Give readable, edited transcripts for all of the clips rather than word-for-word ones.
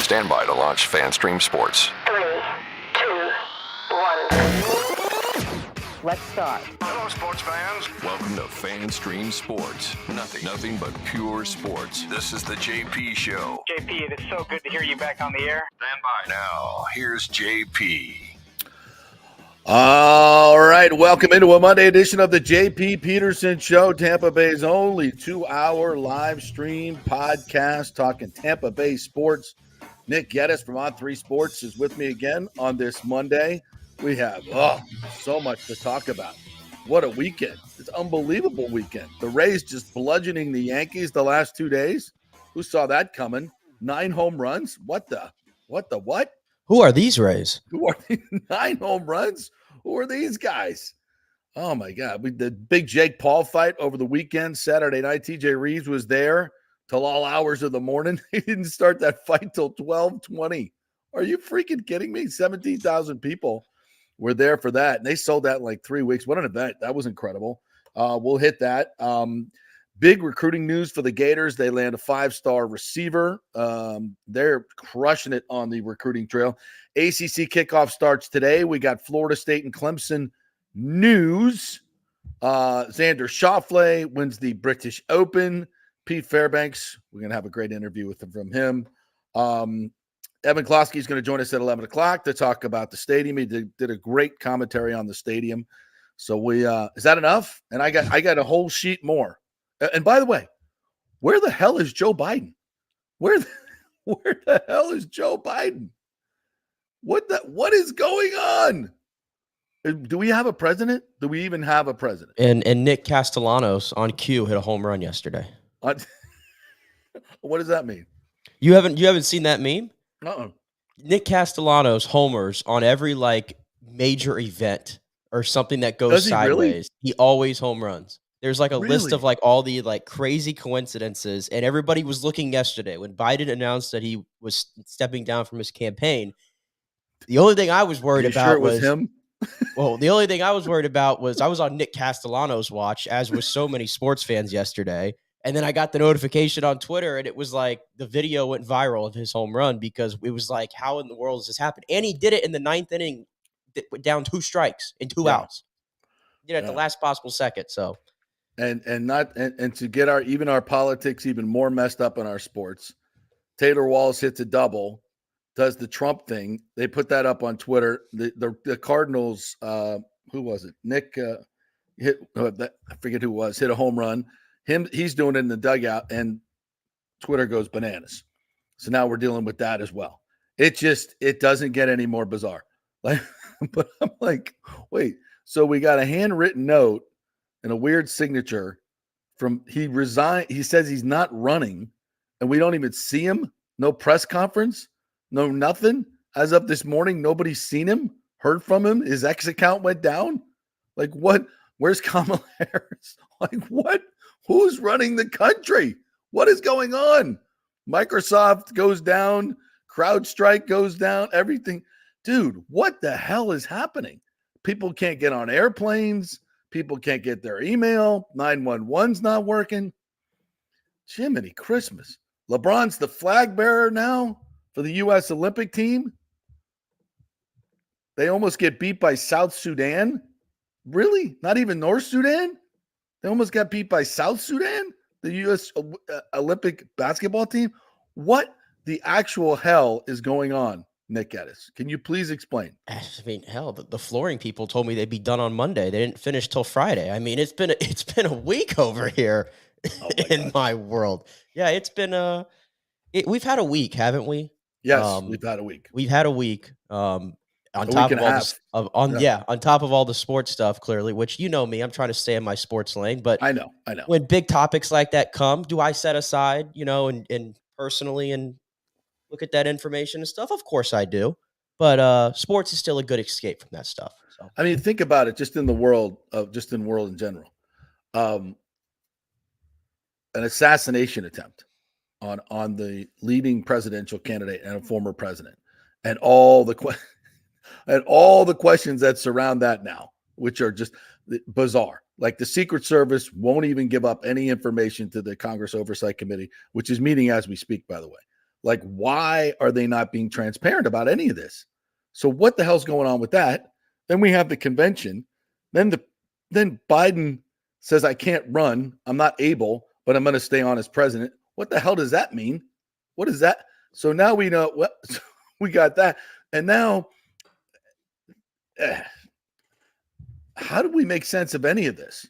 Stand by to launch FanStream Sports. 3, 2, 1. Let's start. Hello, sports fans. Welcome to FanStream Sports. Nothing but pure sports. This is the JP Show. JP, it is so good to hear you back on the air. Stand by. Now, here's JP. All right, welcome into a Monday edition of the JP Peterson Show, Tampa Bay's only 2-hour live stream podcast talking Tampa Bay sports. Nick Geddes from On3 Sports is with me again on this Monday. We have so much to talk about. What a weekend. It's an unbelievable weekend. The Rays just bludgeoning the Yankees the last 2 days. Who saw that coming? 9 home runs? What? Who are these Rays? Who are these 9 home runs? Who are these guys? Oh, my God. The big Jake Paul fight over the weekend, Saturday night. TJ Rives was there till all hours of the morning. He didn't start that fight till 12:20. Are you freaking kidding me? 17,000 people were there for that, and they sold that in like 3 weeks. What an event. That was incredible. We'll hit that. Big recruiting news for the Gators. They land a 5-star receiver. They're crushing it on the recruiting trail. ACC kickoff starts today. We got Florida State and Clemson news. Xander Schauffele wins the British Open. Pete Fairbanks, we're going to have a great interview from him. Evan Closkey is going to join us at 11 o'clock to talk about the stadium. He did a great commentary on the stadium. So is that enough? And I got a whole sheet more. And by the way, where the hell is Joe Biden? Where the hell is Joe Biden? What is going on? Do we have a president? Do we even have a president? And Nick Castellanos on cue hit a home run yesterday. What does that mean? You haven't seen that meme? Uh-uh. Nick Castellanos homers on every major event or something that goes sideways. Really? He always home runs. There's a list of all the crazy coincidences, and everybody was looking yesterday when Biden announced that he was stepping down from his campaign. The only thing I was worried about was him. Well, the only thing I was worried about was I was on Nick Castellanos' watch, as was so many sports fans yesterday. And then I got the notification on Twitter, and it was the video went viral of his home run because it was how in the world does this happen? And he did it in the 9th inning, down 2 strikes in 2 outs. He did it at the last possible second. So, and to get our politics even more messed up in our sports, Taylor Walls hits a double, does the Trump thing. They put that up on Twitter. The Cardinals, who was it? Nick hit. I forget who it was. Hit a home run. He's doing it in the dugout, and Twitter goes bananas. So now we're dealing with that as well. It doesn't get any more bizarre. But I'm wait. So we got a handwritten note and a weird signature from he resigned. He says he's not running, and we don't even see him. No press conference, no nothing. As of this morning, nobody's seen him, heard from him. His X account went down. What? Where's Kamala Harris? What? Who's running the country? What is going on? Microsoft goes down. CrowdStrike goes down. Everything. Dude, what the hell is happening? People can't get on airplanes. People can't get their email. 911's not working. Jiminy Christmas. LeBron's the flag bearer now for the U.S. Olympic team. They almost get beat by South Sudan. Really? Not even North Sudan? They almost got beat by South Sudan, the U.S. Olympic basketball team. What the actual hell is going on, Nick Geddes? Can you please explain? I mean, hell, the flooring people told me they'd be done on Monday. They didn't finish till Friday. I mean, it's been a week over here in my world. Yeah, it's been we've had a week, haven't we? Yes, we've had a week. We've had a week. On top of all the sports stuff, clearly, which you know me, I'm trying to stay in my sports lane. But I know. When big topics like that come, do I set aside, and personally and look at that information and stuff? Of course I do. But sports is still a good escape from that stuff. So I mean, think about it, just in world in general. An assassination attempt on the leading presidential candidate and a former president, and all the questions that surround that now, which are just bizarre. The Secret Service won't even give up any information to the Congress Oversight Committee, which is meeting as we speak, by the way. Like, why are they not being transparent about any of this? So what the hell's going on with that? Then we have the convention. Then Biden says, I can't run. I'm not able, but I'm going to stay on as president. What the hell does that mean? What is that? So now we know what we got that. And now, how do we make sense of any of this?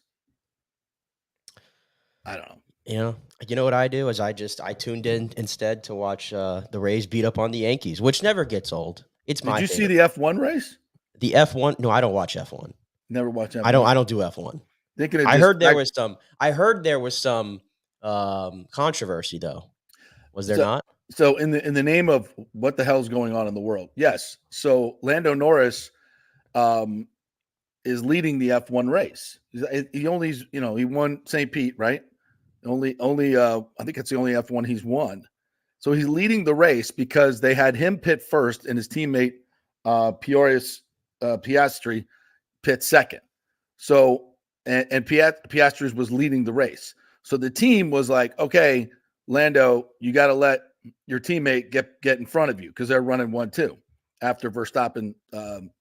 I don't know. You know what I do is I tuned in instead to watch the Rays beat up on the Yankees, which never gets old. It's my Did you see favorite. the F1 race? The F1? No, I don't watch F1. Never watch F1. I don't do F1. I heard there was some controversy though. Was there not? So in the name of what the hell's going on in the world? Yes. So Lando Norris is leading the F1 race. He only, he won St. Pete, right? Only I think it's the only F1 he's won. So he's leading the race because they had him pit first and his teammate Piastri pit second. So and Piastri was leading the race. So the team was like, okay, Lando, you got to let your teammate get in front of you because they're running 1-2 after Verstappen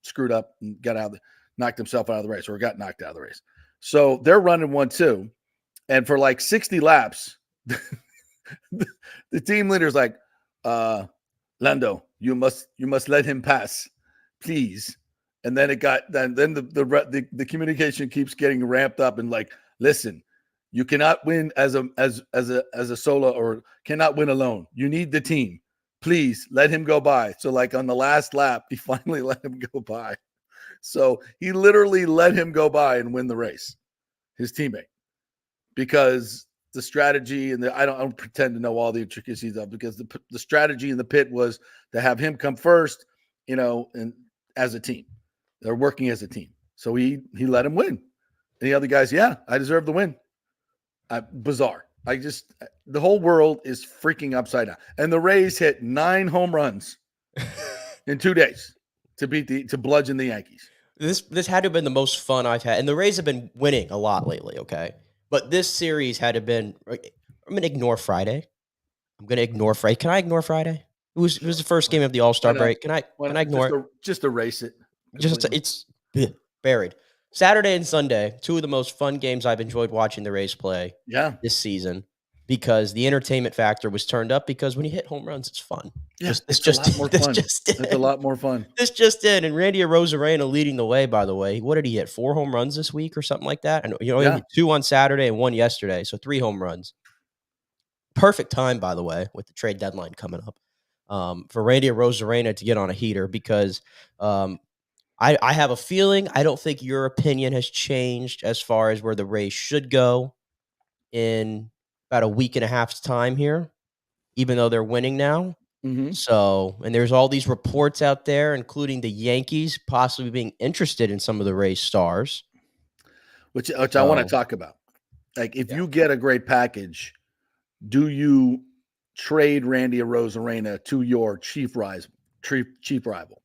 screwed up and knocked himself out of the race or got knocked out of the race. So they're running 1-2. And for like 60 laps, the team leader's like, Lando, you must let him pass, please. And then the communication keeps getting ramped up and like, listen, you cannot win as a solo or cannot win alone. You need the team. Please let him go by. So like on the last lap, he finally let him go by. So he literally let him go by and win the race, his teammate. Because the strategy and I don't pretend to know all the intricacies of because the strategy in the pit was to have him come first, and as a team, they're working as a team. So he let him win. And the other guys, yeah, I deserve the win. Bizarre. The whole world is freaking upside down. And the Rays hit 9 home runs in 2 days to bludgeon the Yankees. This had to have been the most fun I've had, and the Rays have been winning a lot lately. Okay. But this series had to been. I'm going to ignore Friday. Can I ignore Friday? It was the first game of the All-Star break. Can I ignore it? Just erase it. It's buried. Saturday and Sunday, 2 of the most fun games I've enjoyed watching the Rays play this season because the entertainment factor was turned up because when you hit home runs, it's fun. Yeah, it's a lot more fun. It's a lot more fun. This just in, and Randy Arozarena leading the way, by the way. What did he hit? 4 home runs this week or something like that? And he hit 2 on Saturday and 1 yesterday, so 3 home runs. Perfect time, by the way, with the trade deadline coming up for Randy Arozarena to get on a heater because I have a feeling, I don't think your opinion has changed as far as where the Rays should go in about a week and a half's time here, even though they're winning now. Mm-hmm. So, and there's all these reports out there, including the Yankees possibly being interested in some of the Rays stars. Which I want to talk about. Like, if you get a great package, do you trade Randy Arozarena to your chief rival?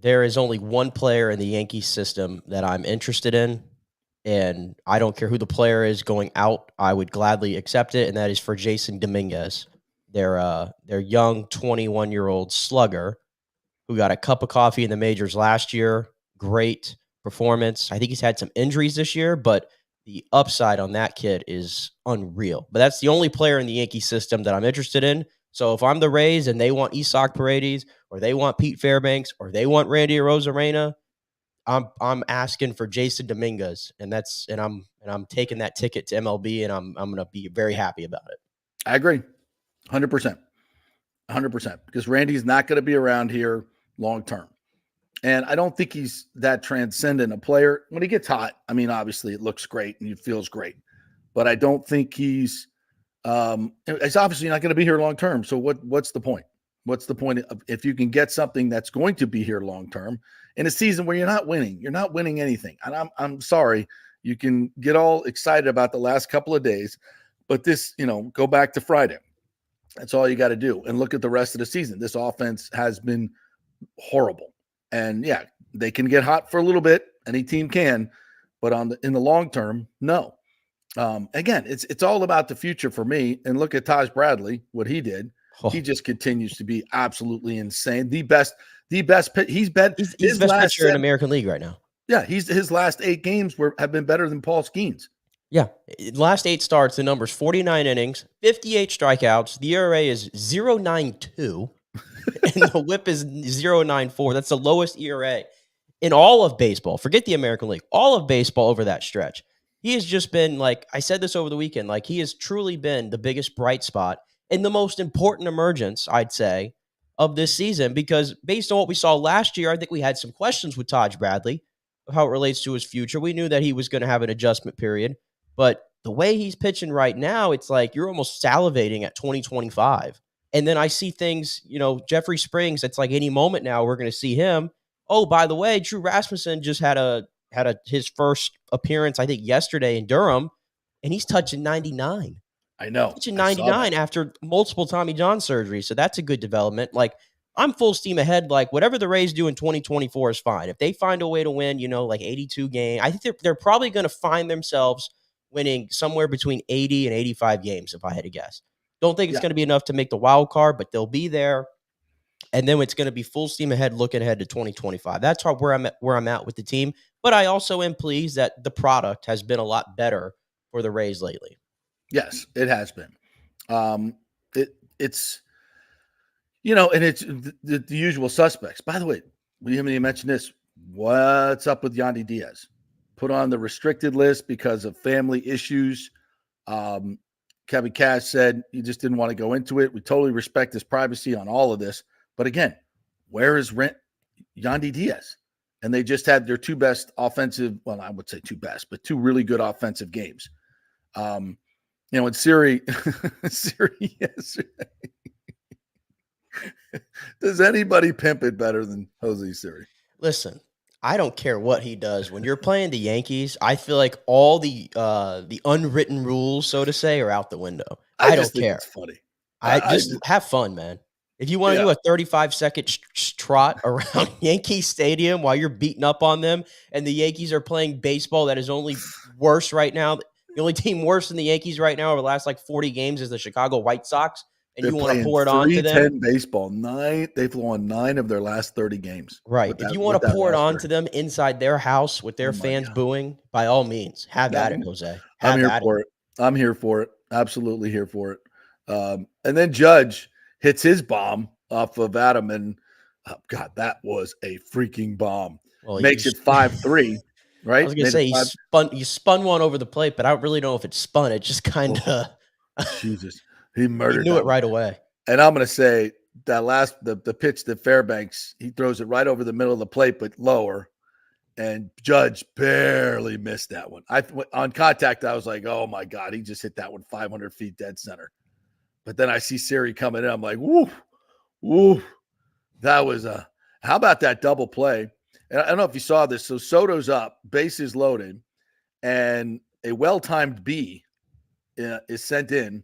There is only one player in the Yankees system that I'm interested in, and I don't care who the player is going out. I would gladly accept it, and that is for Jason Dominguez. Their young 21-year-old slugger who got a cup of coffee in the majors last year. Great performance. I think he's had some injuries this year, but the upside on that kid is unreal. But that's the only player in the Yankee system that I'm interested in. So if I'm the Rays and they want Isaac Paredes or they want Pete Fairbanks or they want Randy Arozarena, I'm asking for Jason Dominguez, and I'm taking that ticket to MLB, and I'm going to be very happy about it. I agree. 100%. Because Randy's not going to be around here long term. And I don't think he's that transcendent a player. When he gets hot, I mean, obviously it looks great and it feels great. But I don't think he's obviously not going to be here long term. So what's the point? What's the point if you can get something that's going to be here long term in a season where you're not winning anything? And I'm sorry, you can get all excited about the last couple of days, but this, go back to Friday. That's all you got to do. And look at the rest of the season. This offense has been horrible. And yeah, they can get hot for a little bit. Any team can, but in the long term, no. Again, it's all about the future for me. And look at Taj Bradley, what he did. Oh, He just continues to be absolutely insane. The best. He's been he's his the best last pitcher in American League right now. Yeah, his last 8 games have been better than Paul Skeens. Yeah. Last 8 starts, the number's 49 innings, 58 strikeouts. The ERA is 0.92, and the whip is 0.94. That's the lowest ERA in all of baseball. Forget the American League. All of baseball over that stretch. He has just been, like, I said this over the weekend, like, he has truly been the biggest bright spot and the most important emergence, I'd say, of this season, because based on what we saw last year, I think we had some questions with Taj Bradley of how it relates to his future. We knew that he was going to have an adjustment period, but the way he's pitching right now, it's like you're almost salivating at 2025. And then I see things, Jeffrey Springs, it's like any moment now we're going to see him. Oh, by the way, Drew Rasmussen just had his first appearance, I think, yesterday in Durham, and he's touching 99. I know. Touching 99 after multiple Tommy John surgeries. So that's a good development. Like, I'm full steam ahead. Like, whatever the Rays do in 2024 is fine. If they find a way to win, like 82 games, I think they're probably going to find themselves winning somewhere between 80 and 85 games, if I had to guess. Don't think it's going to be enough to make the wild card, but they'll be there. And then it's going to be full steam ahead, looking ahead to 2025. That's where I'm at with the team. But I also am pleased that the product has been a lot better for the Rays lately. Yes, it has been. It's and it's the usual suspects. By the way, we haven't even mentioned this. What's up with Yandy Diaz? Put on the restricted list because of family issues. Kevin Cash said he just didn't want to go into it. We totally respect his privacy on all of this. But again, where is Yandy Diaz? And they just had their 2 best offensive, well, I would say 2 best, but 2 really good offensive games. And Siri yesterday. Does anybody pimp it better than Jose Siri? Listen, I don't care what he does. When you're playing the Yankees, I feel like all the unwritten rules, so to say, are out the window. I don't care. It's funny. I just have fun, man. If you want to do a 35-second trot around Yankee Stadium while you're beating up on them, and the Yankees are playing baseball that is only worse right now, the only team worse than the Yankees right now over the last 40 games is the Chicago White Sox, and you want to pour it on to them. Baseball. They've won 9 of their last 30 games. Right. If you want to pour it on to them inside their house with their fans booing, by all means, have at it, Jose. I'm here for it. I'm here for it. Absolutely here for it. And then Judge hits his bomb off of Adam, and God, that was a freaking bomb. Well, makes it 5-3, right? I was going to say you spun one over the plate, but I don't really know if it spun. It just kind of Jesus, he murdered. He knew it right away. And I'm going to say that the pitch that Fairbanks, he throws it right over the middle of the plate, but lower, and Judge barely missed that one. On contact, I was like, oh my God, he just hit that one 500 feet dead center. But then I see Siri coming in. I'm like, woo. That was how about that double play? And I don't know if you saw this. So Soto's up, bases loaded, and a well-timed B is sent in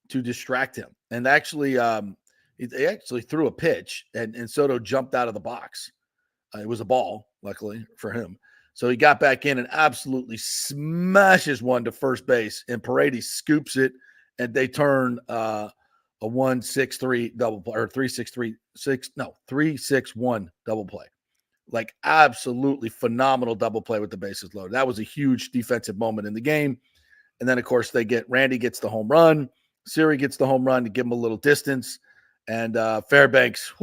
to distract him. And actually, he actually threw a pitch, and Soto jumped out of the box. It was a ball, luckily for him. So he got back in and absolutely smashes one to first base, and Paredes scoops it, and they turn a 1-6-3 double play, or 3-6-1 double play. Like, absolutely phenomenal double play with the bases loaded. That was a huge defensive moment in the game. And then, of course, Randy gets the home run. Siri gets the home run to give him a little distance. And Fairbanks,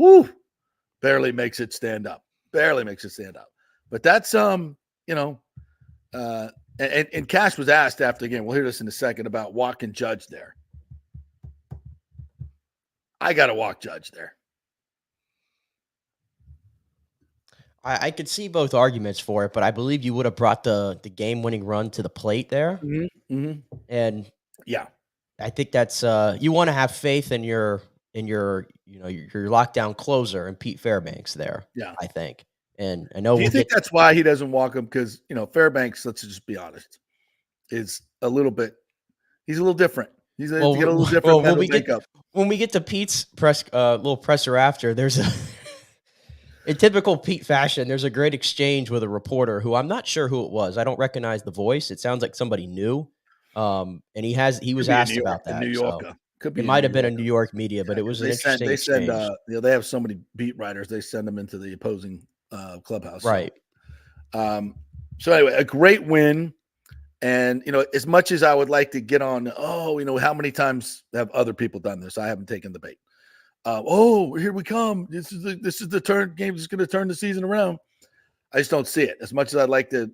barely makes it stand up. But that's, and Cash was asked after the game, we'll hear this in a second, about walking Judge there. I got to walk Judge there. I could see both arguments for it, but I believe you would have brought the game-winning run to the plate there. Mm-hmm. Mm-hmm. And yeah, I think that's you want to have faith in your lockdown closer and Pete Fairbanks there. Yeah, I think. And I know. Do you think that's why he doesn't walk him? Because Fairbanks, let's just be honest, is a little bit. He's a little different. He's a little different. When we get to Pete's little presser after, there's in typical Pete fashion, there's a great exchange with a reporter who I'm not sure who it was. I don't recognize the voice. It sounds like somebody new. And he was asked about that. New So Yorker. Could be it a might New have been a Yorker. New York media, but it was an interesting exchange. They have so many beat writers. They send them into the opposing clubhouse. Right. So anyway, a great win. And, as much as I would like to get on, how many times have other people done this? I haven't taken the bait. Here we come. This is the turn game that's going to turn the season around. I just don't see it. As much as I'd like to,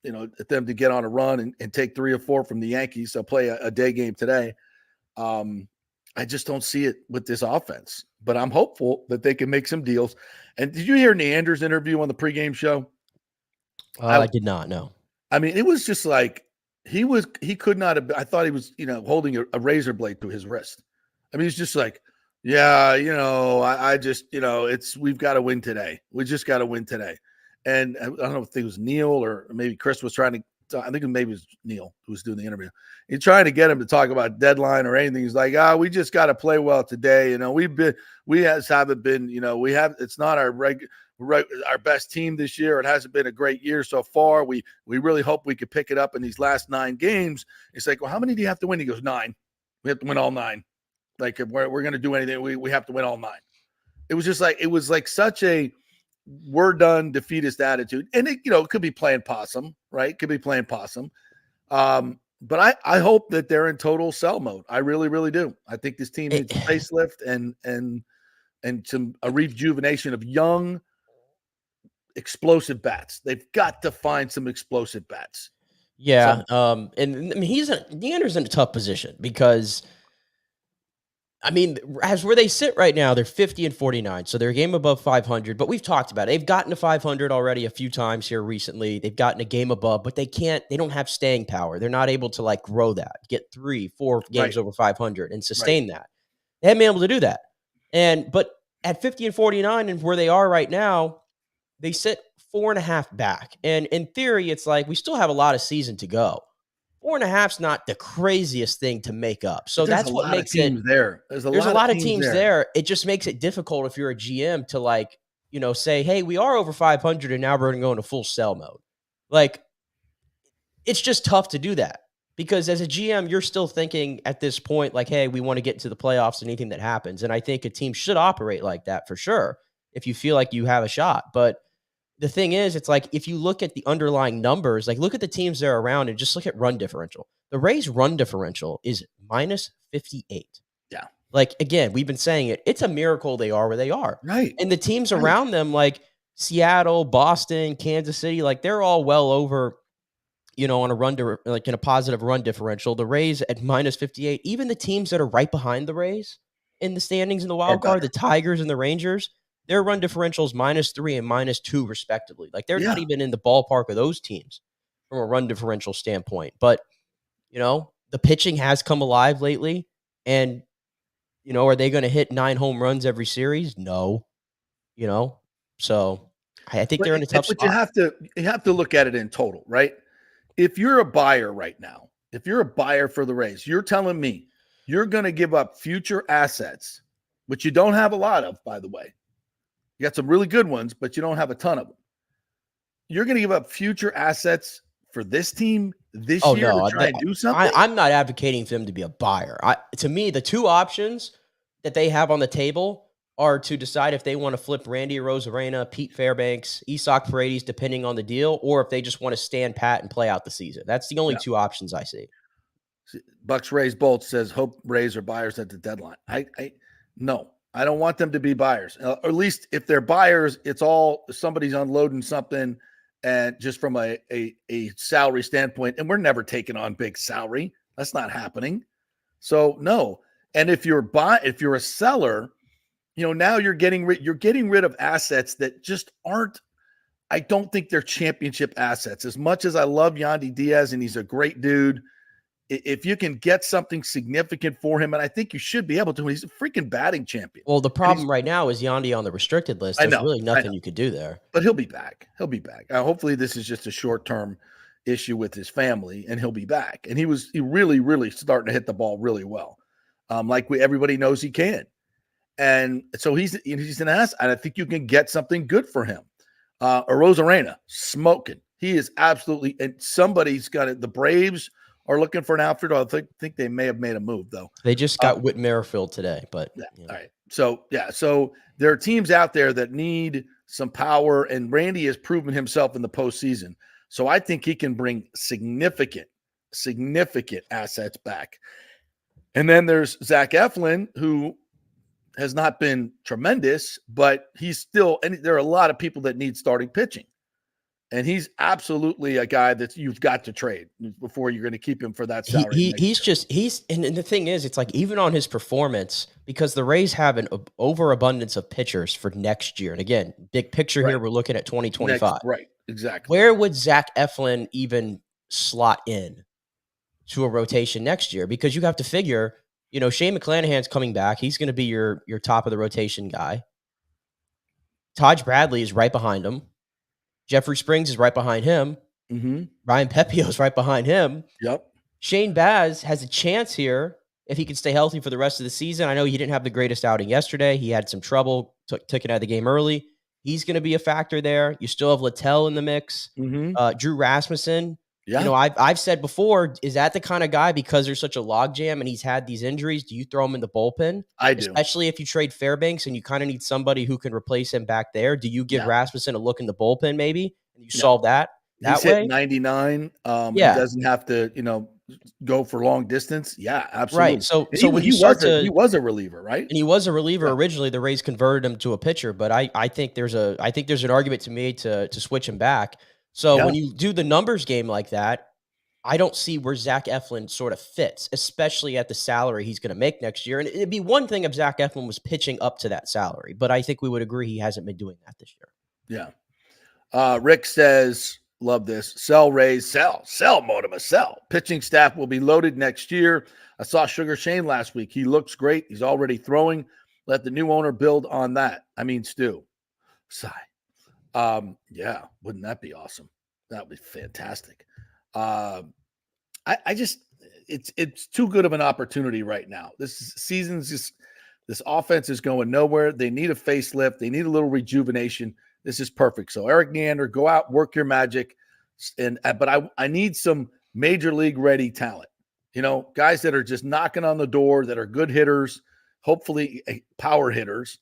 them to get on a run and take 3 or 4 from the Yankees. So play a day game today. I just don't see it with this offense. But I'm hopeful that they can make some deals. And did you hear Neander's interview on the pregame show? I did not know. I mean, it was just like he could not have. I thought he was, holding a razor blade to his wrist. I mean, he's just like, yeah, I just, we've got to win today. We just got to win today. And I don't know if it was Neil or maybe Chris was trying to, I think maybe it was Neil who was doing the interview. He's trying to get him to talk about deadline or anything. He's like, we just got to play well today. Haven't been, it's not our our best team this year. It hasn't been a great year so far. We really hope we could pick it up in these last 9 games. It's like, well, how many do you have to win? He goes, 9. We have to win all 9. Like if we're going to do anything, we have to win all 9. It was just like, it was like such a we're done defeatist attitude. And it could be playing possum, right? Could be playing possum. But I hope that they're in total sell mode. I really, really do. I think this team needs a facelift and a rejuvenation of young, explosive bats. They've got to find some explosive bats. Yeah. And I mean, Neander's in a tough position because, I mean, as where they sit right now, they're 50-49. So they're a game above 500, but we've talked about it. They've gotten to 500 already a few times here recently. They've gotten a game above, but they don't have staying power. They're not able to grow that, get 3-4 games over 500 and sustain that. They haven't been able to do that. But at 50-49 and where they are right now, they sit 4.5 back. And in theory, it's like we still have a lot of season to go. 4.5 is not the craziest thing to make up. So that's what makes it there. There's a lot of teams there. It just makes it difficult if you're a GM to say, hey, we are over 500 and now we're going to go into full sell mode. It's just tough to do that because as a GM, you're still thinking at this point, hey, we want to get into the playoffs and anything that happens. And I think a team should operate like that for sure if you feel like you have a shot. But the thing is, it's like if you look at the underlying numbers, look at the teams that are around and just look at run differential. The Rays' run differential is -58. Yeah. Again, we've been saying it. It's a miracle they are where they are. Right. And the teams around them, like Seattle, Boston, Kansas City, they're all well over, on a run to in a positive run differential. The Rays at -58. Even the teams that are right behind the Rays in the standings in the wild card, the Tigers and the Rangers, their run differentials -3 and -2 respectively. They're not even in the ballpark of those teams from a run differential standpoint. But, the pitching has come alive lately. And, are they going to hit 9 home runs every series? No. So I think they're in a tough spot. But you have to look at it in total, right? If you're a buyer right now, if you're a buyer for the Rays, you're telling me you're going to give up future assets, which you don't have a lot of, by the way. You got some really good ones, but you don't have a ton of them. You're going to give up future assets for this team this year to try and do something? I'm not advocating for them to be a buyer. To me, the 2 options that they have on the table are to decide if they want to flip Randy Arozarena, Pete Fairbanks, Isak Paredes, depending on the deal, or if they just want to stand pat and play out the season. That's the only 2 options I see. Bucks Rays Bolt says, hope Rays are buyers at the deadline. No. I don't want them to be buyers. Or at least if they're buyers, it's all somebody's unloading something and just from a salary standpoint. And we're never taking on big salary. That's not happening. So no. And if you're a seller, now you're getting rid of assets that just aren't. I don't think they're championship assets. As much as I love Yandy Diaz and he's a great dude, if you can get something significant for him, and I think you should be able to, he's a freaking batting champion. Well, the problem right now is Yandy on the restricted list. There's really nothing you could do there. But he'll be back. Hopefully this is just a short-term issue with his family, and he'll be back. And he really, really starting to hit the ball really well, everybody knows he can. And so he's an ass, and I think you can get something good for him. Arozarena, smoking. He is absolutely – and somebody's got it. The Braves are looking for an outfielder. I think they may have made a move though. They just got Whit Merrifield today, but Yeah. you know. All right. So there are teams out there that need some power, and Randy has proven himself in the postseason. So I think he can bring significant assets back. And then there's Zach Eflin, who has not been tremendous, but he's still, and there are a lot of people that need starting pitching. And he's absolutely a guy that you've got to trade before you're going to keep him for that salary. And the thing is, it's like even on his performance, because the Rays have an overabundance of pitchers for next year. And again, big picture here, we're looking at 2025. Right, exactly. Where would Zach Eflin even slot in to a rotation next year? Because you have to figure, Shane McClanahan's coming back. He's going to be your top of the rotation guy. Taj Bradley is right behind him. Jeffrey Springs is right behind him. Mm-hmm. Ryan Pepio is right behind him. Yep. Shane Baz has a chance here if he can stay healthy for the rest of the season. I know he didn't have the greatest outing yesterday. He had some trouble, took it out of the game early. He's going to be a factor there. You still have Littell in the mix. Mm-hmm. Drew Rasmussen. Yeah. I've said before, is that the kind of guy, because there's such a logjam and he's had these injuries, do you throw him in the bullpen? I do. Especially if you trade Fairbanks and you kind of need somebody who can replace him back there. Do you give Rasmussen a look in the bullpen maybe? And you solve that He's way? hit 99. He doesn't have to, go for long distance. Yeah, absolutely. Right. So he was a reliever, right? And he was a reliever originally. The Rays converted him to a pitcher, but I think there's an argument to be made to switch him back. So when you do the numbers game like that, I don't see where Zach Eflin sort of fits, especially at the salary he's going to make next year. And it'd be one thing if Zach Eflin was pitching up to that salary, but I think we would agree he hasn't been doing that this year. Yeah. Rick says, love this. Sell Rays, sell Motimus, sell. Pitching staff will be loaded next year. I saw Sugar Shane last week. He looks great. He's already throwing. Let the new owner build on that. I mean, Stu. Sigh. Yeah, wouldn't that be awesome? That would be fantastic. It's too good of an opportunity right now. This offense is going nowhere. They need a facelift. They need a little rejuvenation. This is perfect. So Eric Neander, go out, work your magic. But I need some major league ready talent. Guys that are just knocking on the door, that are good hitters, hopefully power hitters,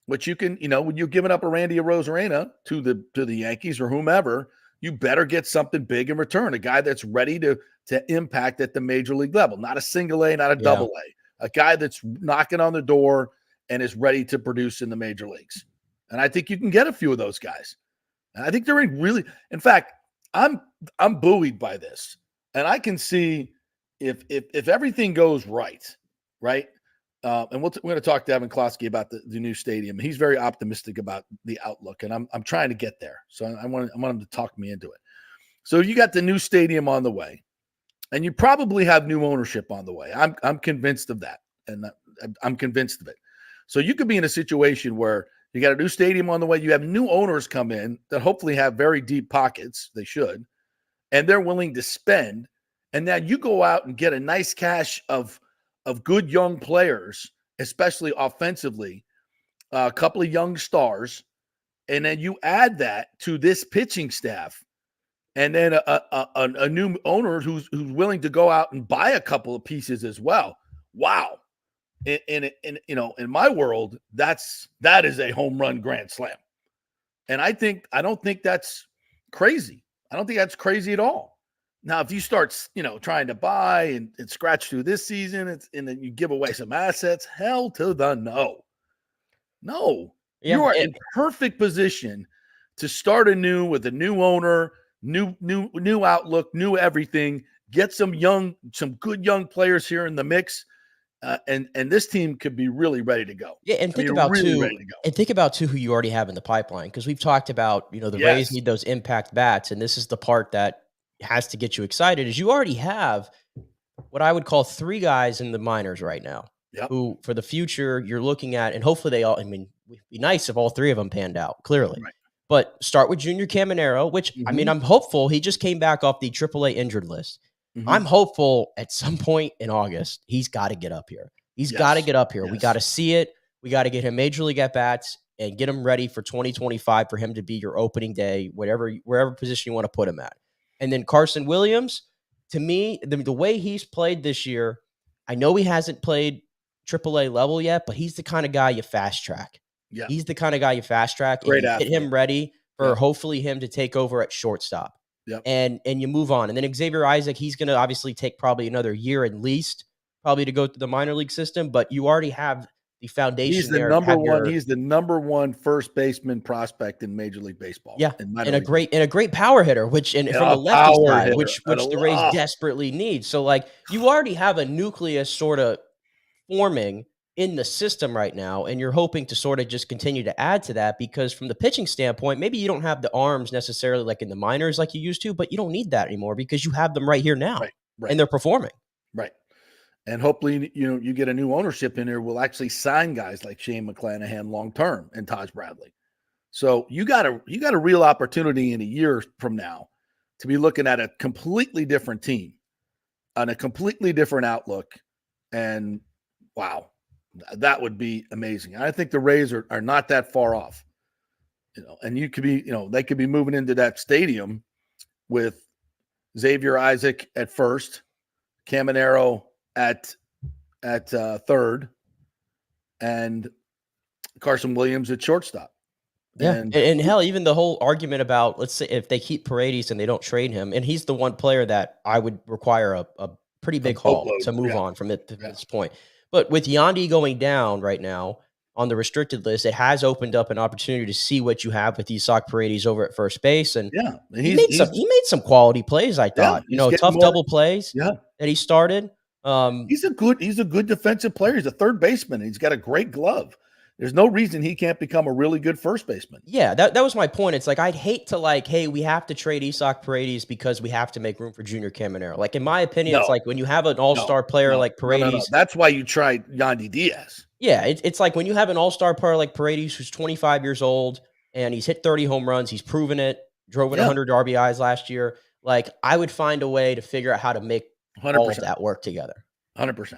which you can, when you're giving up a Randy Arozarena to the Yankees or whomever, you better get something big in return. A guy that's ready to impact at the major league level, not a single A, not a double A, a guy that's knocking on the door and is ready to produce in the major leagues. And I think you can get a few of those guys. And I think they're in fact, I'm buoyed by this. And I can see if everything goes right. And we're going to talk to Evan Closkey about the new stadium. He's very optimistic about the outlook, and I'm trying to get there. So I want him to talk me into it. So you got the new stadium on the way, and you probably have new ownership on the way. I'm convinced of that, and I'm convinced of it. So you could be in a situation where you got a new stadium on the way. You have new owners come in that hopefully have very deep pockets. They should, and they're willing to spend. And now you go out and get a nice cache of good young players, especially offensively, a couple of young stars, and then you add that to this pitching staff, and then a new owner who's willing to go out and buy a couple of pieces as well. Wow. In my world, that is a home run grand slam. And I don't think that's crazy. I don't think that's crazy at all. Now, if you start, trying to buy and scratch through this season and then you give away some assets, hell to the no. No. Yeah, you are in perfect position to start anew with a new owner, new outlook, new everything. Get some good young players here in the mix. And this team could be really ready to go. Yeah, and think about too who you already have in the pipeline, because we've talked about the Rays need those impact bats, and this is the part that has to get you excited. Is you already have what I would call 3 guys in the minors right now, who for the future you're looking at, and hopefully they all. I mean, it'd be nice if all 3 of them panned out clearly. Right. But start with Junior Caminero, which I'm hopeful. He just came back off the AAA injured list. I'm hopeful at some point in August, he's got to get up here. He's got to get up here. We got to see it. We got to get him major league at bats and get him ready for 2025 for him to be your opening day, wherever position you want to put him at. And then Carson Williams, to me, the way he's played this year, I know he hasn't played AAA level yet, but he's the kind of guy you fast track. Yeah. He's the kind of guy you fast track and Great you athlete. get him ready for Yep. hopefully him to take over at shortstop. Yep. And you move on. And then Xavier Isaac, he's going to obviously take probably another year at least, probably to go through the minor league system, but you already have the foundation. He's the there. number one. He's the number one first baseman prospect in Major League Baseball. Yeah, and a great power hitter, which from the lefty side, which the Rays desperately need. So like you already have a nucleus sort of forming in the system right now, and you're hoping to sort of just continue to add to that, because from the pitching standpoint, maybe you don't have the arms necessarily like in the minors like you used to, but you don't need that anymore because you have them right here now, right. and they're performing. Right. And hopefully, you get a new ownership in there, will actually sign guys like Shane McClanahan long-term and Taj Bradley. So you got a real opportunity in a year from now to be looking at a completely different team on a completely different outlook. And wow, that would be amazing. I think the Rays are not that far off, and you could be, they could be moving into that stadium with Xavier Isaac at first, Caminero at third, and Carson Williams at shortstop. Yeah, and hell, even the whole argument about, let's say if they keep Paredes and they don't trade him, and he's the one player that I would require a pretty big haul to move on from it to this point. But with Yandy going down right now on the restricted list, it has opened up an opportunity to see what you have with Isaac Paredes over at first base. And he made some quality plays, I thought. Tough double plays that he started. He's a good defensive player. He's a third baseman. He's got a great glove. There's no reason he can't become a really good first baseman. Yeah, that was my point. It's like, I'd hate to hey, we have to trade Isaac Paredes because we have to make room for Junior Caminero. Like, in my opinion, it's like when you have an all-star player like Paredes. No. That's why you tried Yandy Diaz. Yeah, it's like when you have an all-star player like Paredes who's 25 years old and he's hit 30 home runs, he's proven it, drove in 100 RBIs last year. Like, I would find a way to figure out how to make 100%. all of that work together. 100%.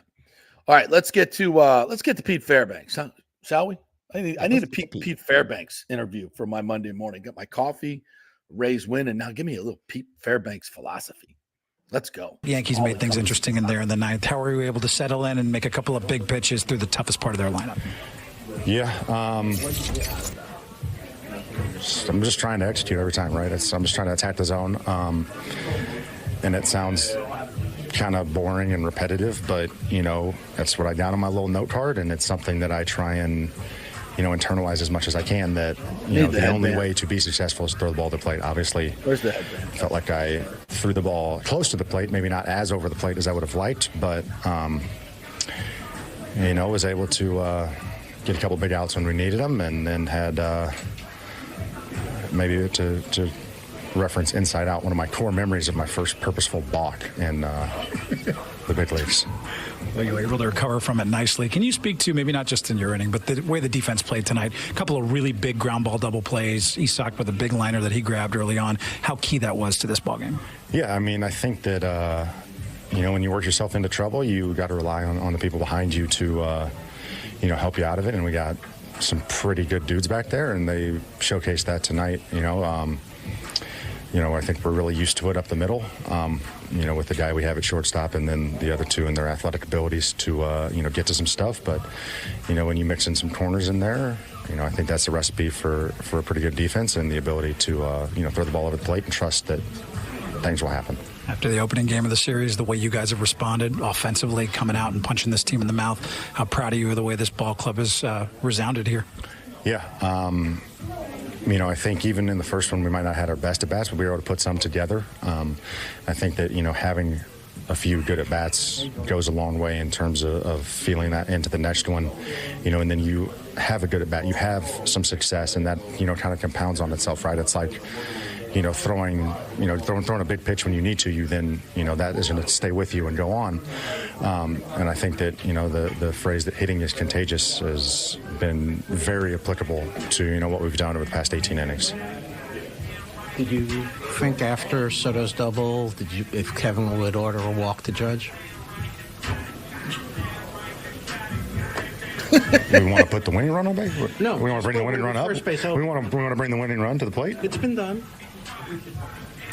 All right, let's get to Pete Fairbanks, huh? Shall we? I need a Pete Fairbanks interview for my Monday morning. Got my coffee, Rays win, and now give me a little Pete Fairbanks philosophy. Let's go. The Yankees made things interesting in there in the ninth. How were you able to settle in and make a couple of big pitches through the toughest part of their lineup? Yeah, I'm just trying to execute every time, right? I'm just trying to attack the zone, and it sounds kind of boring and repetitive, but that's what I got on my little note card, and it's something that I try and internalize as much as I can, that the only way to be successful is throw the ball to the plate. Obviously, where's the headband? Felt like I threw the ball close to the plate, maybe not as over the plate as I would have liked, but was able to get a couple big outs when we needed them, and then had maybe to reference Inside Out, one of my core memories of my first purposeful balk in the big leagues. Well, you were able to recover from it nicely. Can you speak to, maybe not just in your inning, but the way the defense played tonight? A couple of really big ground ball double plays. Isak with a big liner that he grabbed early on. How key that was to this ballgame? Yeah, I mean, I think that, when you work yourself into trouble, you got to rely on the people behind you to, help you out of it. And we got some pretty good dudes back there, and they showcased that tonight. I think we're really used to it up the middle, with the guy we have at shortstop, and then the other two and their athletic abilities to, get to some stuff. But, when you mix in some corners in there, I think that's a recipe for a pretty good defense, and the ability to, throw the ball over the plate and trust that things will happen. After the opening game of the series, the way you guys have responded offensively, coming out and punching this team in the mouth, how proud of you of the way this ball club has resounded here? Yeah. I think even in the first one, we might not have had our best at-bats, but we were able to put some together. I think that, having a few good at-bats goes a long way in terms of feeling that into the next one, and then you have a good at-bat, you have some success, and that, kind of compounds on itself, right? It's like, throwing a big pitch when you need to, you then, that is going to stay with you and go on. And I think that, the phrase that hitting is contagious has been very applicable to, what we've done over the past 18 innings. Did you think after Soto's double, if Kevin would order a walk to Judge? We want to put the winning run on base? No. We want to bring the winning run up? First base we want to bring the winning run to the plate? It's been done.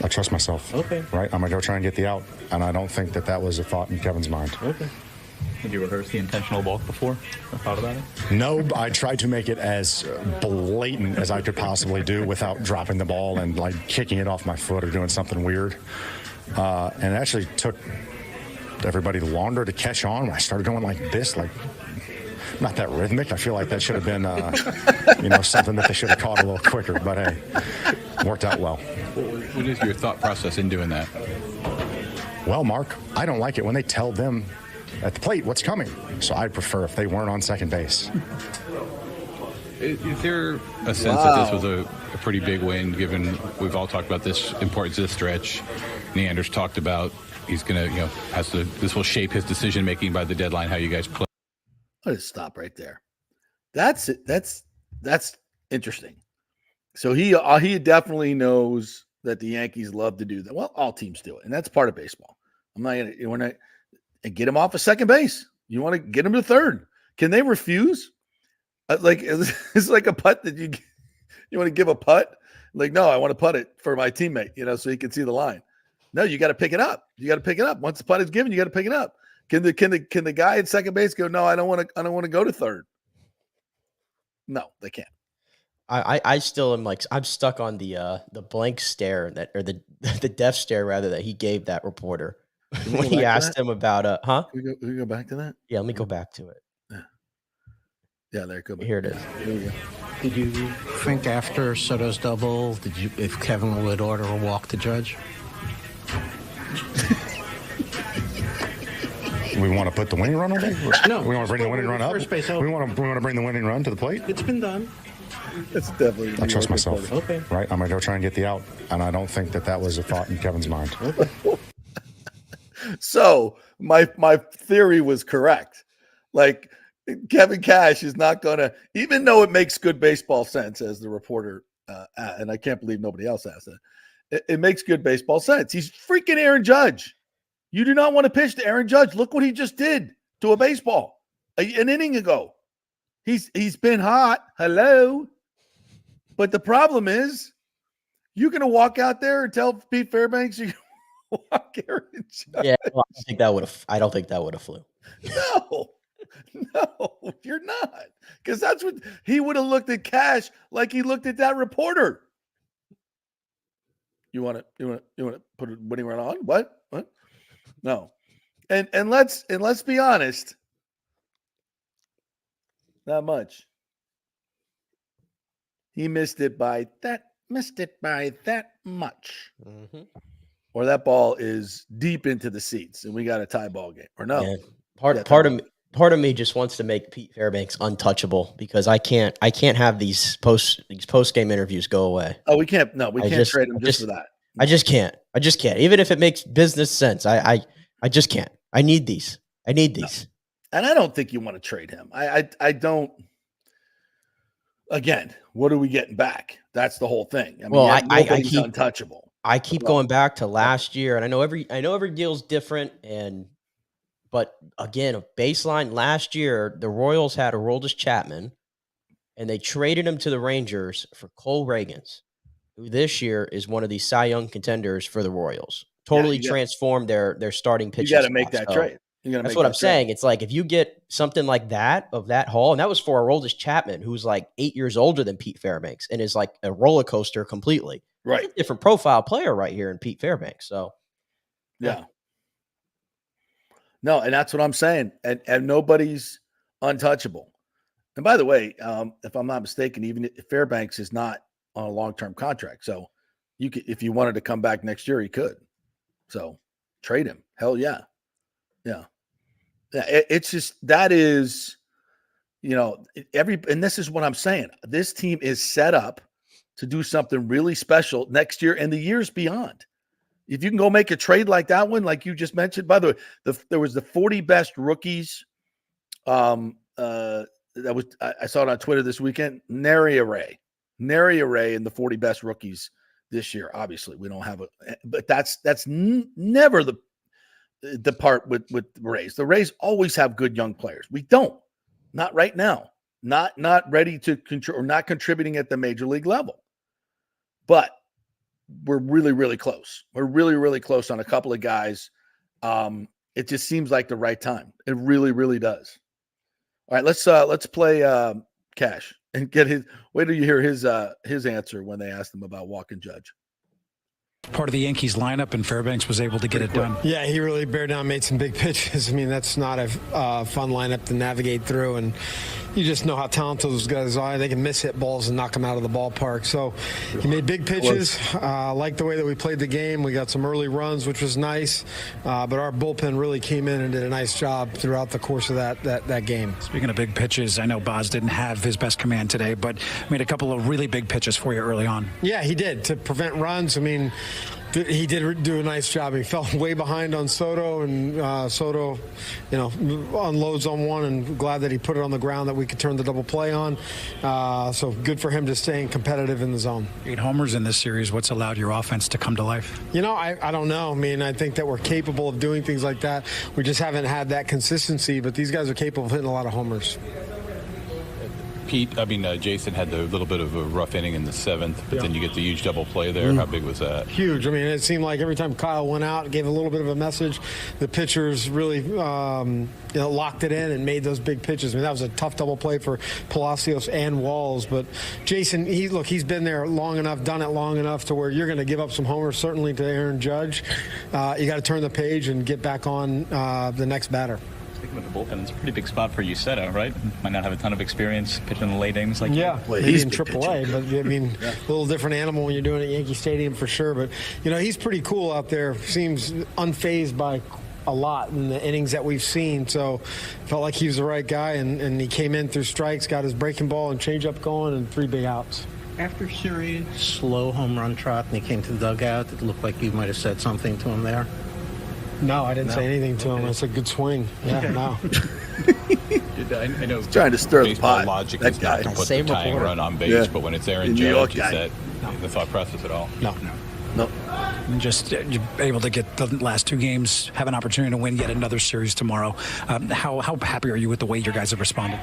I trust myself. Okay. Right? I'm going to go try and get the out. And I don't think that was a thought in Kevin's mind. Okay. Have you rehearsed the intentional walk before? Or thought about it? No, I tried to make it as blatant as I could possibly do without dropping the ball and like kicking it off my foot or doing something weird. And it actually took everybody longer to catch on when I started going like this, like not that rhythmic. I feel like that should have been, something that they should have caught a little quicker. But hey, worked out well. What is your thought process in doing that? Well, Mark, I don't like it when they tell them at the plate what's coming. So I'd prefer if they weren't on second base. Is there a sense that this was a pretty big win, given we've all talked about this importance of this stretch? Neander's talked about he's going to, this will shape his decision making by the deadline, how you guys play. Let's stop right there. That's it. That's interesting. So he definitely knows that the Yankees love to do that. Well, all teams do it, and that's part of baseball. I'm not going to get him off of second base. You want to get him to third. Can they refuse? It's like a putt that you want to give a putt. Like, no, I want to putt it for my teammate, so he can see the line. No, you got to pick it up. You got to pick it up. Once the putt is given, you got to pick it up. Can the guy at second base go, no, I don't want to go to third? No, they can't. I still am I'm stuck on the blank stare or the death stare rather that he gave that reporter when he asked him about Can we go back to that? Yeah, let me go back to it. Yeah, there it goes. Here it is. Here we go. Did you think after Soto's double, if Kevin would order a walk to Judge? We want to put the winning run on there? No. We want to bring the winning run up? First base We want to bring the winning run to the plate? It's been done. It's definitely. I trust myself. Okay. Right? I'm going to go try and get the out. And I don't think that was a thought in Kevin's mind. So my theory was correct. Like, Kevin Cash is not going to, even though it makes good baseball sense, as the reporter, and I can't believe nobody else asked it. It makes good baseball sense. He's freaking Aaron Judge. You do not want to pitch to Aaron Judge. Look what he just did to a baseball an inning ago. He's been hot. Hello. But the problem is, you're going to walk out there and tell Pete Fairbanks you're going to walk Aaron Judge. Yeah, well, I don't think that would have flew. No, you're not. Because that's what he would have looked at Cash like he looked at that reporter. You want to put a winning run on? What? No. And let's be honest. Not much. He missed it by that much. Mm-hmm. Or that ball is deep into the seats and we got a tie ball game. Or no. Yeah. Part of me just wants to make Pete Fairbanks untouchable because I can't have these post game interviews go away. Oh, we can't. No, we can't trade him just for that. I just can't. Even if it makes business sense, I just can't. I need these. No. And I don't think you want to trade him. I don't. Again, what are we getting back? That's the whole thing. I mean, nobody's untouchable. I keep going back to last year, and I know every deal's different. But again, a baseline last year, the Royals had Aroldis Chapman, and they traded him to the Rangers for Cole Reagans, who this year is one of the Cy Young contenders for the Royals. Totally transformed their starting pitching. You got to make that trade. That's what I'm saying. It's like if you get something like that of that haul, and that was for Aroldis Chapman, who's like 8 years older than Pete Fairbanks and is like a roller coaster completely. Right. It's a different profile player right here in Pete Fairbanks. So, yeah. No, and that's what I'm saying. And nobody's untouchable. And by the way, if I'm not mistaken, even if Fairbanks is not on a long-term contract, so you could, if you wanted to come back next year, he could. So trade him. Hell yeah. Yeah. It's just, that is, and this is what I'm saying. This team is set up to do something really special next year and the years beyond. If you can go make a trade like that one, like you just mentioned, by the way, there was the 40 best rookies. I saw it on Twitter this weekend. Nary array in the 40 best rookies this year. Obviously, we don't have but that's never the part with the Rays. The Rays always have good young players. We don't. Not right now. Not ready to control or not contributing at the major league level. But we're really, really close. We're really, really close on a couple of guys. It just seems like the right time. It really, really does. All right, let's play Cash and get his. Wait till you hear his answer when they asked him about Walking Judge. Part of the Yankees lineup, and Fairbanks was able to get it done. Yeah, he really bared down, made some big pitches. I mean, that's not a fun lineup to navigate through, and you just know how talented those guys are. They can miss hit balls and knock them out of the ballpark. So he made big pitches. Like the way that we played the game. We got some early runs, which was nice, but our bullpen really came in and did a nice job throughout the course of that game. Speaking of big pitches, I know Boz didn't have his best command today, but made a couple of really big pitches for you early on. Yeah, he did, to prevent runs. I mean, he did do a nice job. He fell way behind on Soto, and Soto, unloads on one, and glad that he put it on the ground that we could turn the double play on. So good for him to staying competitive in the zone. 8 homers in this series. What's allowed your offense to come to life? I don't know. I mean, I think that we're capable of doing things like that. We just haven't had that consistency, but these guys are capable of hitting a lot of homers. Jason had the little bit of a rough inning in the 7th, but then you get the huge double play there. How big was that? Huge. I mean, it seemed like every time Kyle went out, gave a little bit of a message, the pitchers really locked it in and made those big pitches. I mean, that was a tough double play for Palacios and Walls. But Jason, he's been there long enough, done it long enough to where you're going to give up some homers, certainly to Aaron Judge. You got to turn the page and get back on the next batter. With the bullpen, it's a pretty big spot for Uceta, right? Might not have a ton of experience pitching in the late innings like he's in AAA, but I mean, a little different animal when you're doing it at Yankee Stadium for sure. But he's pretty cool out there. Seems unfazed by a lot in the innings that we've seen. So felt like he was the right guy, and he came in through strikes, got his breaking ball and changeup going, and 3 big outs. After Siri's slow home run trot and he came to the dugout, it looked like you might have said something to him there. No, I didn't say anything to him. It's a good swing. Yeah, no. I know he's trying to stir the pot. Logic that is guy. not to put the tying run on base, but when it's Aaron Judge, is that the thought process at all? No. And just you're able to get the last 2 games, have an opportunity to win yet another series tomorrow. How happy are you with the way your guys have responded?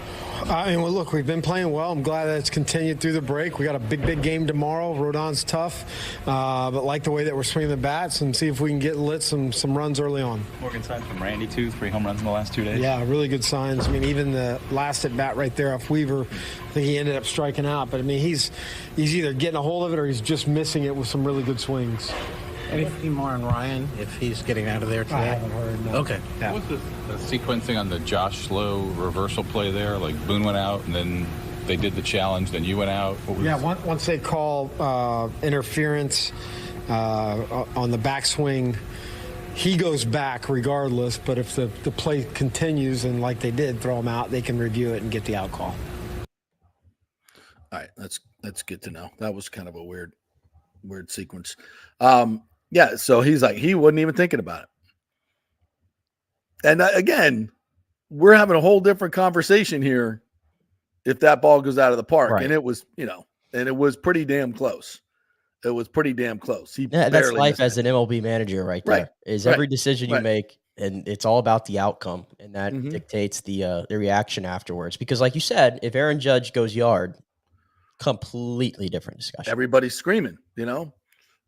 Look, we've been playing well. I'm glad that it's continued through the break. We got a big game tomorrow. Rodon's tough, but like the way that we're swinging the bats and see if we can get lit some runs early on. Morgan sign from Randy, 3 home runs in the last 2 days. Yeah, really good signs. I mean, even the last at bat right there off Weaver, I think he ended up striking out. But I mean, he's either getting a hold of it or he's just missing it with some really good swings. Anything more on Ryan if he's getting out of there today? I haven't heard. No. Okay. Yeah. What was the sequencing on the Josh Lowe reversal play there? Like Boone went out, and then they did the challenge, then you went out. Once they call interference on the backswing, he goes back regardless. But if the play continues and like they did, throw him out, they can review it and get the out call. All right, that's good to know. That was kind of a weird sequence. So he's like, he wasn't even thinking about it. And again, we're having a whole different conversation here if that ball goes out of the park. Right. And it was, and it was pretty damn close. It was pretty damn close. That's life as an MLB manager right there. Is every decision you make, and it's all about the outcome, and that dictates the reaction afterwards. Because like you said, if Aaron Judge goes yard, completely different discussion. Everybody's screaming,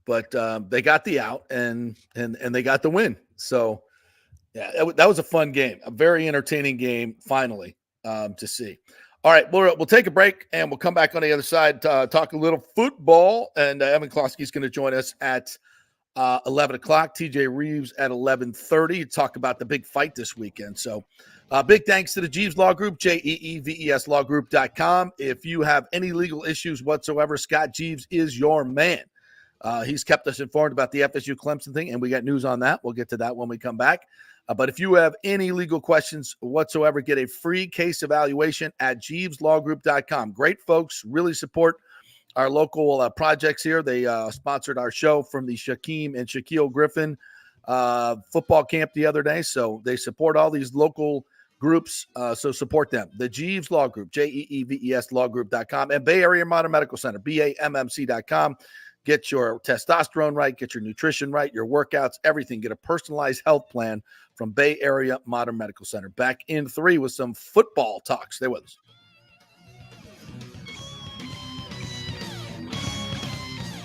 but they got the out and they got the win. So yeah, that was a fun game, a very entertaining game. Finally, to see. All right, we'll take a break and we'll come back on the other side to talk a little football. And Evan Closkey is going to join us at 11 o'clock. TJ Rives at 11:30 to talk about the big fight this weekend. So big thanks to the Jeeves Law Group, JEEVESLawgroup.com. If you have any legal issues whatsoever, Scott Jeeves is your man. He's kept us informed about the FSU Clemson thing, and we got news on that. We'll get to that when we come back. But if you have any legal questions whatsoever, get a free case evaluation at JeevesLawGroup.com. Great folks, really support our local projects here. They sponsored our show from the Shaquem and Shaquille Griffin football camp the other day. So they support all these local groups. So support them. The Jeeves Law Group, JEEVESLawgroup.com, and Bay Area Modern Medical Center, BAMMC.com. Get your testosterone right, get your nutrition right, your workouts, everything. Get a personalized health plan from Bay Area Modern Medical Center. Back in 3 with some football talk. Stay with us.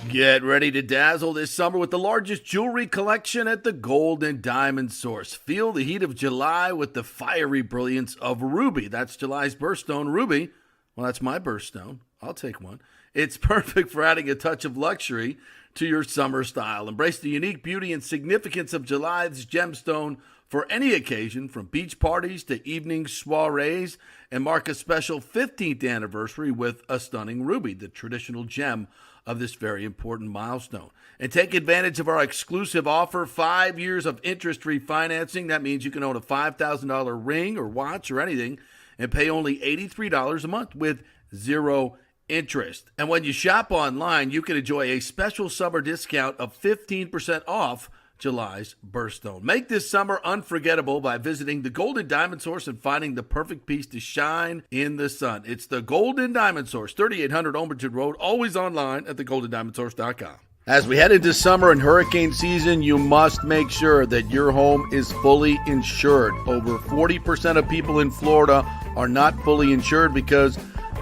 Get ready to dazzle this summer with the largest jewelry collection at the Gold and Diamond Source. Feel the heat of July with the fiery brilliance of ruby. That's July's birthstone, ruby. Well, that's my birthstone. I'll take one. It's perfect for adding a touch of luxury to your summer style. Embrace the unique beauty and significance of July's gemstone for any occasion, from beach parties to evening soirees, and mark a special 15th anniversary with a stunning ruby, the traditional gem of this very important milestone. And take advantage of our exclusive offer, 5 years of interest-free financing. That means you can own a $5,000 ring or watch or anything and pay only $83 a month with zero interest. And when you shop online, you can enjoy a special summer discount of 15% off July's birthstone. Make this summer unforgettable by visiting the Golden Diamond Source and finding the perfect piece to shine in the sun. It's the Golden Diamond Source, 3800 Omerton Road, always online at thegoldendiamondsource.com. As we head into summer and hurricane season, you must make sure that your home is fully insured. Over 40% of people in Florida are not fully insured because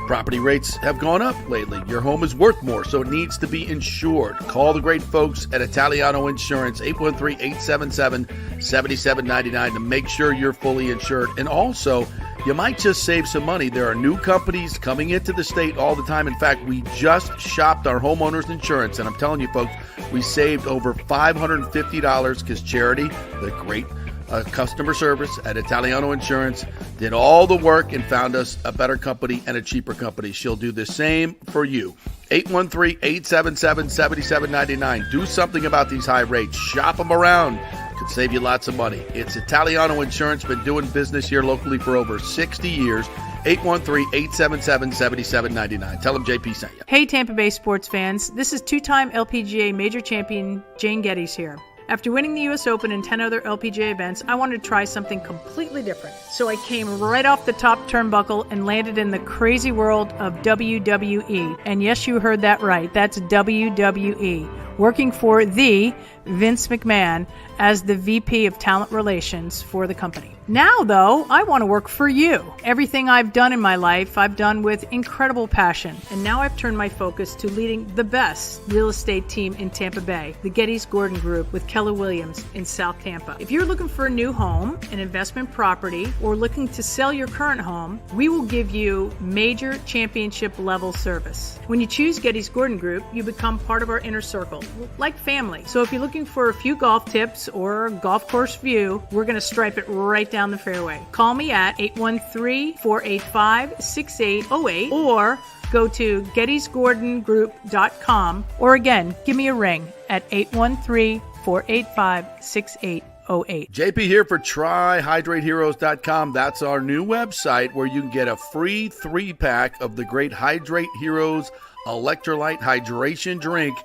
property rates have gone up lately. Your home is worth more, so it needs to be insured. Call the great folks at Italiano Insurance, 813-877-7799 to make sure you're fully insured. And also, you might just save some money. There are new companies coming into the state all the time. In fact, we just shopped our homeowners insurance, and I'm telling you folks, we saved over $550 because Charity, the great customer service at Italiano Insurance, did all the work and found us a better company and a cheaper company. She'll do the same for you. 813-877-7799. Do something about these high rates. Shop them around. Could save you lots of money. It's Italiano Insurance. Been doing business here locally for over 60 years. 813-877-7799. Tell them JP sent you. Hey, Tampa Bay sports fans. This is two-time LPGA major champion Jane Geddes here. After winning the U.S. Open and 10 other LPGA events, I wanted to try something completely different. So I came right off the top turnbuckle and landed in the crazy world of WWE. And yes, you heard that right. That's WWE. Working for the Vince McMahon as the VP of Talent Relations for the company. Now, though, I want to work for you. Everything I've done in my life, I've done with incredible passion. And now I've turned my focus to leading the best real estate team in Tampa Bay, the Geddes Gordon Group with Keller Williams in South Tampa. If you're looking for a new home, an investment property, or looking to sell your current home, we will give you major championship level service. When you choose Geddes Gordon Group, you become part of our inner circle, like family. So if you're looking for a few golf tips or a golf course view, we're going to stripe it right down the fairway. Call me at 813-485-6808 or go to gettysgordongroup.com, or again, give me a ring at 813-485-6808. JP here for TryHydrateHeroes.com. That's our new website where you can get a free 3-pack of the great Hydrate Heroes electrolyte hydration drink,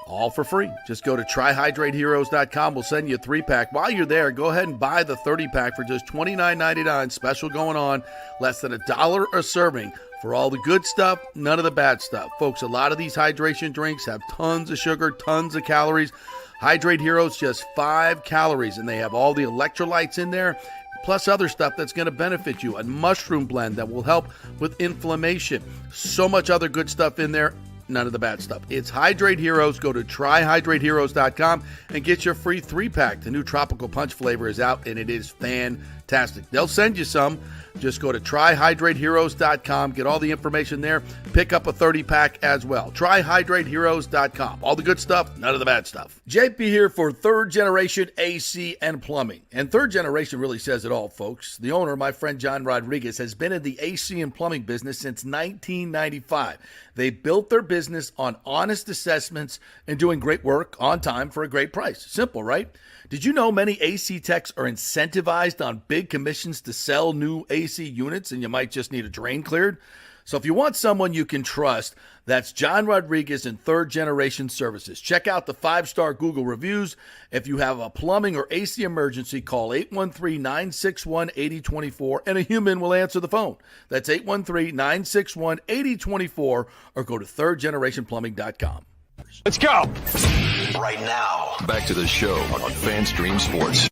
all for free. Just go to TryHydrateHeroes.com. We'll send you a 3-pack. While you're there, go ahead and buy the 30-pack for just $29.99. Special going on, less than $1 a serving. For all the good stuff, none of the bad stuff. Folks, a lot of these hydration drinks have tons of sugar, tons of calories. Hydrate Heroes, just 5 calories, and they have all the electrolytes in there, plus other stuff that's going to benefit you. A mushroom blend that will help with inflammation. So much other good stuff in there. None of the bad stuff. It's Hydrate Heroes. Go to TryHydrateHeroes.com and get your free 3-pack. The new Tropical Punch flavor is out, and it is fantastic. They'll send you some. Just go to TryHydrateHeroes.com. Get all the information there. Pick up a 30-pack as well. TryHydrateHeroes.com. All the good stuff, none of the bad stuff. JP here for Third Generation AC and Plumbing. And Third Generation really says it all, folks. The owner, my friend John Rodriguez, has been in the AC and plumbing business since 1995. They built their business on honest assessments and doing great work on time for a great price. Simple, right? Did you know many AC techs are incentivized on big commissions to sell new AC units, and you might just need a drain cleared? So if you want someone you can trust, that's John Rodriguez and Third Generation Services. Check out the 5-star Google reviews. If you have a plumbing or AC emergency, call 813-961-8024 and a human will answer the phone. That's 813-961-8024 or go to thirdgenerationplumbing.com. Let's go. Right now, back to the show on FanStream Sports.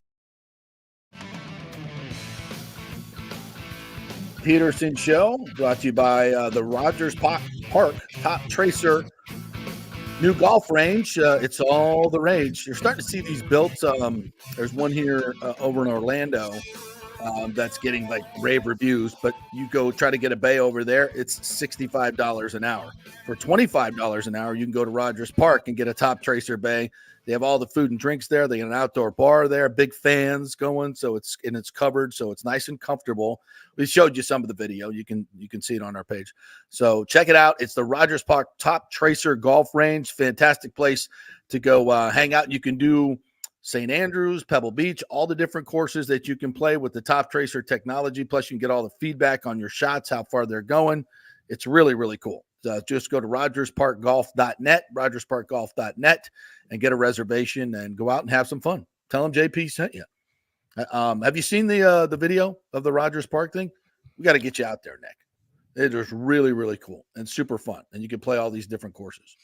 Peterson Show, brought to you by the Rogers Park Top Tracer New golf range. It's all the rage. You're starting to see these built. There's one here over in Orlando that's getting like rave reviews, but you go try to get a bay over there, it's $65 an hour. For $25 an hour, you can go to Rogers Park and get a top tracer bay. They have all the food and drinks there. They got an outdoor bar there, big fans going, so it's covered, so it's nice and comfortable. We showed you some of the video. You can see it on our page. So check it out. It's the Rogers Park Top Tracer Golf Range. Fantastic place to go hang out. You can do St. Andrews, Pebble Beach, all the different courses that you can play with the Top Tracer technology. Plus, you can get all the feedback on your shots, how far they're going. It's really, really cool. Just go to rogersparkgolf.net, rogersparkgolf.net, and get a reservation and go out and have some fun. Tell them JP sent you. Have you seen the video of the Rogers Park thing? We got to get you out there, Nick. It is really, really cool and super fun, and you can play all these different courses.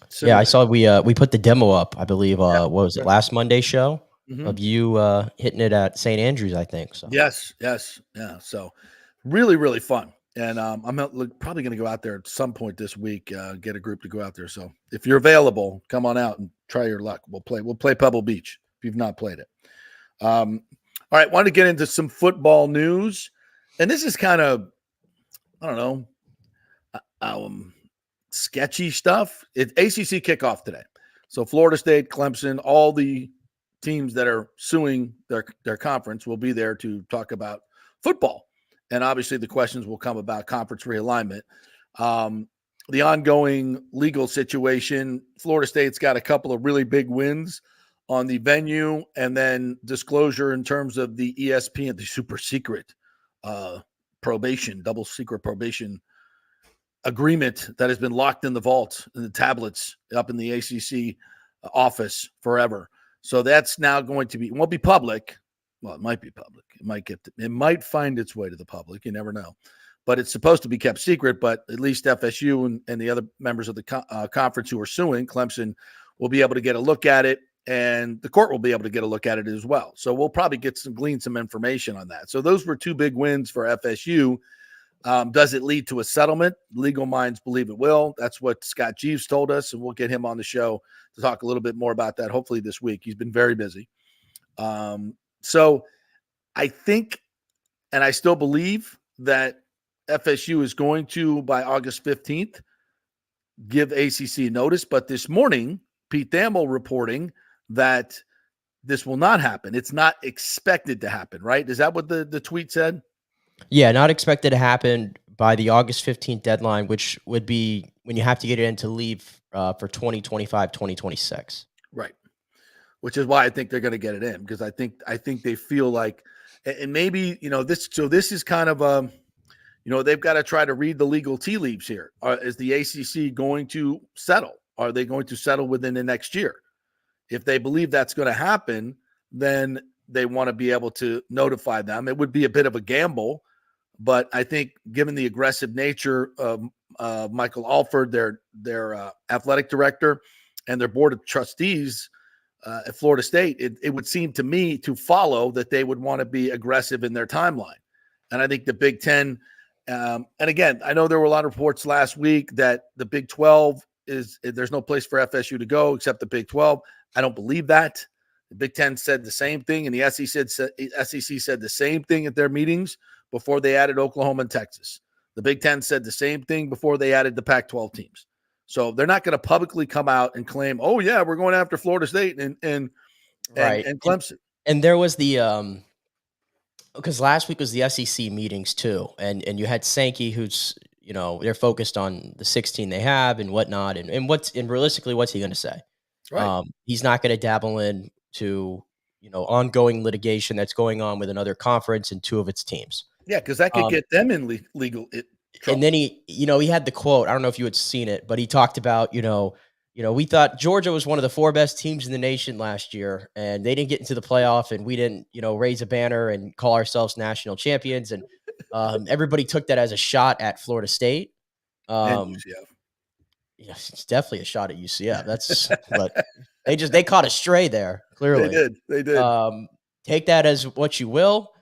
So, yeah, I saw we put the demo up, I believe, what was it, last Monday show of you hitting it at St. Andrews, I think. So Yes. Yeah. So really, really fun. And I'm probably going to go out there at some point this week, get a group to go out there. So if you're available, come on out and try your luck. We'll play Pebble Beach if you've not played it. All right. Want to get into some football news. And this is kind of, I don't know, sketchy stuff. It's ACC kickoff today. So Florida State, Clemson, all the teams that are suing their conference will be there to talk about football. And obviously the questions will come about conference realignment. The ongoing legal situation, Florida State's got a couple of really big wins on the venue, and then disclosure in terms of the ESPN, the super secret probation, double secret probation agreement that has been locked in the vault in the tablets up in the ACC office forever. So that's now going to be, won't be public. Well, it might be public. It might find its way to the public. You never know. But it's supposed to be kept secret. But at least FSU and the other members of the conference who are suing, Clemson, will be able to get a look at it, and the court will be able to get a look at it as well. So we'll probably glean some information on that. So those were two big wins for FSU. Does it lead to a settlement? Legal minds believe it will. That's what Scott Jeeves told us, and we'll get him on the show to talk a little bit more about that, hopefully this week. He's been very busy. So I think, and I still believe, that FSU is going to, by August 15th, give ACC notice. But this morning, Pete Thamel reporting that this will not happen. It's not expected to happen, right? Is that what the tweet said? Yeah, not expected to happen by the August 15th deadline, which would be when you have to get it into leave for 2025, 2026. Right. Which is why I think they're going to get it in, because I think they feel like, and maybe, this is kind of they've got to try to read the legal tea leaves here. Is the ACC going to settle? Are they going to settle within the next year? If they believe that's going to happen, then they want to be able to notify them. It would be a bit of a gamble, but I think given the aggressive nature of Michael Alford, their athletic director, and their board of trustees at Florida State, it would seem to me to follow that they would want to be aggressive in their timeline. And I think the Big Ten, and again, I know there were a lot of reports last week that the Big 12 there's no place for FSU to go except the Big 12. I don't believe that. The Big Ten said the same thing, and the SEC said the same thing at their meetings before they added Oklahoma and Texas. The Big Ten said the same thing before they added the Pac-12 teams. So they're not going to publicly come out and claim, "Oh yeah, we're going after Florida State and Clemson." And there was the because last week was the SEC meetings too, and you had Sankey, who's they're focused on the 16 they have and whatnot, and realistically, what's he going to say? Right. He's not going to dabble into ongoing litigation that's going on with another conference and two of its teams. Yeah, because that could get them in legal trouble. And then he had the quote. I don't know if you had seen it, but he talked about we thought Georgia was one of the 4 best teams in the nation last year, and they didn't get into the playoff, and we didn't raise a banner and call ourselves national champions, and everybody took that as a shot at Florida State. And UCF. It's definitely a shot at UCF. That's but they caught a stray there. Clearly, they did. Take that as what you will,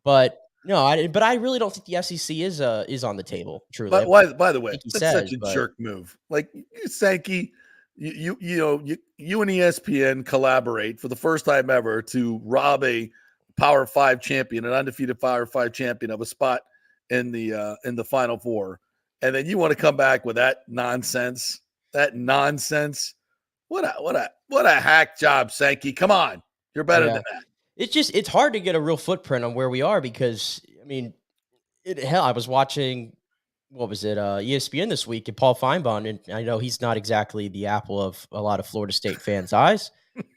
but no, I really don't think the SEC is on the table. Truly, But by the way, that's such a jerk move. Like Sankey, you and ESPN collaborate for the first time ever to rob a Power 5 champion, an undefeated Power 5 champion, of a spot in the Final Four, and then you want to come back with that nonsense. That nonsense. What a hack job, Sankey. Come on, you're better than that. It's hard to get a real footprint on where we are because I mean, I was watching. What was it? ESPN this week, and Paul Feinbaum, and I know he's not exactly the apple of a lot of Florida State fans' eyes,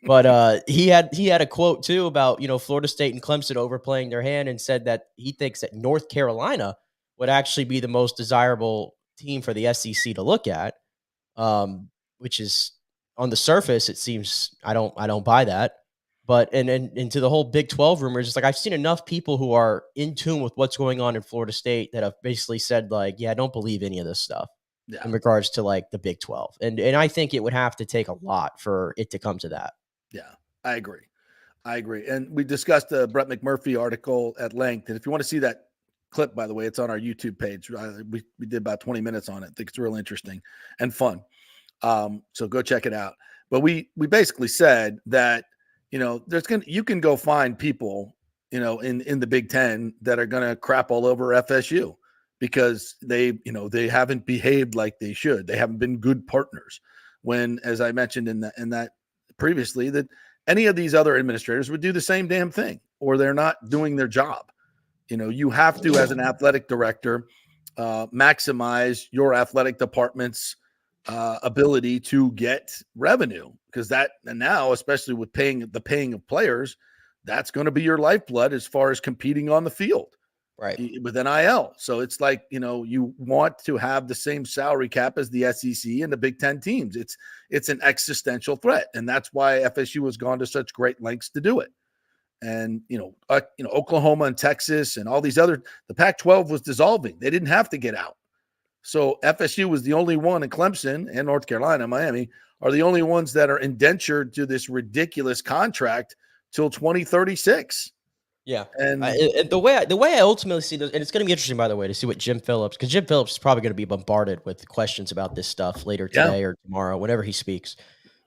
but he had a quote too about Florida State and Clemson overplaying their hand, and said that he thinks that North Carolina would actually be the most desirable team for the SEC to look at, which is on the surface it seems I don't buy that. But and into the whole Big 12 rumors, it's like I've seen enough people who are in tune with what's going on in Florida State that have basically said like, yeah, I don't believe any of this stuff in regards to like the Big 12. And I think it would have to take a lot for it to come to that. Yeah, I agree. And we discussed the Brett McMurphy article at length. And if you want to see that clip, by the way, it's on our YouTube page. We did about 20 minutes on it. I think it's real interesting and fun. So go check it out. But we basically said that, you can go find people, in the Big Ten that are going to crap all over FSU because they haven't behaved like they should. They haven't been good partners. When, as I mentioned in that previously, that any of these other administrators would do the same damn thing, or they're not doing their job. You have to, as an athletic director, maximize your athletic department's ability to get revenue, because and now, especially with paying of players, that's going to be your lifeblood as far as competing on the field, right? With NIL. So it's like, you want to have the same salary cap as the SEC and the Big Ten teams. It's an existential threat. And that's why FSU has gone to such great lengths to do it. And, Oklahoma and Texas and all these the Pac-12 was dissolving. They didn't have to get out. So FSU was the only one, in Clemson and North Carolina, Miami are the only ones that are indentured to this ridiculous contract till 2036. Yeah. And the way I ultimately see this, and it's going to be interesting, by the way, to see what Jim Phillips, because Jim Phillips is probably going to be bombarded with questions about this stuff later today or tomorrow, whenever he speaks.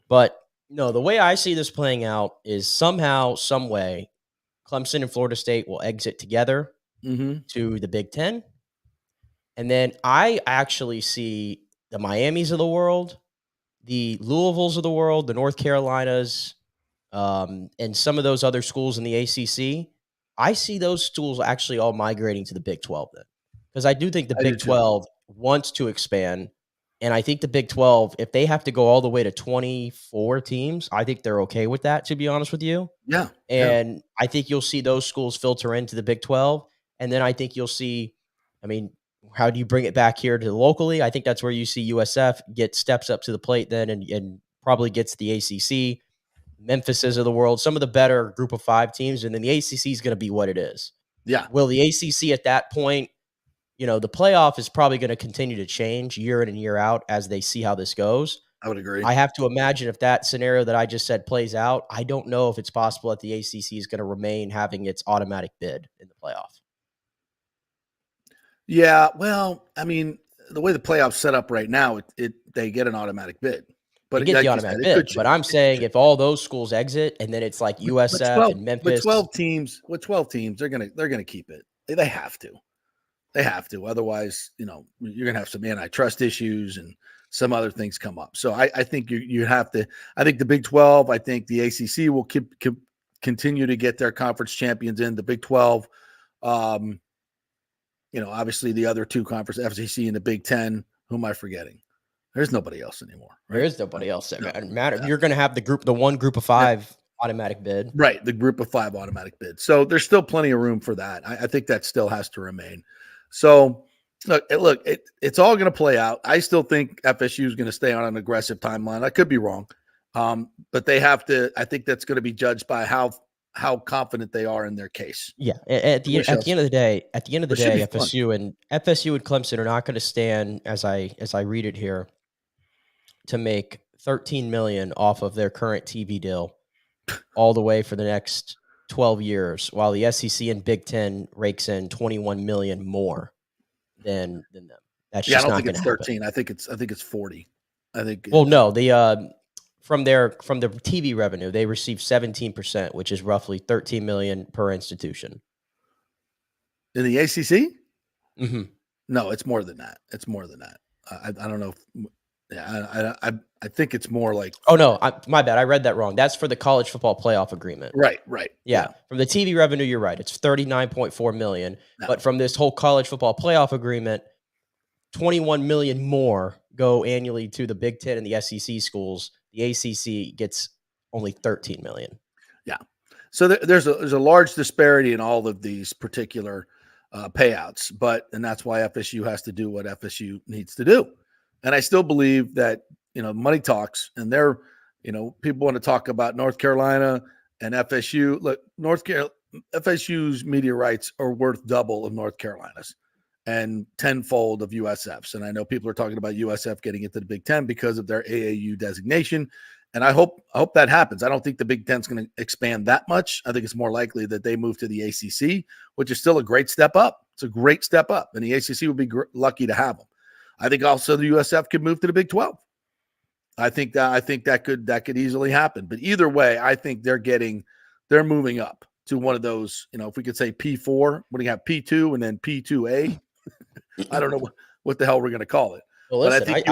But no, the way I see this playing out is somehow, some way, Clemson and Florida State will exit together to the Big Ten. And then I actually see the Miamis of the world, the Louisvilles of the world, the North Carolinas, and some of those other schools in the ACC. I see those schools actually all migrating to the Big 12 then. Because I do think the Big 12 wants to expand. And I think the Big 12, if they have to go all the way to 24 teams, I think they're okay with that, to be honest with you. Yeah. And I think you'll see those schools filter into the Big 12. And then I think you'll see, how do you bring it back here to locally? I think that's where you see USF get steps up to the plate then and probably gets the ACC, Memphis's of the world, some of the better group of 5 teams. And then the ACC is going to be what it is. Yeah. Will the ACC at that point, the playoff is probably going to continue to change year in and year out as they see how this goes. I would agree. I have to imagine if that scenario that I just said plays out, I don't know if it's possible that the ACC is going to remain having its automatic bid in the playoff. Yeah, well, the way the playoffs set up right now, they get an automatic bid. But they get the automatic bid. But I'm saying if all those schools exit and then it's like USF and Memphis, with 12 teams, they're gonna keep it. They have to. They have to. Otherwise, you're gonna have some antitrust issues and some other things come up. So I think you have to. I think the Big 12. I think the ACC will continue to get their conference champions in. The Big 12. Obviously the other 2 conferences, FCC and the Big 10. Who am I forgetting? There's nobody else anymore. Right? There is nobody else that matter. Yeah. You're going to have the one group of 5 automatic bid. Right, the group of 5 automatic bid. So there's still plenty of room for that. I think that still has to remain. So look, it's all going to play out. I still think FSU is going to stay on an aggressive timeline. I could be wrong, but they have to. I think that's going to be judged by how confident they are in their case. Yeah. At the end of the day, FSU and Clemson are not going to stand, as I read it here, to make $13 million off of their current TV deal all the way for the next 12 years, while the SEC and Big Ten rakes in $21 million more than them. That's just I don't not think it's happen. 13. I think it's 40. I think. Well, no, from their TV revenue, they receive 17%, which is roughly $13 million per institution. In the ACC? Mm-hmm. No, it's more than that. It's more than that. I don't know. I think it's more like. Oh no, my bad. I read that wrong. That's for the college football playoff agreement. Right. Yeah. From the TV revenue, you're right. It's $39.4 million. No. But from this whole college football playoff agreement, $21 million more go annually to the Big Ten and the SEC schools. The ACC gets only $13 million. Yeah. So there's a large disparity in all of these particular payouts, and that's why FSU has to do what FSU needs to do. And I still believe that, money talks, and people want to talk about North Carolina and FSU. Look, FSU's media rights are worth double of North Carolina's and tenfold of USF's. And I know people are talking about USF getting into the Big Ten because of their AAU designation. And I hope that happens. I don't think the Big Ten's going to expand that much. I think it's more likely that they move to the ACC, which is still a great step up. It's a great step up, and the ACC would be lucky to have them. I think also the USF could move to the Big 12. I think that could easily happen. But either way, I think they're moving up to one of those. If we could say P4, what do you have? P2 and then P2A. I don't know what the hell we're going to call it. Well, listen,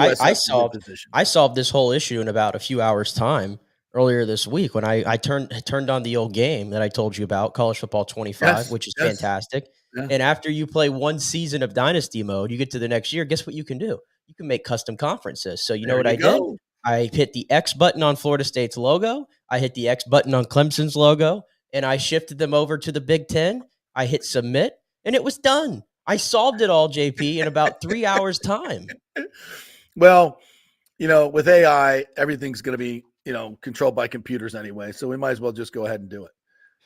I solved this whole issue in about a few hours' time earlier this week when I turned on the old game that I told you about, College Football 25, which is fantastic. Yeah. And after you play one season of Dynasty mode, you get to the next year, guess what you can do? You can make custom conferences. So you know what I did? I hit the X button on Florida State's logo. I hit the X button on Clemson's logo, and I shifted them over to the Big Ten. I hit submit, and it was done. I solved it all, JP, in about 3 hours' time. Well, with AI, everything's going to be, controlled by computers anyway. So we might as well just go ahead and do it.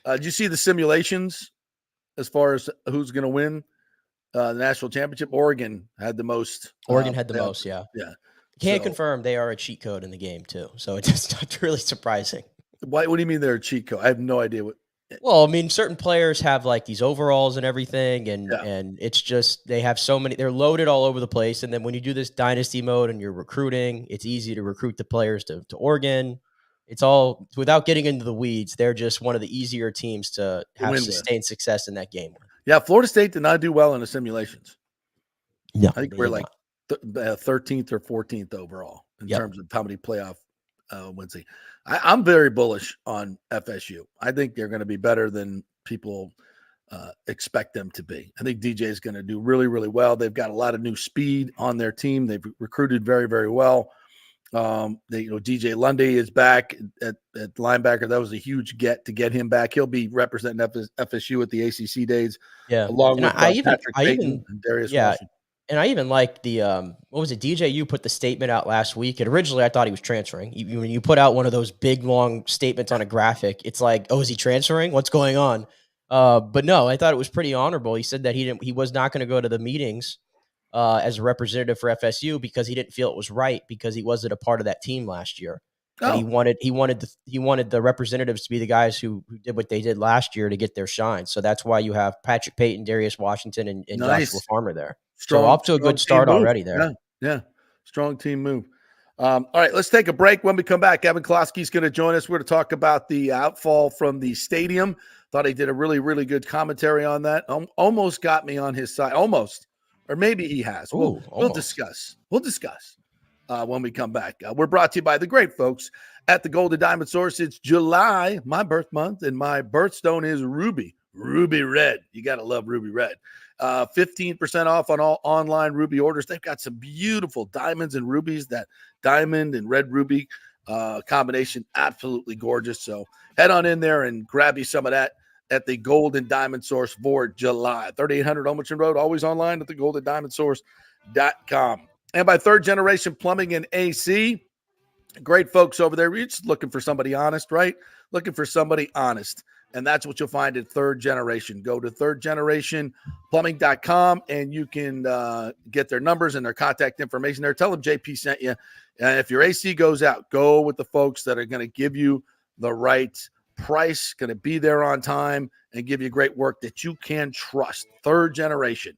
Did you see the simulations as far as who's going to win the national championship? Oregon had the most. Yeah. Can't confirm they are a cheat code in the game, too. So it's not really surprising. What do you mean they're a cheat code? I have no idea what. Well, I mean, certain players have like these overalls and everything, and it's just they have so many. They're loaded all over the place, and then when you do this dynasty mode and you're recruiting, it's easy to recruit the players to Oregon. It's all without getting into the weeds. They're just one of the easier teams to have sustained success in that game. Yeah, Florida State did not do well in the simulations. No, I think we're like 13th or 14th overall in terms of how many playoff wins. I'm very bullish on FSU. I think they're going to be better than people expect them to be. I think DJ is going to do really, really well. They've got a lot of new speed on their team. They've recruited very, very well. DJ Lundy is back at linebacker. That was a huge get to get him back. He'll be representing FSU at the ACC days. Yeah, along with Patrick Payton and Darius Washington. And I even like the what was it? DJU put the statement out last week, and originally I thought he was transferring. When you put out one of those big long statements on a graphic, it's like, oh, is he transferring? What's going on? But no, I thought it was pretty honorable. He said that he was not going to go to the meetings as a representative for FSU because he didn't feel it was right because he wasn't a part of that team last year. And he wanted the representatives to be the guys who did what they did last year to get their shine. So that's why you have Patrick Payton, Darius Washington, and Joshua Farmer there. So off to a good start already there. Yeah. Strong team move. All right, let's take a break. When we come back, Evan Closkey is going to join us. We're going to talk about the outfall from the stadium. Thought he did a really, really good commentary on that. Almost got me on his side. Almost. Or maybe he has. We'll discuss. We'll discuss when we come back. We're brought to you by the great folks at the Golden Diamond Source. It's July, my birth month, and my birthstone is Ruby Red. You got to love Ruby Red. 15% off on all online ruby orders. They've got some beautiful diamonds and rubies. That diamond and red ruby combination, absolutely gorgeous. So head on in there and grab you some of that at the Golden Diamond Source for July. 3800 Olmsted Road, always online at thegoldendiamondsource.com. And by Third Generation Plumbing and AC, great folks over there. You're just looking for somebody honest, right? Looking for somebody honest. And that's what you'll find at Third Generation. Go to thirdgenerationplumbing.com and you can get their numbers and their contact information there. Tell them JP sent you. And if your AC goes out, go with the folks that are going to give you the right price, going to be there on time, and give you great work that you can trust. Third Generation.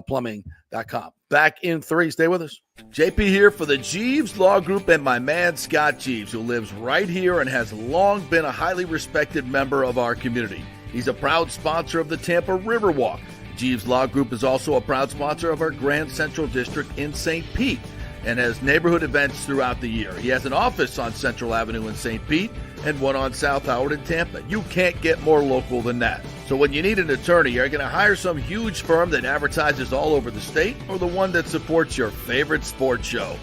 plumbing.com. Back in 3. Stay with us. JP here for the Jeeves Law Group and my man Scott Jeeves, who lives right here and has long been a highly respected member of our community. He's a proud sponsor of the Tampa Riverwalk. Jeeves Law Group is also a proud sponsor of our Grand Central District in St. Pete and has neighborhood events throughout the year. He has an office on Central Avenue in St. Pete and one on South Howard in Tampa. You can't get more local than that. So when you need an attorney, are you going to hire some huge firm that advertises all over the state or the one that supports your favorite sports show?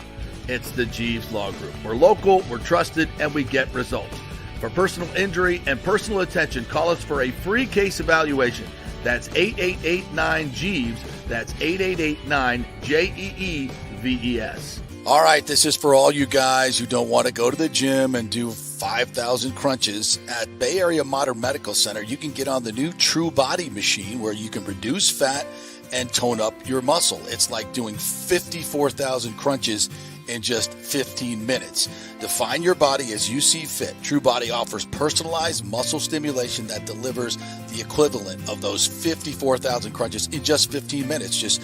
It's the Jeeves Law Group. We're local, we're trusted, and we get results. For personal injury and personal attention, call us for a free case evaluation. That's 8889-JEEVES. That's 8889-JEEVES. All right, this is for all you guys who don't want to go to the gym and do 5,000 crunches. At Bay Area Modern Medical Center, you can get on the new True Body machine where you can reduce fat and tone up your muscle. It's like doing 54,000 crunches in just 15 minutes. Define your body as you see fit. True Body offers personalized muscle stimulation that delivers the equivalent of those 54,000 crunches in just 15 minutes. Just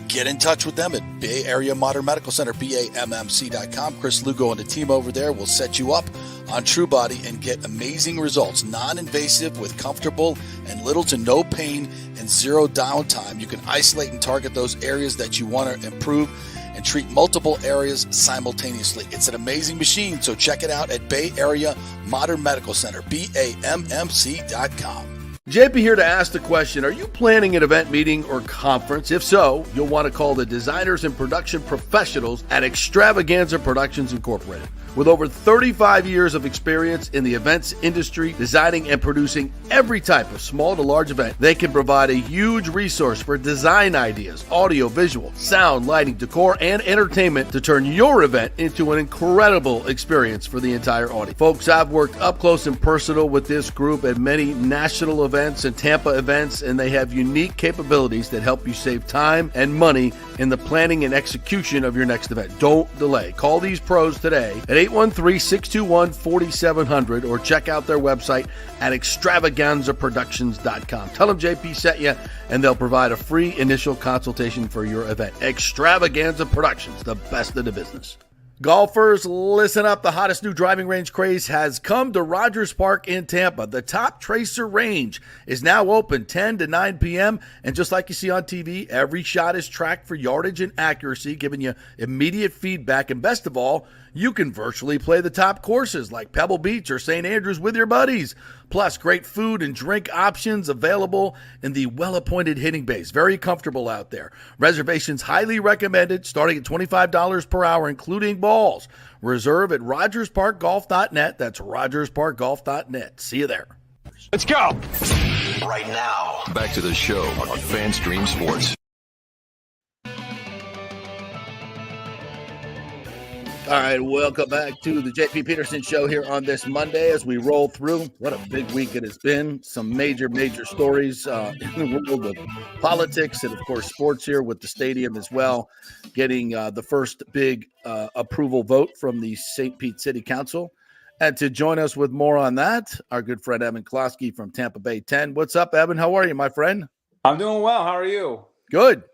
get in touch with them at Bay Area Modern Medical Center, BAMMC.com. Chris Lugo and the team over there will set you up on True Body and get amazing results. Non-invasive with comfortable and little to no pain and zero downtime. You can isolate and target those areas that you want to improve and treat multiple areas simultaneously. It's an amazing machine, so check it out at Bay Area Modern Medical Center, BAMMC.com. JP here to ask the question, are you planning an event, meeting, or conference? If so, you'll want to call the designers and production professionals at Extravaganza Productions Incorporated. With over 35 years of experience in the events industry, designing and producing every type of small to large event, they can provide a huge resource for design ideas, audio, visual, sound, lighting, decor, and entertainment to turn your event into an incredible experience for the entire audience. Folks, I've worked up close and personal with this group at many national events and Tampa events, and they have unique capabilities that help you save time and money in the planning and execution of your next event. Don't delay. Call these pros today at 813-621-4700 or check out their website at extravaganzaproductions.com. Tell them JP sent you and they'll provide a free initial consultation for your event. Extravaganza Productions, the best in the business. Golfers, listen up. The hottest new driving range craze has come to Rogers Park in Tampa. The Top Tracer range is now open 10 to 9 p.m. And just like you see on TV, every shot is tracked for yardage and accuracy, giving you immediate feedback. And best of all, you can virtually play the top courses like Pebble Beach or St. Andrews with your buddies. Plus, great food and drink options available in the well-appointed hitting bays. Very comfortable out there. Reservations highly recommended, starting at $25 per hour, including balls. Reserve at RogersParkGolf.net. That's RogersParkGolf.net. See you there. Let's go. Right now, back to the show on FanStream Sports. All right, welcome back to the JP Peterson Show here on this Monday as we roll through. What a big week it has been. Some major stories in the world of politics and, of course, sports here with the stadium as well, getting the first big approval vote from the St. Pete City Council. And to join us with more on that, our good friend Evan Closkey from Tampa Bay 10. What's up, Evan? How are you, my friend? I'm doing well. How are you? Good.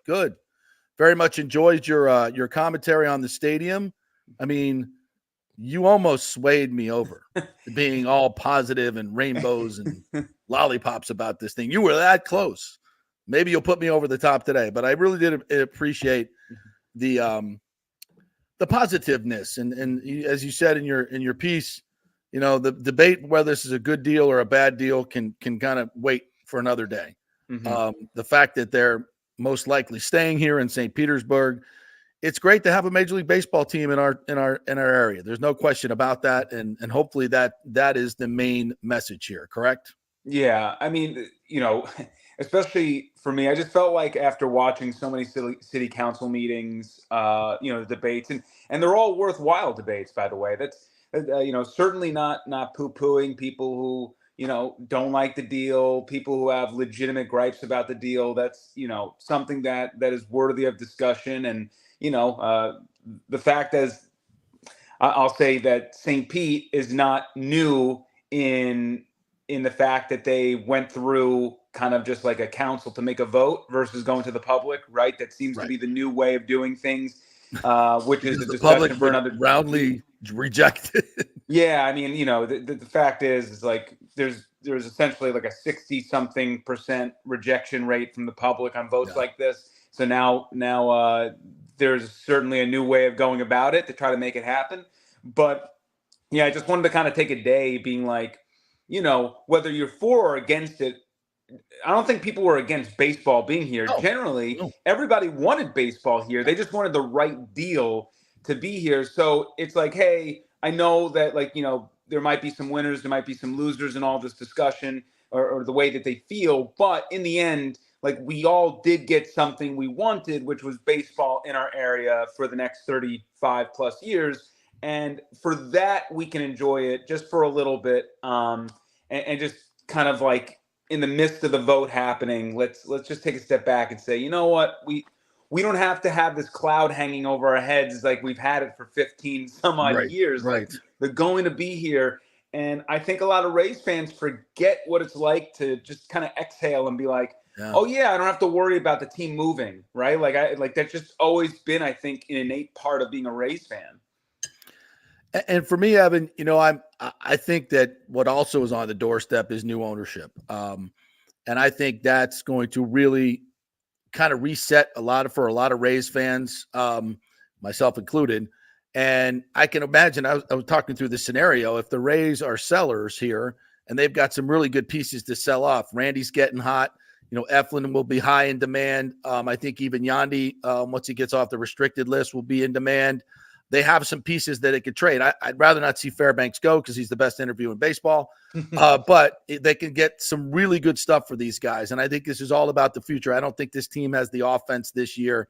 Very much enjoyed your commentary on the stadium. I mean, you almost swayed me over being all positive and rainbows and lollipops about this thing. You were that close. Maybe you'll put me over the top today, but I really did appreciate the positiveness and as you said in your piece, you know, the debate whether this is a good deal or a bad deal can kind of wait for another day. Mm-hmm. The fact that they're most likely staying here in St. Petersburg. It's great to have a Major League Baseball team in our area. There's no question about that, and hopefully that is the main message here. Correct? Yeah, I mean, you know, especially for me, I just felt like after watching so many city council meetings, you know, the debates, and they're all worthwhile debates, by the way. That's you know, certainly not poo-pooing people who, you know, don't like the deal, people who have legitimate gripes about the deal. That's, you know, something that is worthy of discussion. And you know, the fact is, I'll say that St. Pete is not new in the fact that they went through kind of just like a council to make a vote versus going to the public, right? That seems to be the new way of doing things, which is a the discussion public for another. roundly rejected. Yeah, I mean, the fact is like there's essentially like a 60-something% rejection rate from the public on votes like this. So now there's certainly a new way of going about it to try to make it happen. But yeah, I just wanted to kind of take a day being like, whether you're for or against it, I don't think people were against baseball being here. Generally, everybody wanted baseball here. They just wanted the right deal to be here. So it's like, hey, I know that there might be some winners, there might be some losers in all this discussion or the way that they feel. But in the end, like we all did get something we wanted, which was baseball in our area for the next 35 plus years. And for that, we can enjoy it just for a little bit, and just kind of like in the midst of the vote happening, let's just take a step back and say, you know what, we don't have to have this cloud hanging over our heads like we've had it for 15 some odd years. Right. Like, they're going to be here, and I think a lot of Rays fans forget what it's like to just kind of exhale and be like, oh yeah, I don't have to worry about the team moving, right? Like that's just always been, I think, an innate part of being a Rays fan. And for me, Evan, I think that what also is on the doorstep is new ownership. And I think that's going to really kind of reset for a lot of Rays fans, myself included. And I can imagine, I was talking through the scenario, if the Rays are sellers here and they've got some really good pieces to sell off, Randy's getting hot, Eflin will be high in demand. I think even Yandy, once he gets off the restricted list, will be in demand. They have some pieces that it could trade. I'd rather not see Fairbanks go because he's the best interview in baseball. But they can get some really good stuff for these guys. And I think this is all about the future. I don't think this team has the offense this year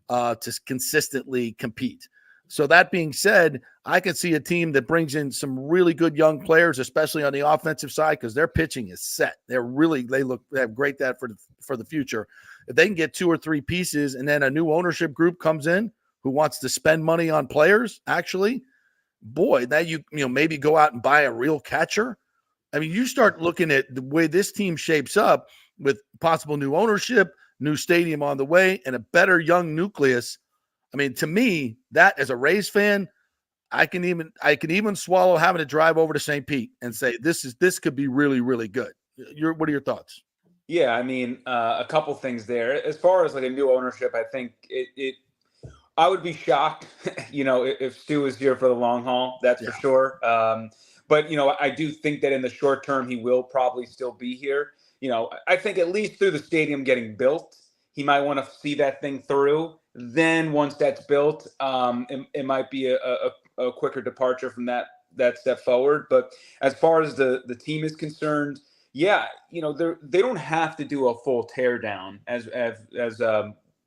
to consistently compete. So that being said, I can see a team that brings in some really good young players, especially on the offensive side, because their pitching is set. They have great that for the future. If they can get 2 or 3 pieces and then a new ownership group comes in who wants to spend money on players, actually, boy, that you maybe go out and buy a real catcher. I mean, you start looking at the way this team shapes up with possible new ownership, new stadium on the way, and a better young nucleus. I mean, to me, that as a Rays fan, I can even swallow having to drive over to St. Pete and say this could be really, really good. What are your thoughts? Yeah, I mean, a couple things there. As far as like a new ownership, I think I would be shocked, if Stu was here for the long haul. That's for sure. But I do think that in the short term, he will probably still be here. I think at least through the stadium getting built, he might want to see that thing through. Then once that's built, it might be a quicker departure from that step forward. But as far as the team is concerned, yeah, they don't have to do a full tear down as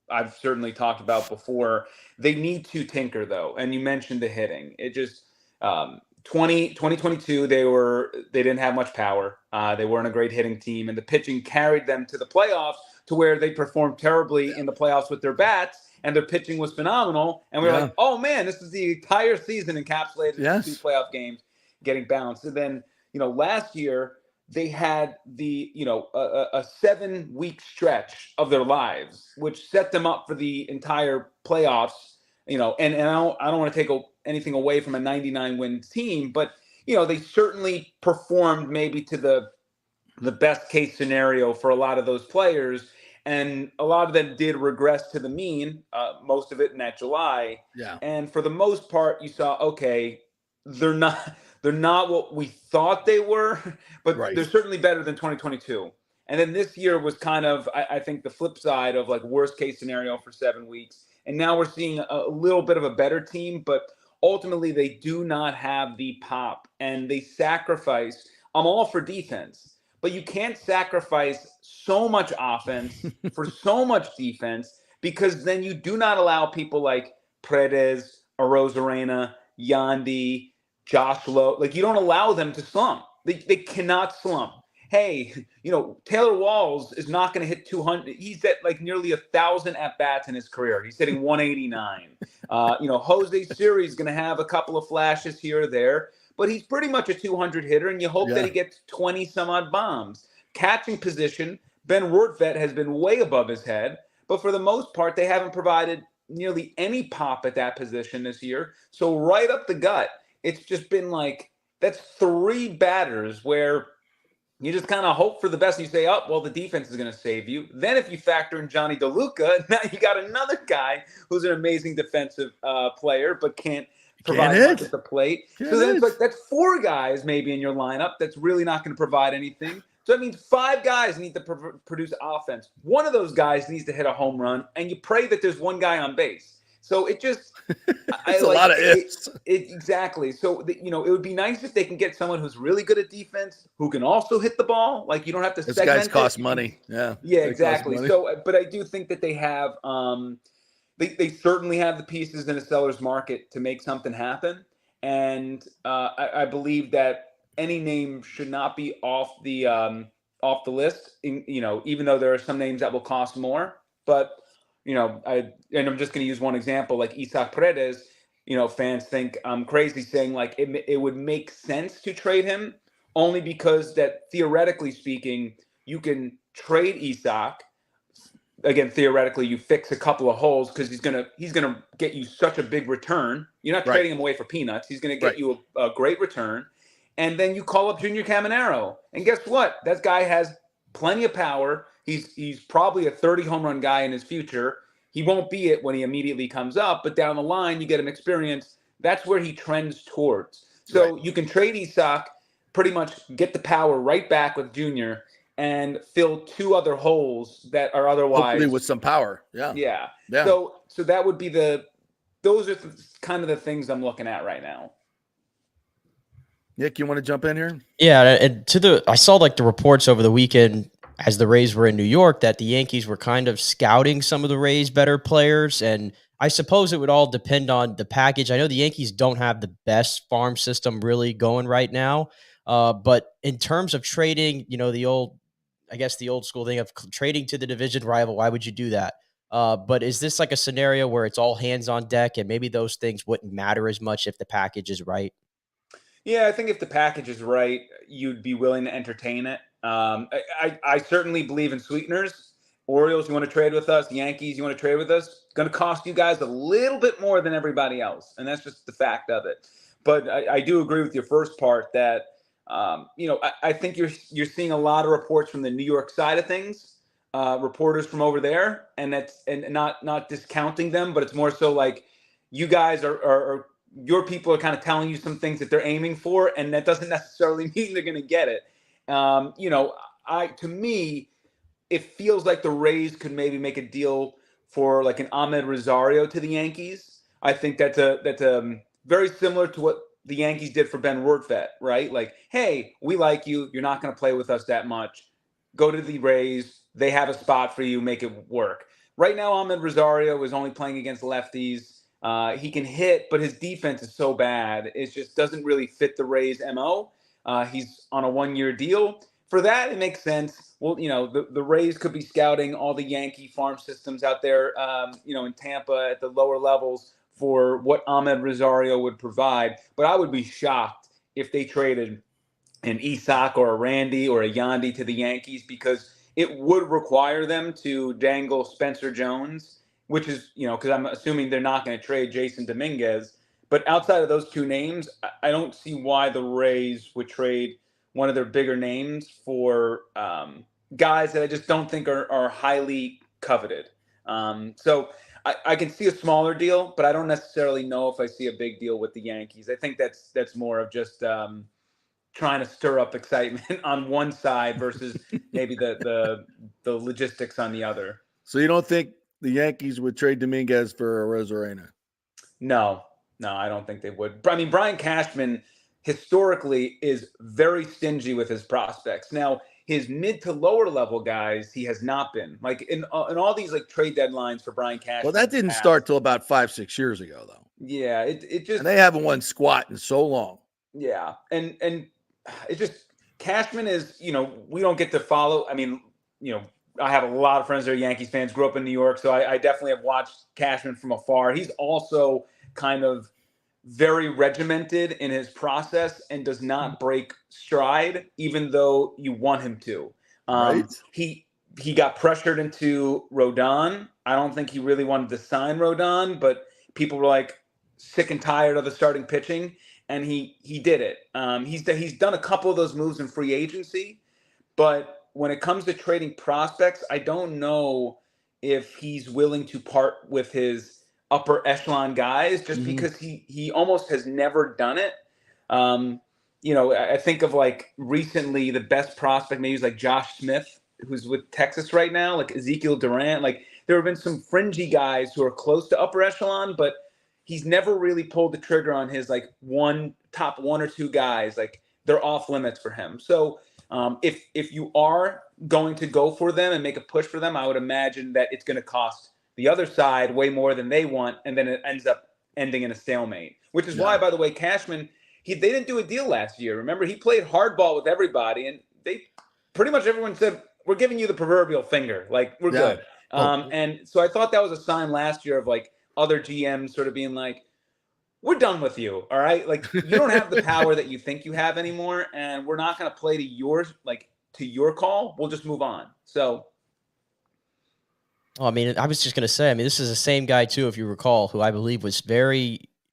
I've certainly talked about before. They need to tinker though. And you mentioned the hitting. It just 2022, they didn't have much power. They weren't a great hitting team, and the pitching carried them to the playoffs to where they performed terribly in the playoffs with their bats, and their pitching was phenomenal. And we were like, oh man, this is the entire season encapsulated in 2 playoff games getting bounced. And then, last year they had a 7-week stretch of their lives, which set them up for the entire playoffs. And I don't want to take anything away from a 99-win team, but they certainly performed maybe to the best case scenario for a lot of those players, and a lot of them did regress to the mean, most of it in that July. Yeah. And for the most part, you saw, okay, they're not what we thought they were, but they're certainly better than 2022. And then this year was kind of, I think, the flip side of like worst case scenario for 7 weeks. And now we're seeing a little bit of a better team, but ultimately they do not have the pop, and they sacrifice. I'm all for defense, but you can't sacrifice so much offense for so much defense, because then you do not allow people like Paredes, Arozarena, Yandy, Josh Lowe. Like, you don't allow them to slump. They cannot slump. Hey, Taylor Walls is not going to hit 200. He's at like nearly 1,000 at-bats in his career. He's hitting 189. Jose Siri is going to have a couple of flashes here or there, but he's pretty much a 200 hitter, and you hope that he gets 20 some odd bombs. Catching position, Ben Rortvedt has been way above his head, but for the most part, they haven't provided nearly any pop at that position this year. So right up the gut, it's just been like, that's 3 batters where you just kind of hope for the best. And you say, oh, well, the defense is going to save you. Then if you factor in Johnny DeLuca, now you got another guy who's an amazing defensive player, but can't provide much at the plate. So then it's like, that's 4 guys maybe in your lineup that's really not going to provide anything. So that means 5 guys need to produce offense. One of those guys needs to hit a home run, and you pray that there's 1 guy on base. So it just it's a lot of ifs. Exactly. So, it would be nice if they can get someone who's really good at defense, who can also hit the ball. Like, you don't have to segment guys cost money. Yeah. Yeah, exactly. So, but I do think that they have they certainly have the pieces in a seller's market to make something happen. And I believe that any name should not be off the list, even though there are some names that will cost more. But I'm just going to use one example, like Isaac Paredes. Fans think I'm crazy saying like it would make sense to trade him only because that theoretically speaking, you can trade Isaac. Again, theoretically, you fix a couple of holes because he's gonna get you such a big return. You're not trading him away for peanuts. He's gonna get you a great return, and then you call up Junior Caminero, and guess what? That guy has plenty of power. He's probably a 30 home run guy in his future. He won't be it when he immediately comes up, but down the line, you get him experience. That's where he trends towards. So you can trade Isaac, pretty much get the power right back with Junior, and fill 2 other holes that are otherwise hopefully with some power. Yeah. So that would be those are kind of the things I'm looking at right now. Nick, you want to jump in here? Yeah, and I saw like the reports over the weekend as the Rays were in New York that the Yankees were kind of scouting some of the Rays' better players, and I suppose it would all depend on the package. I know the Yankees don't have the best farm system really going right now, but in terms of trading, the old school thing of trading to the division rival, why would you do that? But is this like a scenario where it's all hands on deck and maybe those things wouldn't matter as much if the package is right? Yeah, I think if the package is right, you'd be willing to entertain it. I certainly believe in sweeteners. Orioles, you want to trade with us? Yankees, you want to trade with us? It's going to cost you guys a little bit more than everybody else, and that's just the fact of it. But I do agree with your first part that I think you're seeing a lot of reports from the New York side of things, reporters from over there, and not discounting them, but it's more so like you guys are your people are kind of telling you some things that they're aiming for, and that doesn't necessarily mean they're going to get it. To me, it feels like the Rays could maybe make a deal for like an Ahmed Rosario to the Yankees. I think that's very similar to what the Yankees did for Ben Rortvedt, right? Like, hey, we like you. You're not going to play with us that much. Go to the Rays. They have a spot for you. Make it work. Right now, Ahmed Rosario is only playing against lefties. He can hit, but his defense is so bad. It just doesn't really fit the Rays' MO. He's on a 1-year deal. For that, it makes sense. Well, the Rays could be scouting all the Yankee farm systems out there, in Tampa at the lower levels for what Ahmed Rosario would provide. But I would be shocked if they traded an Isaac or a Randy or a Yandy to the Yankees, because it would require them to dangle Spencer Jones, which is, because I'm assuming they're not going to trade Jason Dominguez. But outside of those 2 names, I don't see why the Rays would trade one of their bigger names for guys that I just don't think are highly coveted. So I can see a smaller deal, but I don't necessarily know if I see a big deal with the Yankees. I think that's more of just trying to stir up excitement on one side versus maybe the logistics on the other. So you don't think the Yankees would trade Dominguez for a Rosarena? No, I don't think they would. I mean, Brian Cashman historically is very stingy with his prospects. Now, his mid to lower level guys, he has not been. Like in all these like trade deadlines for Brian Cashman. Well, that didn't start till about 5-6 years ago, though. Yeah, it just, and they haven't won squat in so long. Yeah, and it just, Cashman is, we don't get to follow. I mean, I have a lot of friends that are Yankees fans, grew up in New York, so I definitely have watched Cashman from afar. He's also kind of very regimented in his process and does not break stride, even though you want him to. Right. he got pressured into Rodon. I don't think he really wanted to sign Rodon, but people were like sick and tired of the starting pitching, and he did it. He's done a couple of those moves in free agency, but when it comes to trading prospects, I don't know if he's willing to part with his upper echelon guys just because he almost has never done it. I think of like recently the best prospect maybe is like Josh Smith, who's with Texas right now, like Ezekiel Durant. Like there have been some fringy guys who are close to upper echelon, but he's never really pulled the trigger on his like top one or two guys. Like they're off limits for him. So if you are going to go for them and make a push for them, I would imagine that it's going to cost the other side way more than they want, and then it ends up ending in a stalemate. Which is why, by the way, Cashman, they didn't do a deal last year. Remember, he played hardball with everybody, and they pretty much everyone said, "We're giving you the proverbial finger, like we're good." And so I thought that was a sign last year of like other GMs sort of being like, we're done with you, all right? Like you don't have the power that you think you have anymore, and we're not going to play to your call. We'll just move on. So, I mean, I was just going to say, this is the same guy too, if you recall, who I believe was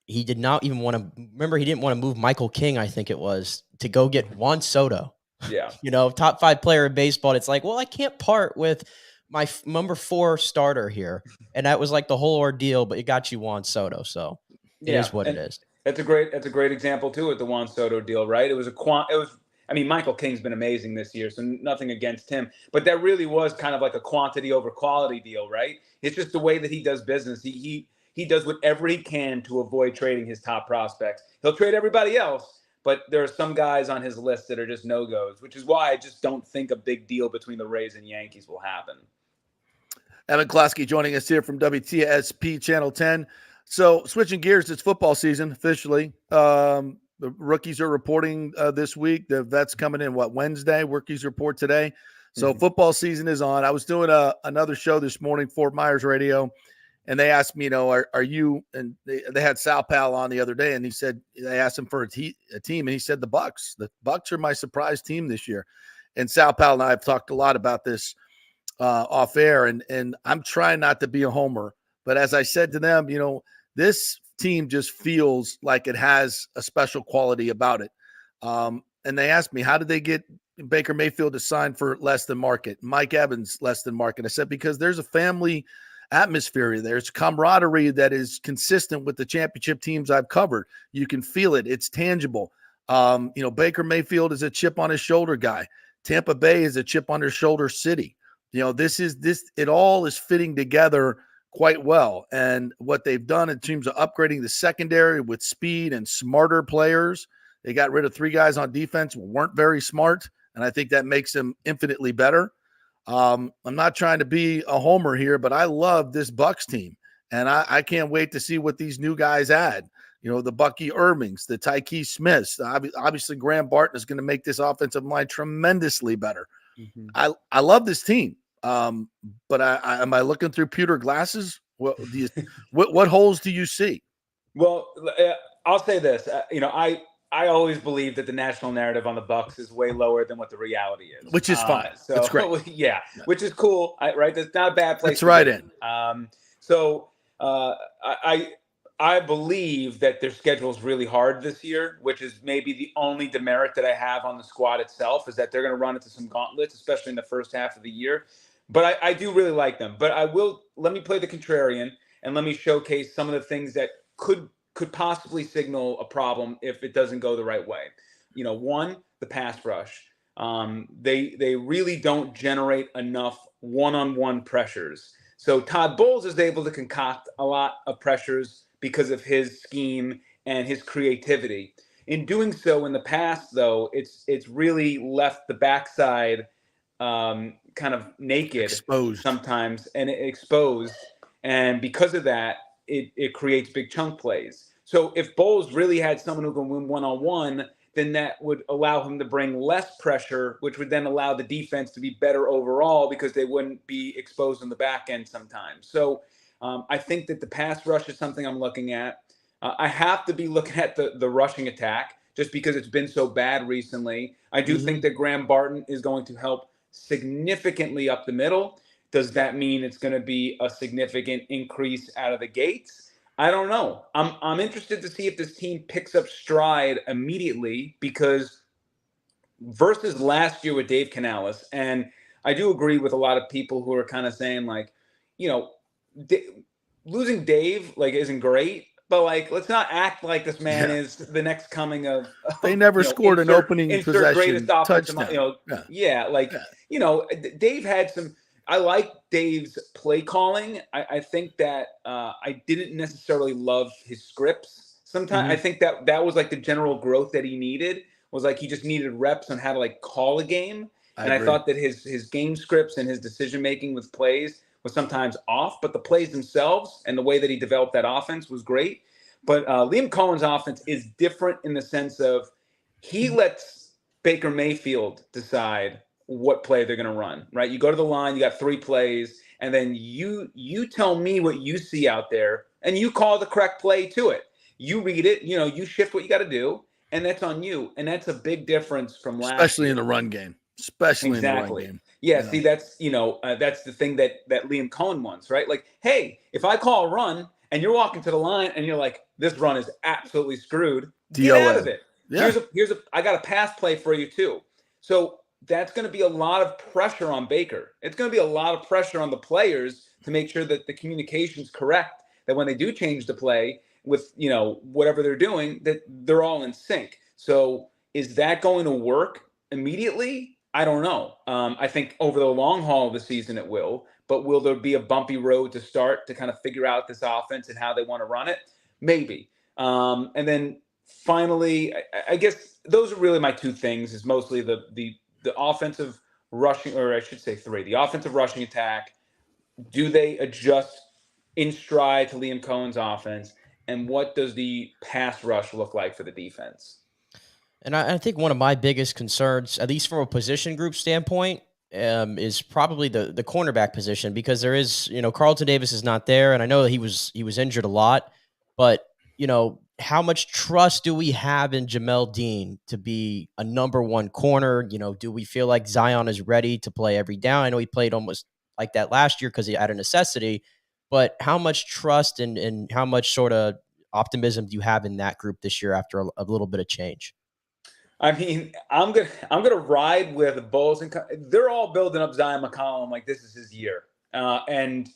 he did not even want to, remember he didn't want to move Michael King, I think it was, to go get Juan Soto. Yeah. Top 5 player in baseball. And it's like, well, I can't part with my number 4 starter here. And that was like the whole ordeal, but it got you Juan Soto. So it is what it is. That's a great example too with the Juan Soto deal, right? Michael King's been amazing this year, so nothing against him, but that really was kind of like a quantity over quality deal, right? It's just the way that he does business. He does whatever he can to avoid trading his top prospects. He'll trade everybody else, but there are some guys on his list that are just no-goes, which is why I just don't think a big deal between the Rays and Yankees will happen. Evan Closkey joining us here from WTSP Channel 10. So switching gears, it's football season officially. The rookies are reporting this week. The vets coming in, Wednesday? Rookies report today. So football season is on. I was doing another show this morning, Fort Myers Radio, and they asked me, are you, and they had Sal Pal on the other day, and he said, they asked him for a team, and he said the Bucks. The Bucks are my surprise team this year. And Sal Pal and I have talked a lot about this off air, and I'm trying not to be a homer. But as I said to them, this team just feels like it has a special quality about it. And they asked me, how did they get Baker Mayfield to sign for less than market? Mike Evans, less than market. I said, because there's a family atmosphere. There's camaraderie that is consistent with the championship teams I've covered. You can feel it. It's tangible. Baker Mayfield is a chip on his shoulder guy. Tampa Bay is a chip on his shoulder city. It all is fitting together quite well. And what they've done in terms of upgrading the secondary with speed and smarter players, they got rid of 3 guys on defense who weren't very smart, and I think that makes them infinitely better. I'm not trying to be a homer here, but I love this Bucks team, and I can't wait to see what these new guys add. The Bucky Irvings, the Tyke Smiths. Obviously, Graham Barton is going to make this offensive line tremendously better. I love this team. But am I looking through pewter glasses? What holes do you see? Well, I'll say this. I always believe that the national narrative on the Bucks is way lower than what the reality is, which is fine. So that's great. Yeah, which is cool. Right? That's not a bad place. That's right in. I believe that their schedule is really hard this year, which is maybe the only demerit that I have on the squad itself, is that they're going to run into some gauntlets, especially in the first half of the year. But I do really like them. But let me play the contrarian, and let me showcase some of the things that could possibly signal a problem if it doesn't go the right way. One, the pass rush. They really don't generate enough one-on-one pressures. So Todd Bowles is able to concoct a lot of pressures because of his scheme and his creativity. In doing so in the past, though, it's really left the backside kind of naked, exposed sometimes, and exposed. And because of that, it creates big chunk plays. So if Bowles really had someone who can win one-on-one, then that would allow him to bring less pressure, which would then allow the defense to be better overall because they wouldn't be exposed on the back end sometimes. So I think that the pass rush is something I'm looking at. I have to be looking at the rushing attack just because it's been so bad recently. I do think that Graham Barton is going to help significantly up the middle. Does that mean it's going to be a significant increase out of the gates? I don't know. I'm interested to see if this team picks up stride immediately, because versus last year with Dave Canales, and I do agree with a lot of people who are kind of saying, like, you know, losing Dave, like, isn't great, but, like, let's not act like this man is the next coming of they never scored an opening possession greatest offensive, touchdown. You know, Dave had some. I like Dave's play calling. I think that I didn't necessarily love his scripts. Sometimes I think that was like the general growth that he needed, was like he just needed reps on how to like call a game. I thought that his game scripts and his decision making with plays was sometimes off, but the plays themselves and the way that he developed that offense was great. But Liam Cohen's offense is different in the sense of he lets Baker Mayfield decide what play they're going to run, right? You go to the line, you got 3 plays, and then you tell me what you see out there, and you call the correct play to it. You read it, you know, you shift what you got to do, and that's on you. And that's a big difference from last especially year. In the run game. Especially in the run game. Yeah, see, that's, that's the thing that Liam Cohen wants, right? Like, hey, if I call a run and you're walking to the line and you're like, this run is absolutely screwed, get out of it. Yeah. I got a pass play for you too. So that's going to be a lot of pressure on Baker. It's going to be a lot of pressure on the players to make sure that the communication's correct, that when they do change the play with, whatever they're doing, that they're all in sync. So is that going to work immediately? I don't know. I think over the long haul of the season it will, but will there be a bumpy road to start to kind of figure out this offense and how they want to run it? Maybe. And then finally, I guess those are really my 2 things, is mostly the offensive rushing, or I should say 3, the offensive rushing attack. Do they adjust in stride to Liam Cohen's offense? And what does the pass rush look like for the defense? And I think one of my biggest concerns, at least from a position group standpoint, is probably the cornerback position, because there is, Carlton Davis is not there, and I know that he was injured a lot, but how much trust do we have in Jamel Dean to be a number 1 corner? Do we feel like Zion is ready to play every down? I know he played almost like that last year because he had a necessity, but how much trust and how much sort of optimism do you have in that group this year after a little bit of change? I mean, I'm gonna ride with Bowles, and they're all building up Zion McCollum like this is his year, and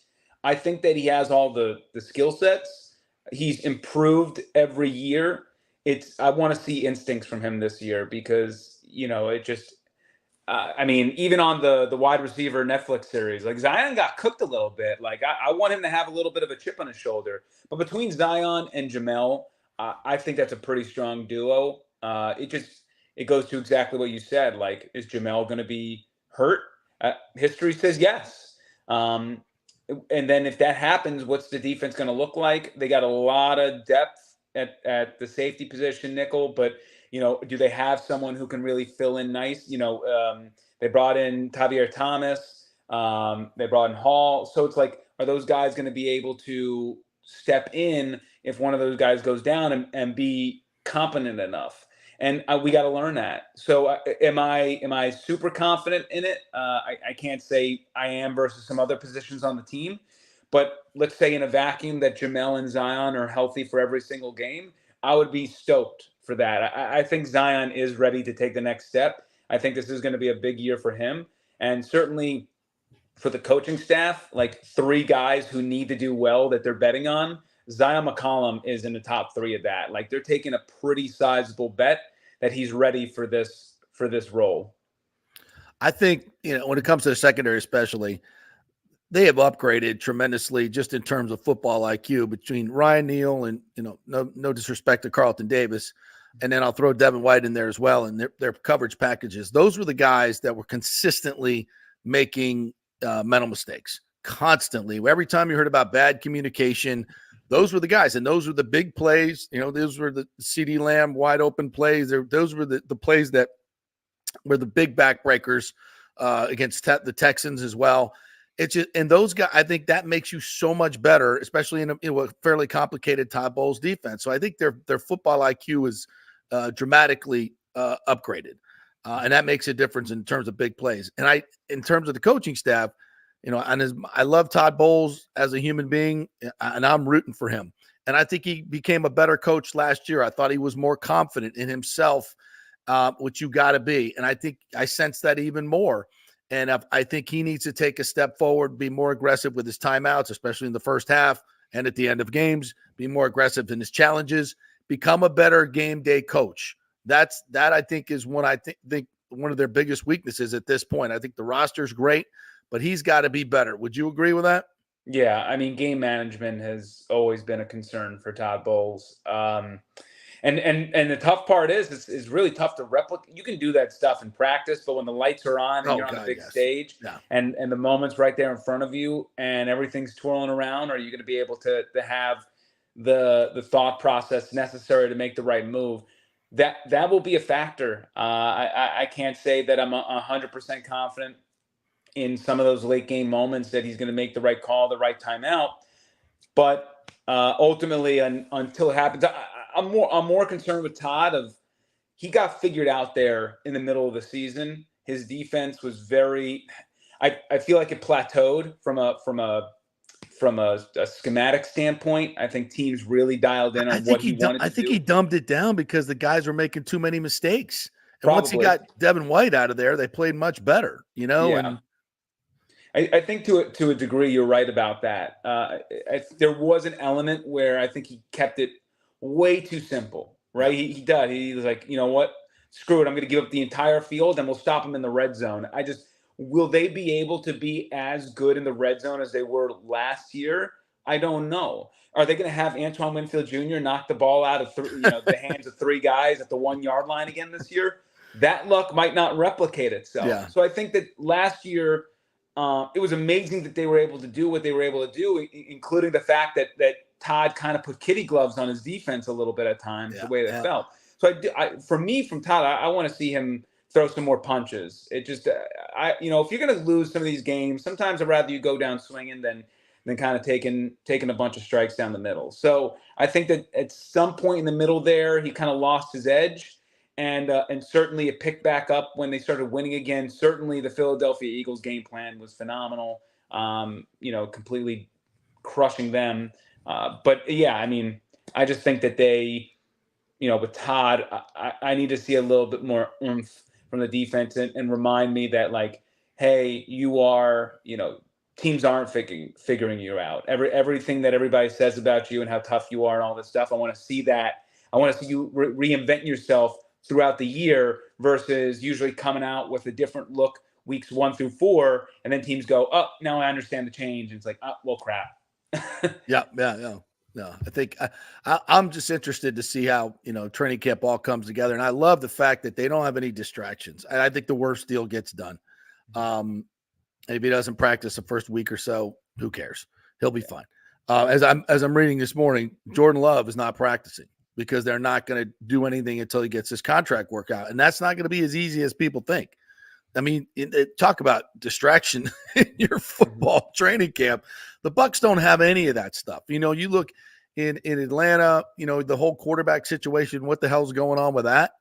I think that he has all the skill sets. He's improved every year. I want to see instincts from him this year, because it just. I mean, even on the wide receiver Netflix series, like, Zion got cooked a little bit. Like, I want him to have a little bit of a chip on his shoulder. But between Zion and Jamel, I think that's a pretty strong duo. It goes to exactly what you said. Like, is Jamel going to be hurt? History says yes. And then if that happens, what's the defense going to look like? They got a lot of depth at the safety position, nickel, but do they have someone who can really fill in nice? They brought in Tavier Thomas. They brought in Hall. So it's like, are those guys going to be able to step in if one of those guys goes down and be competent enough? And we got to learn that. So am I super confident in it? I can't say I am versus some other positions on the team. But let's say in a vacuum that Jamel and Zion are healthy for every single game, I would be stoked for that. I think Zion is ready to take the next step. I think this is going to be a big year for him. And certainly for the coaching staff, like 3 guys who need to do well that they're betting on, Zion McCollum is in the top 3 of that. Like, they're taking a pretty sizable bet that he's ready for this role. I think, when it comes to the secondary especially, they have upgraded tremendously just in terms of football IQ between Ryan Neal and, no disrespect to Carlton Davis. And then I'll throw Devin White in there as well. And their coverage packages, those were the guys that were consistently making mental mistakes constantly. Every time you heard about bad communication, those were the guys. And those were the big plays. Those were the CeeDee Lamb wide open plays. Those were the plays that were the big backbreakers against the Texans as well. It's just, and those guys, I think that makes you so much better, especially in a fairly complicated Todd Bowles defense. So I think their football IQ is dramatically upgraded. and that makes a difference in terms of big plays. And in terms of the coaching staff, I love Todd Bowles as a human being, and I'm rooting for him. And I think he became a better coach last year. I thought he was more confident in himself, which you got to be. And I think I sense that even more. And I think he needs to take a step forward, be more aggressive with his timeouts, especially in the first half and at the end of games, be more aggressive in his challenges, become a better game day coach. That I think is one think one of their biggest weaknesses at this point. I think the roster's great, but he's got to be better. Would you agree with that? Yeah, I mean, game management has always been a concern for Todd Bowles. And the tough part is it's really tough to replicate. You can do that stuff in practice, but when the lights are on and you're on the big stage and the moment's right there in front of you and everything's twirling around, are you going to be able to have the thought process necessary to make the right move? That will be a factor. I can't say that I'm 100% confident in some of those late game moments that he's going to make the right call, the right timeout. But ultimately, until it happens, I'm more concerned with Todd. He got figured out there in the middle of the season. His defense was very. I feel like it plateaued from a schematic standpoint. I think teams really dialed in on what he wanted to do. I think he dumbed it down because the guys were making too many mistakes. And Probably. Once he got Devin White out of there, they played much better. Yeah. And I think to a degree you're right about that. There was an element where I think he kept it way too simple, right? He did. He was like, you know what? Screw it. I'm going to give up the entire field and we'll stop him in the red zone. Will they be able to be as good in the red zone as they were last year? I don't know. Are they going to have Antoine Winfield Jr. knock the ball out of the hands of three guys at the 1 yard line again this year? That luck might not replicate itself. Yeah. So I think that last year, it was amazing that they were able to do what they were able to do, including the fact that Todd kind of put kitty gloves on his defense a little bit at times, the way they felt. So for me, from Todd, I want to see him throw some more punches. It just, if you're going to lose some of these games, sometimes I'd rather you go down swinging than kind of taking a bunch of strikes down the middle. So I think that at some point in the middle there, he kind of lost his edge. And certainly it picked back up when they started winning again. Certainly the Philadelphia Eagles game plan was phenomenal, completely crushing them. But yeah, I mean, I just think that they, with Todd, I need to see a little bit more oomph from the defense and remind me that, like, hey, you are, teams aren't figuring you out. Everything that everybody says about you and how tough you are and all this stuff, I want to see that. I want to see you reinvent yourself throughout the year versus usually coming out with a different look weeks 1 through 4, and then teams go, oh, now I understand the change. And it's like, oh, well, crap. Yeah. No, I think I'm just interested to see how, training camp all comes together. And I love the fact that they don't have any distractions. And I think the worst deal gets done. If he doesn't practice the first week or so, who cares? He'll be fine. As I'm reading this morning, Jordan Love is not practicing because they're not going to do anything until he gets his contract worked out. And that's not going to be as easy as people think. I mean, talk about distraction in your football training camp. The Bucs don't have any of that stuff. You look in Atlanta, the whole quarterback situation, what the hell's going on with that?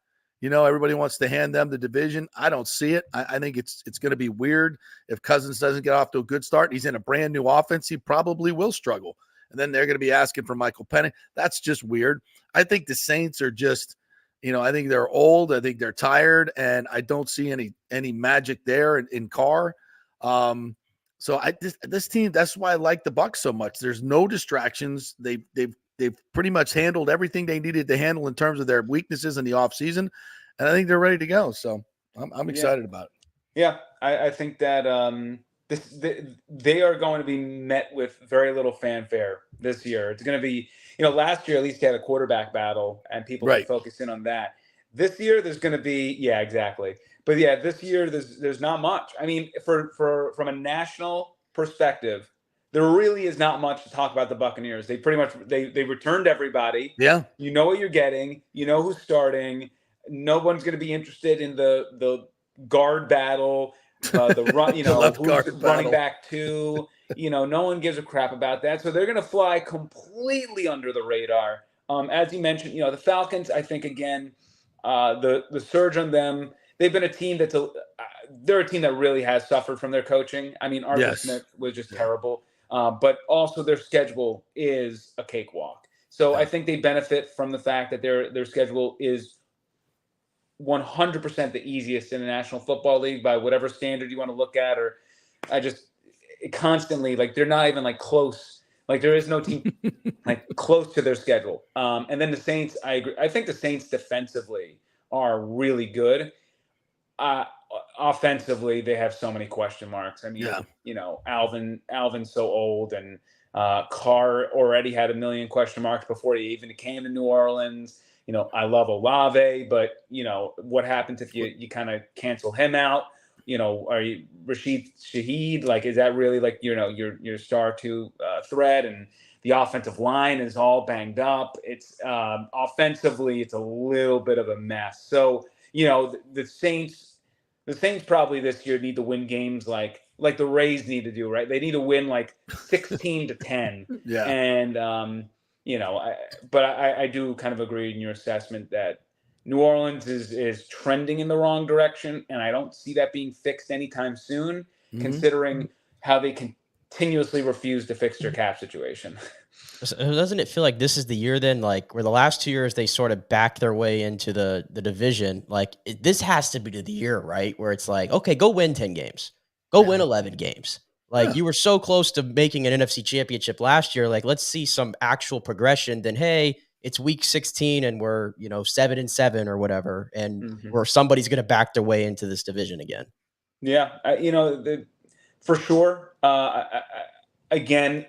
Everybody wants to hand them the division. I don't see it. I think it's going to be weird if Cousins doesn't get off to a good start. He's in a brand new offense. He probably will struggle. And then they're going to be asking for Michael Penix. That's just weird. I think the Saints are just, I think they're old. I think they're tired, and I don't see any magic there in Carr. So this team, that's why I like the Bucs so much. There's no distractions. They've pretty much handled everything they needed to handle in terms of their weaknesses in the offseason, and I think they're ready to go. So I'm excited about it. Yeah, I think that they are going to be met with very little fanfare this year. It's going to be, last year at least they had a quarterback battle and people can focus in on that. This year there's going to be, yeah, exactly. But yeah, this year there's not much. I mean, from a national perspective, there really is not much to talk about the Buccaneers. They pretty much they returned everybody. Yeah, you know what you're getting. You know who's starting. No one's going to be interested in the guard battle. The run, who's running back to, no one gives a crap about that. So they're going to fly completely under the radar. As you mentioned, the Falcons, I think, again, the surge on them, they've been a team they're a team that really has suffered from their coaching. I mean, Arthur Smith was just terrible, but also their schedule is a cakewalk. So I think they benefit from the fact that their schedule is 100% the easiest in the National Football League by whatever standard you want to look at. Or constantly, like, they're not even like close. Like, there is no team like close to their schedule. And then the Saints, I agree. I think the Saints defensively are really good. Offensively, they have so many question marks. I mean, Alvin's so old, and Carr already had a million question marks before he even came to New Orleans. I love Olave, but what happens if you kind of cancel him out? Are you Rashid Shaheed? Like, is that really like your star two threat? And the offensive line is all banged up. It's offensively, it's a little bit of a mess. So the Saints probably this year need to win games like the Rays need to do, right? They need to win like 16-10. Yeah. And but I do kind of agree in your assessment that New Orleans is trending in the wrong direction, and I don't see that being fixed anytime soon, considering how they continuously refuse to fix their cap situation. Doesn't it feel like this is the year then, like, where the last 2 years they sort of backed their way into the division? Like, this has to be the year, right? Where it's like, okay, go win 10 games. Go win 11 games. Like, you were so close to making an NFC championship last year. Like, let's see some actual progression than, hey, it's week 16 and we're, 7-7 or whatever. And where somebody's going to back their way into this division again. Yeah. For sure. Again,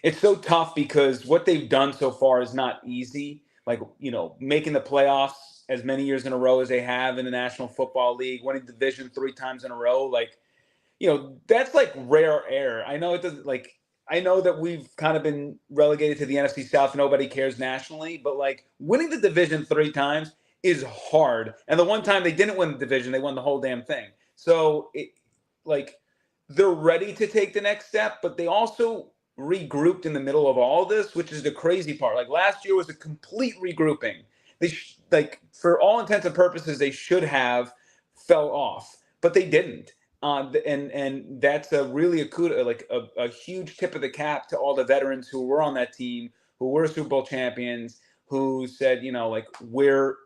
it's so tough because what they've done so far is not easy. Like, making the playoffs as many years in a row as they have in the National Football League, winning division 3 times in a row. Like, that's like rare air. I know it doesn't, like, I know that we've kind of been relegated to the NFC South. Nobody cares nationally, but like winning the division 3 times is hard. And the one time they didn't win the division, they won the whole damn thing. So they're ready to take the next step, but they also regrouped in the middle of all this, which is the crazy part. Like, last year was a complete regrouping. They for all intents and purposes, they should have fell off, but they didn't. And that's a huge tip of the cap to all the veterans who were on that team, who were Super Bowl champions, who said, we're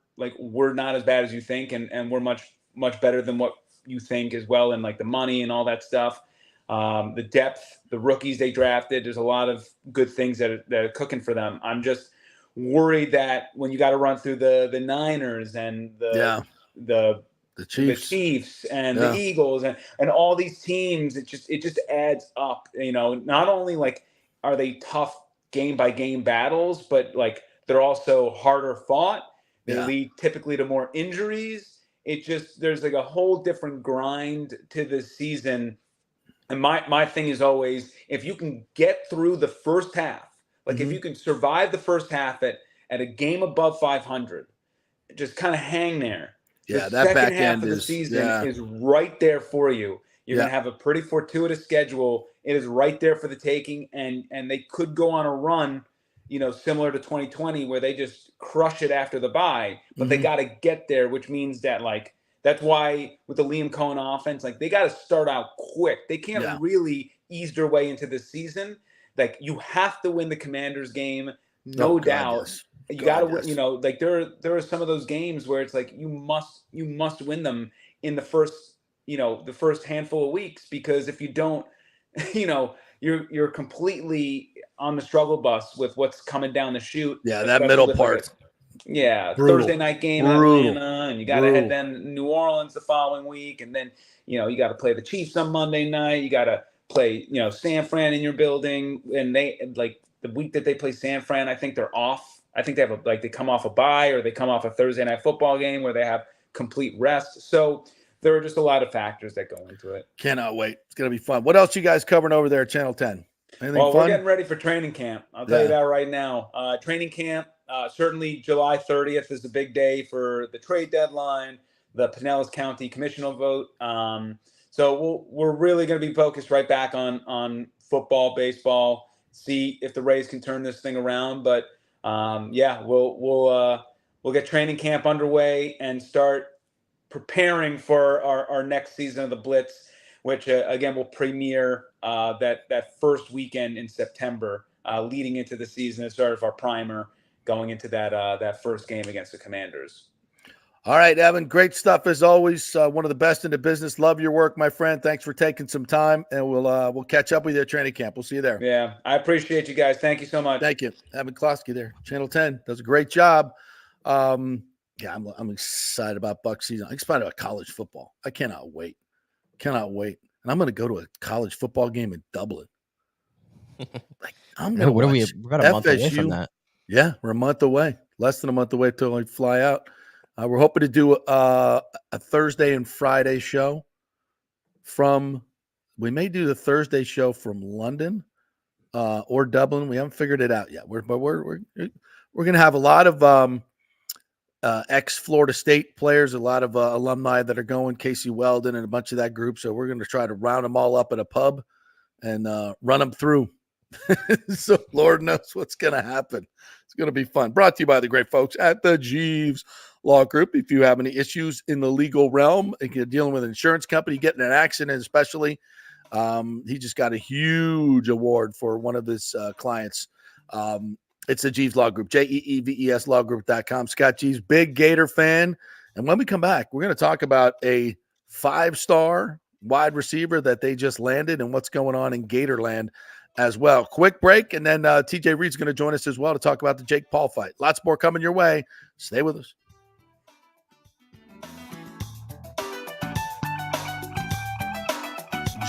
not as bad as you think, and we're much, much better than what you think as well, and like the money and all that stuff. The depth, the rookies they drafted, there's a lot of good things that are cooking for them. I'm just worried that when you got to run through the Niners and the Chiefs and the Eagles and all these teams, it just adds up. Not only like are they tough game by game battles, but like they're also harder fought. They lead typically to more injuries. There's like a whole different grind to this season. And my thing is always, if you can get through the first half, like if you can survive the first half at a game above 500, just kind of hang there. Yeah, the that back second half end of the season is right there for you. You're going to have a pretty fortuitous schedule. It is right there for the taking, and they could go on a run, similar to 2020, where they just crush it after the bye. But they got to get there, which means that that's why with the Liam Cohen offense, like they got to start out quick. They can't really ease their way into the season. Like, you have to win the Commanders game, no doubt. Yes. You got to, there are some of those games where it's like you must win them in the first handful of weeks, because if you don't, you're completely on the struggle bus with what's coming down the chute. Yeah, that middle part. Thursday night game in Atlanta, and you got to head then New Orleans the following week, and then you got to play the Chiefs on Monday night. You got to play San Fran in your building, and they like the week that they play San Fran, I think they're off. I think they have they come off a bye, or they come off a Thursday night football game where they have complete rest. So there are just a lot of factors that go into it. Cannot wait. It's going to be fun. What else you guys covering over there at Channel 10? Anything fun? We're getting ready for training camp. I'll tell you that right now. Training camp, certainly July 30th is the big day for the trade deadline, the Pinellas County commissional vote. So we're really going to be focused right back on football, baseball, see if the Rays can turn this thing around. But we'll get training camp underway and start preparing for our next season of the Blitz, which again will premiere that first weekend in September, leading into the season as sort of our primer going into that first game against the Commanders. All right, Evan, great stuff as always. One of the best in the business. Love your work, my friend. Thanks for taking some time, and we'll catch up with you at training camp. We'll see you there. Yeah, I appreciate you guys. Thank you so much. Thank you. Evan Closkey there, Channel 10, does a great job. Yeah, I'm excited about Buck season. I'm excited about college football. I cannot wait. And I'm going to go to a college football game in Dublin. Like, I'm going to what are we? We're about a month away from that. Yeah, we're a month away. Less than a month away till we fly out. We're hoping to do a Thursday and Friday show we may do the Thursday show from London or Dublin. We haven't figured it out yet. We're going to have a lot of ex-Florida State players, a lot of alumni that are going, Casey Weldon and a bunch of that group. So we're going to try to round them all up at a pub and run them through. So Lord knows what's going to happen. It's going to be fun. Brought to you by the great folks at the Jeeves Law Group. If you have any issues in the legal realm, if you're dealing with an insurance company, getting in an accident especially, he just got a huge award for one of his clients. It's the Jeeves Law Group, JEEVES lawgroup.com. Scott Jeeves, big Gator fan. And when we come back, we're going to talk about a 5-star wide receiver that they just landed and what's going on in Gatorland as well. Quick break, and then TJ Reed's going to join us as well to talk about the Jake Paul fight. Lots more coming your way. Stay with us.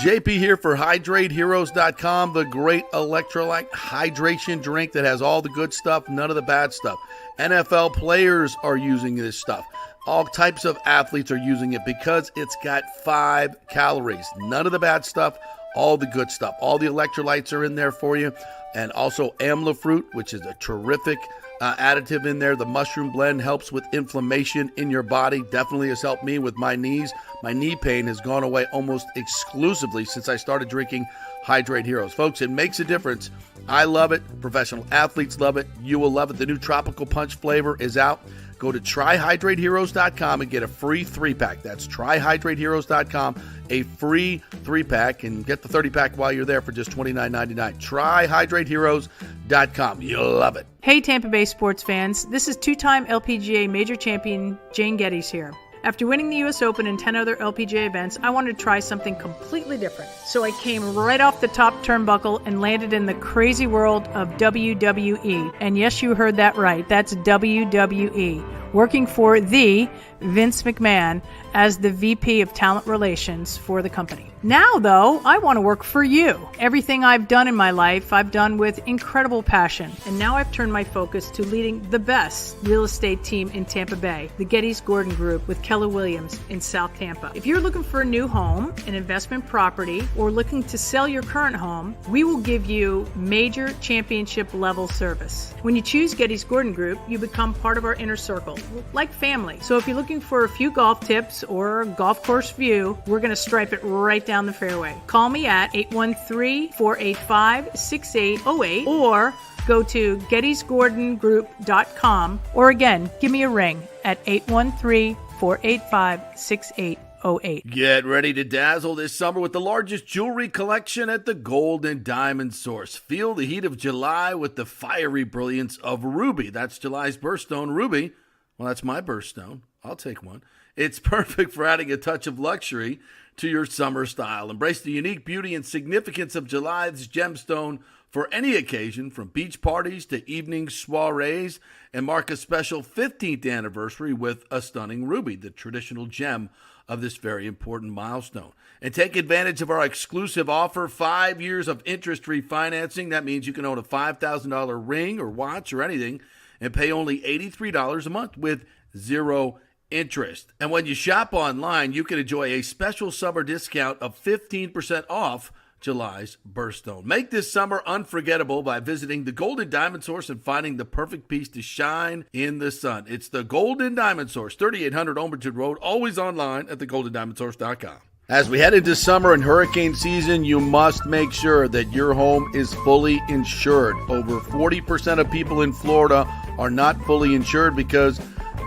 JP here for HydrateHeroes.com, the great electrolyte hydration drink that has all the good stuff, none of the bad stuff. NFL players are using this stuff. All types of athletes are using it because it's got 5 calories. None of the bad stuff, all the good stuff. All the electrolytes are in there for you. And also amla fruit, which is a terrific additive in there. The mushroom blend helps with inflammation in your body. Definitely has helped me with my knees. My knee pain has gone away almost exclusively since I started drinking Hydrate Heroes. Folks, it makes a difference. I love it. Professional athletes love it. You will love it. The new Tropical Punch flavor is out. Go to tryhydrateheroes.com and get a free 3-pack. That's tryhydrateheroes.com, a free 3-pack, and get the 30-pack while you're there for just $29.99. Tryhydrateheroes.com. You'll love it. Hey Tampa Bay sports fans, this is 2-time LPGA major champion Jane Geddes here. After winning the US Open and 10 other LPGA events, I wanted to try something completely different. So I came right off the top turnbuckle and landed in the crazy world of WWE. And yes, you heard that right. That's WWE. Working for the Vince McMahon as the VP of Talent Relations for the company. Now, though, I want to work for you. Everything I've done in my life, I've done with incredible passion. And now I've turned my focus to leading the best real estate team in Tampa Bay, the Gettys Gordon Group with Keller Williams in South Tampa. If you're looking for a new home, an investment property, or looking to sell your current home, we will give you major championship level service. When you choose Gettys Gordon Group, you become part of our inner circle, like family. So if you're looking for a few golf tips or a golf course view, we're going to stripe it right down the fairway. Call me at 813-485-6808 or go to gettysgordongroup.com, or again, give me a ring at 813-485-6808. Get ready to dazzle this summer with the largest jewelry collection at the Gold and Diamond Source. Feel the heat of July with the fiery brilliance of Ruby. That's July's birthstone, Ruby. Well, that's my birthstone. I'll take one. It's perfect for adding a touch of luxury to your summer style. Embrace the unique beauty and significance of July's gemstone for any occasion, from beach parties to evening soirees, and mark a special 15th anniversary with a stunning ruby, the traditional gem of this very important milestone. And take advantage of our exclusive offer, 5 years of interest-free financing. That means you can own a $5,000 ring or watch or anything and pay only $83 a month with zero interest. And when you shop online, you can enjoy a special summer discount of 15% off July's birthstone. Make this summer unforgettable by visiting the Golden Diamond Source and finding the perfect piece to shine in the sun. It's the Golden Diamond Source, 3800 Olmerton Road, always online at thegoldendiamondsource.com. As we head into summer and hurricane season, you must make sure that your home is fully insured. Over 40% of people in Florida are not fully insured because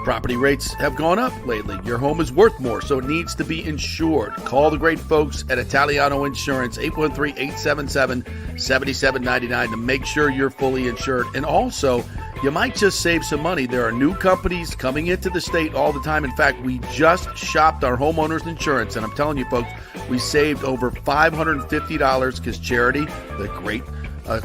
Property rates have gone up lately. Your home is worth more, so it needs to be insured. Call the great folks at Italiano Insurance, 813-877-7799 to make sure you're fully insured. And also, you might just save some money. There are new companies coming into the state all the time. In fact, we just shopped our homeowners insurance, and I'm telling you, folks, we saved over $550 because Charity, the great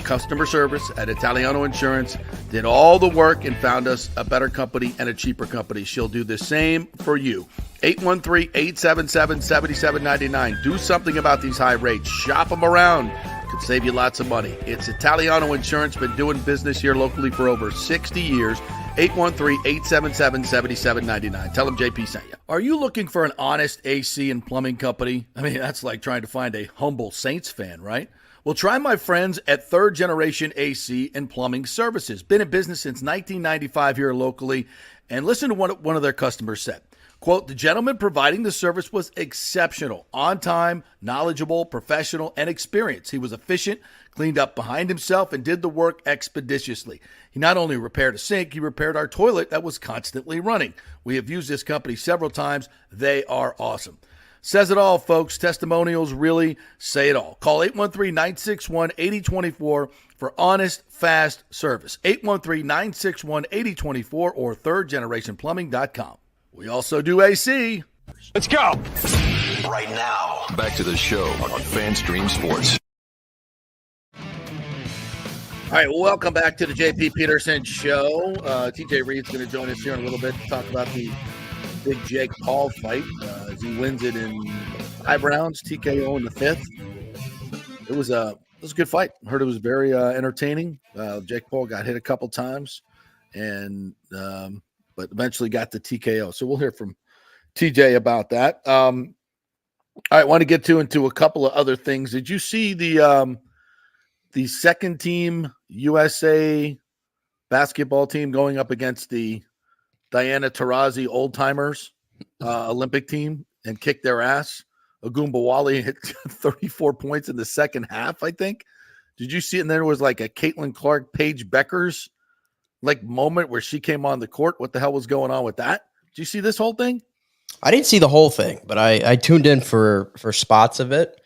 customer service at Italiano Insurance, did all the work and found us a better company and a cheaper company. She'll do the same for you. 813-877-7799. Do something about these high rates. Shop them around. Could save you lots of money. It's Italiano Insurance. Been doing business here locally for over 60 years. 813-877-7799. Tell them JP sent you. Are you looking for an honest AC and plumbing company? I mean, that's like trying to find a humble Saints fan, right? Well, try my friends at Third Generation AC and Plumbing Services. Been in business since 1995 here locally. And listen to what one of their customers said. Quote, the gentleman providing the service was exceptional, on time, knowledgeable, professional, and experienced. He was efficient, cleaned up behind himself, and did the work expeditiously. He not only repaired a sink, he repaired our toilet that was constantly running. We have used this company several times. They are awesome. Says it all, folks. Testimonials really say it all. Call 813-961-8024 for honest, fast service. 813-961-8024 or thirdgenerationplumbing.com. We also do AC. Let's go. Right now, back to the show on FanStream Sports. All right, welcome back to the JP Peterson Show. TJ Reed's going to join us here in a little bit to talk about the big Jake Paul fight as he wins it in 5 rounds, TKO in the 5th. It was a good fight. I heard it was very entertaining. Jake Paul got hit a couple times, and but eventually got the TKO. So we'll hear from TJ about that. All right, I want to get into a couple of other things. Did you see the second team USA basketball team going up against the Diana Taurasi old timers Olympic team and kicked their ass? Agumbawali hit 34 points in the second half, I think. Did you see it? And there was like a Caitlin Clark, Paige Beckers like moment where she came on the court. What the hell was going on with that? Did you see this whole thing? I didn't see the whole thing, but I tuned in for spots of it.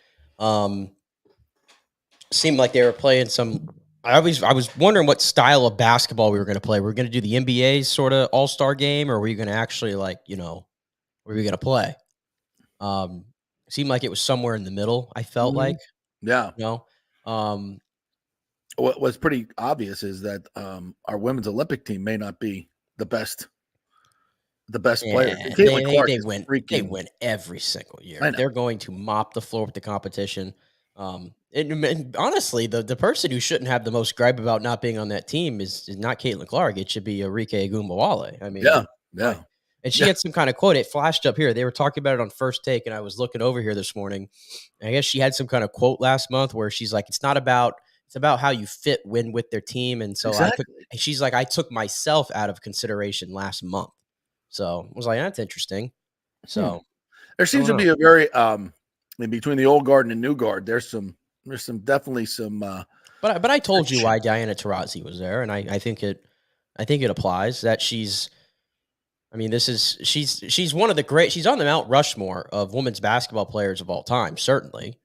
Seemed like they were playing some. I was wondering what style of basketball we were going to play. We're going to do the NBA sort of all-star game, or were you going to actually were we going to play? Seemed like it was somewhere in the middle. I felt like, yeah, What was pretty obvious is that our women's Olympic team may not be the best players. They win every single year. They're going to mop the floor with the competition. And honestly, the person who shouldn't have the most gripe about not being on that team is not Caitlin Clark. It should be Arike Agumbawale. I mean, yeah. And she had some kind of quote. It flashed up here. They were talking about it on First Take, and I was looking over here this morning. I guess she had some kind of quote last month where she's like, it's about how you fit win with their team. And so she's like, I took myself out of consideration last month. So I was like, that's interesting. So there seems to be a very in between the old guard and the new guard. There's definitely some. But I told you why Diana Taurasi was there, and I think it applies that she's. I mean, she's one of the great. She's on the Mount Rushmore of women's basketball players of all time, certainly,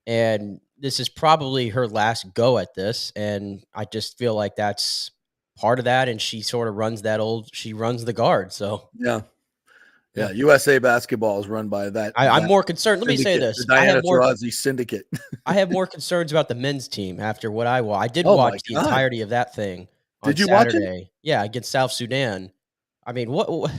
and this is probably her last go at this. And I just feel like that's part of that, and she sort of runs she runs the guard. So yeah. USA basketball is run by that. I'm more concerned. Let me say this: the Diana Taurasi syndicate. I have more concerns about the men's team after what I watched. I did watch the entirety of that thing. Did you Saturday. watch it? Yeah, against South Sudan. I mean, what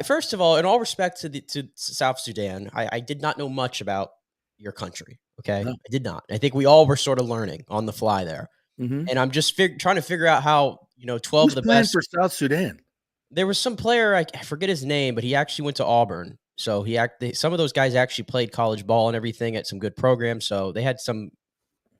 first of all, in all respect to South Sudan, I did not know much about your country. Okay, no. I did not. I think we all were sort of learning on the fly there, and I'm just trying to figure out how 12 of the best for South Sudan. There was some player, I forget his name, but he actually went to Auburn. So some of those guys actually played college ball and everything at some good programs. So they had some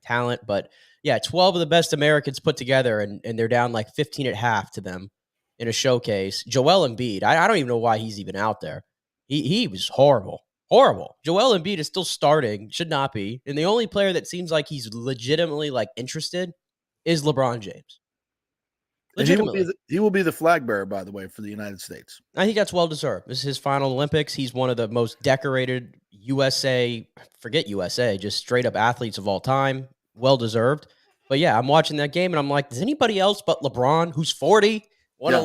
talent. But yeah, 12 of the best Americans put together, and they're down like 15 at half to them in a showcase. Joel Embiid, I don't even know why he's even out there. He was horrible. Horrible. Joel Embiid is still starting, should not be. And the only player that seems like he's legitimately like interested is LeBron James. And he will be the flag bearer, by the way, for the United States. I think that's well deserved. This is his final Olympics. He's one of the most decorated just straight up athletes of all time. Well deserved. But yeah, I'm watching that game and I'm like, does anybody else but LeBron, who's 40, want to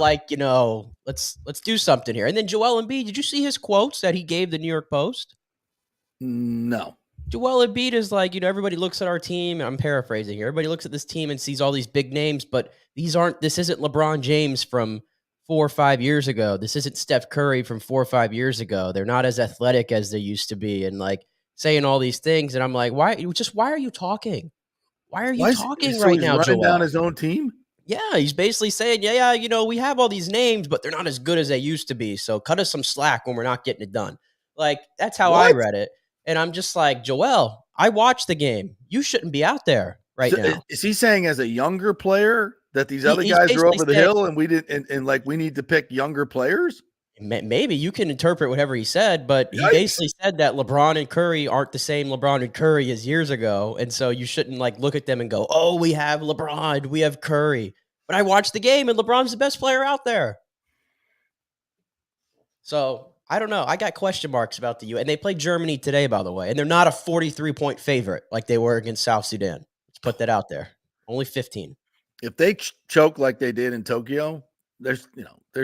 let's do something here? And then Joel Embiid, did you see his quotes that he gave the New York Post? No. Joel Embiid is like, everybody looks at our team. I'm paraphrasing here. Everybody looks at this team and sees all these big names, but this isn't LeBron James from 4 or 5 years ago. This isn't Steph Curry from 4 or 5 years ago. They're not as athletic as they used to be, and like saying all these things. And I'm like, why are you talking? Why are you talking right now, Joel? Down his own team? Yeah, he's basically saying, we have all these names, but they're not as good as they used to be. So cut us some slack when we're not getting it done. Like, that's how I read it. And I'm just like, Joel, I watched the game. You shouldn't be out there now. Is he saying as a younger player that these other guys are over the hill and we didn't, and like we need to pick younger players? Maybe you can interpret whatever he said, but he basically said that LeBron and Curry aren't the same LeBron and Curry as years ago. And so you shouldn't look at them and go, oh, we have LeBron, we have Curry. But I watched the game and LeBron's the best player out there. So I don't know. I got question marks about the U.S. And they played Germany today, by the way. And they're not a 43-point favorite like they were against South Sudan. Let's put that out there. Only 15. If they choke like they did in Tokyo, there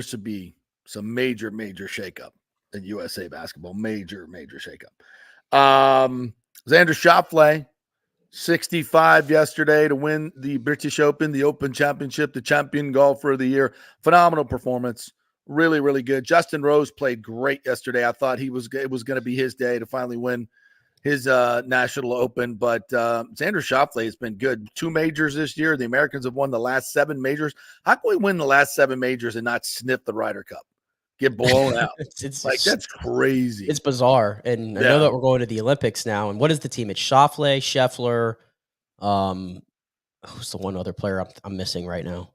should be some major shakeup in USA basketball. Major shakeup. Xander Schauffele, 65 yesterday to win the British Open, the Open Championship, the champion golfer of the year. Phenomenal performance. Really, really good. Justin Rose played great yesterday. I thought it was going to be his day to finally win his national open, but Xander Schauffele has been good. 2 majors this year. The Americans have won the last 7 majors. How can we win the last 7 majors and not sniff the Ryder Cup? Get blown out. It's that's crazy. It's bizarre. And I know that we're going to the Olympics now. And what is the team? It's Schauffele, Scheffler. Who's the one other player I'm missing right now?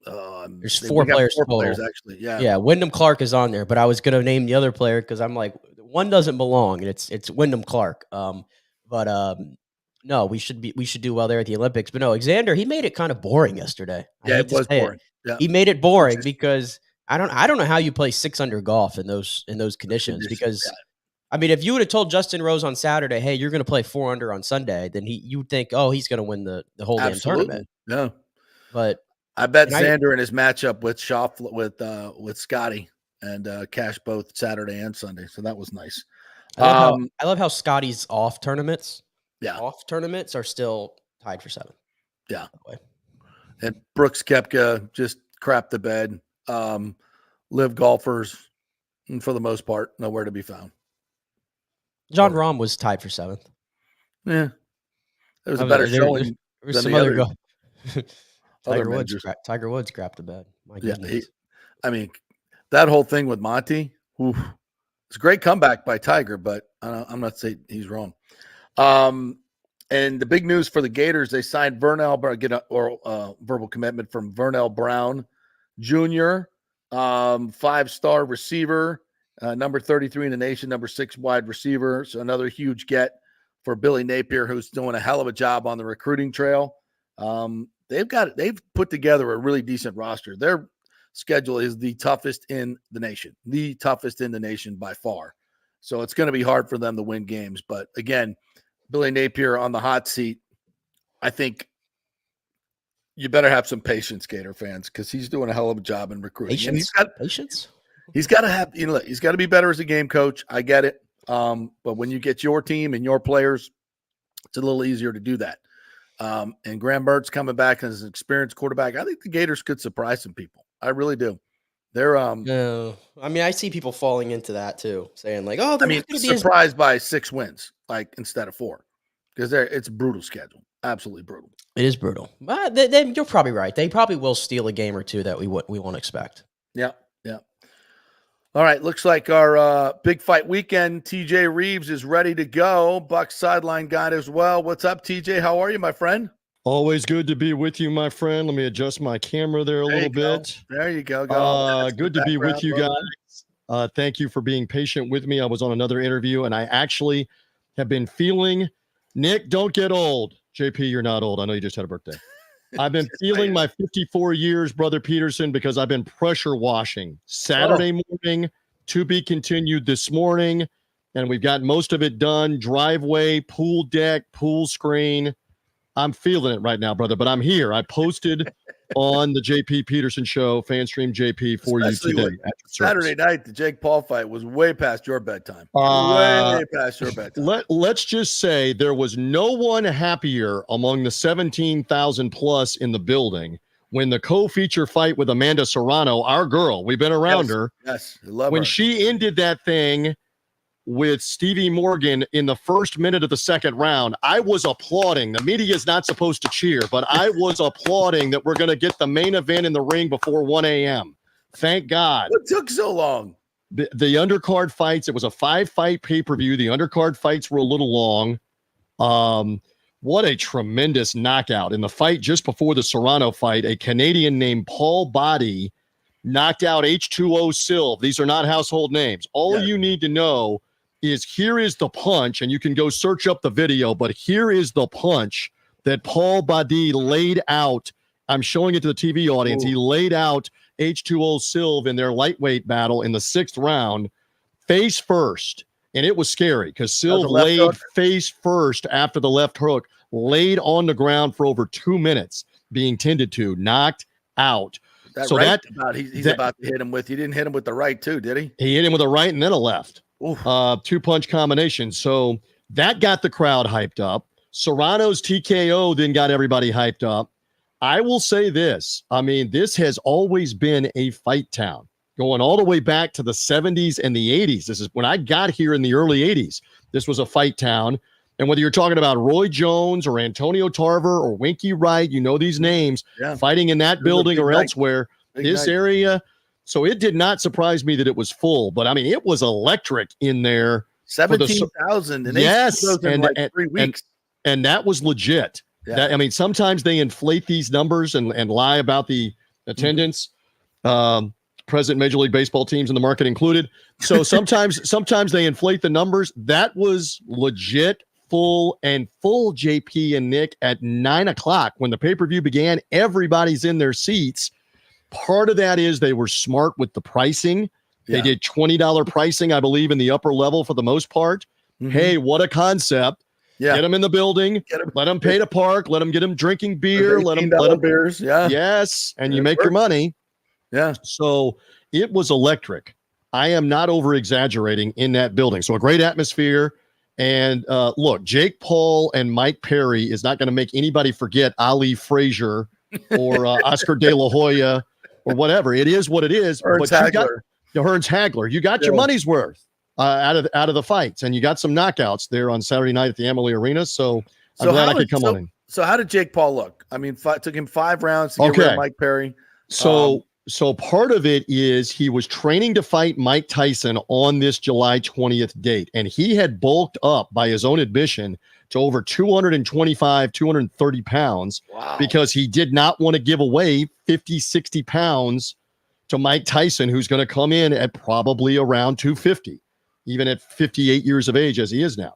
There's 4 players. 4 players actually. Yeah. Wyndham Clark is on there, but I was going to name the other player because I'm like, one doesn't belong, and it's Wyndham Clark. No, we should do well there at the Olympics. But no, Xander, he made it kind of boring yesterday. Yeah, it was boring. Yeah. He made it boring because I don't know how you play 6 under golf in those conditions. Because I mean, if you would have told Justin Rose on Saturday, hey, you're going to play 4 under on Sunday, then you would think, oh, he's going to win the whole damn tournament. Yeah, but I bet Xander in his matchup with with Scotty and cash both Saturday and Sunday. So that was nice. I love how Scotty's off tournaments are still tied for 7th. Yeah. And Brooks Koepka just crapped the bed. Live golfers, and for the most part, nowhere to be found. John Rahm was tied for 7th. Yeah. It was a better showing than some other Tiger Woods crapped the bed. My goodness. That whole thing with Monty, it's a great comeback by Tiger, but I'm not saying he's wrong. And the big news for the Gators, they signed verbal commitment from Vernell Brown Jr., 5-star receiver, number 33 in the nation, number 6 wide receiver. So another huge get for Billy Napier, who's doing a hell of a job on the recruiting trail. They've put together a really decent roster. Their schedule is the toughest in the nation by far. So it's going to be hard for them to win games. But again, Billy Napier on the hot seat. I think you better have some patience, Gator fans, because he's doing a hell of a job in recruiting. Patience. He's got to have, he's got to be better as a game coach. I get it. But when you get your team and your players, it's a little easier to do that. And Graham Mertz coming back as an experienced quarterback. I think the Gators could surprise some people. I really do. They're no. I mean, I see people falling into that too, saying like, "Oh, surprised by 6 wins, instead of 4, because it's a brutal schedule, absolutely brutal. It is brutal, but then you're probably right. They probably will steal a game or 2 that we won't expect. Yeah. All right, looks like our big fight weekend. TJ Rives is ready to go. Buck's sideline guide as well. What's up, TJ? How are you, my friend? Always good to be with you, my friend. Let me adjust my camera there a little bit. There you go. Good to be with you guys. Thank you for being patient with me. I was on another interview, and I actually have been feeling, Nick, don't get old. JP, you're not old. I know you just had a birthday. I've been feeling my 54 years, Brother Peterson, because I've been pressure washing. Saturday morning, to be continued this morning, and we've got most of it done. Driveway, pool deck, pool screen. I'm feeling it right now, brother, but I'm here. I posted on the JP Peterson Show, FanStream JP, for Especially you today. Saturday night, the Jake Paul fight was way past your bedtime. Way past your bedtime. Let's just say there was no one happier among the 17,000 plus in the building when the co-feature fight with Amanda Serrano, our girl, we've been around her. Yes, I love when her. she ended that thing with Stevie Morgan in the first minute of the second round, I was applauding. The media is not supposed to cheer, but I was applauding that we're going to get the main event in the ring before 1 a.m. Thank God. What took so long? The undercard fights, it was a 5-fight pay-per-view. The undercard fights were a little long. What a tremendous knockout. In the fight just before the Serrano fight, a Canadian named Paul Body knocked out H2O Silv. These are not household names. All you need to know is here is the punch, and you can go search up the video, but here is the punch that Paul Badi laid out. I'm showing it to the TV audience. Ooh. He laid out H2O Silv in their lightweight battle in the 6th round, face first. And it was scary because Silv laid face first after the left hook, laid on the ground for over 2 minutes, being tended to, knocked out. He's about to hit him with. He didn't hit him with the right too, did he? He hit him with a right and then a left. 2-punch combination. So that got the crowd hyped up. Serrano's TKO then got everybody hyped up. I will say this. I mean, this has always been a fight town, going all the way back to the 70s and the 80s. This is when I got here in the early 80s. This was a fight town. And whether you're talking about Roy Jones or Antonio Tarver or Winky Wright, you know these names, fighting in that building or elsewhere, this area. So it did not surprise me that it was full, but I mean, it was electric in there. 17,000 and yes, in like 3 weeks. And that was legit. Yeah. I mean, sometimes they inflate these numbers and lie about the attendance. Present Major League Baseball teams and the market included. So sometimes they inflate the numbers. That was legit, full JP and Nick at 9 o'clock when the pay-per-view began. Everybody's in their seats. Part of that is they were smart with the pricing. They did $20 pricing, I believe, in the upper level for the most part. Hey, what a concept. Yeah. Get them in the building. Let them pay to park. Let them get them drinking beer. Let them beers. Yeah. Yes. And you make your money. Yeah. So it was electric. I am not over exaggerating in that building. So a great atmosphere. And look, Jake Paul and Mike Perry is not going to make anybody forget Ali Frazier or Oscar De La Hoya or whatever. It is what it is. Hearns Hagler. You got your money's worth out of the fights, and you got some knockouts there on Saturday night at the Amalie Arena. So I'm glad I could come on in. So how did Jake Paul look? I mean, took him 5 rounds to get rid of Mike Perry. So part of it is he was training to fight Mike Tyson on this July 20th date, and he had bulked up by his own admission to over 225, 230 pounds because he did not want to give away 50, 60 pounds to Mike Tyson, who's going to come in at probably around 250, even at 58 years of age as he is now.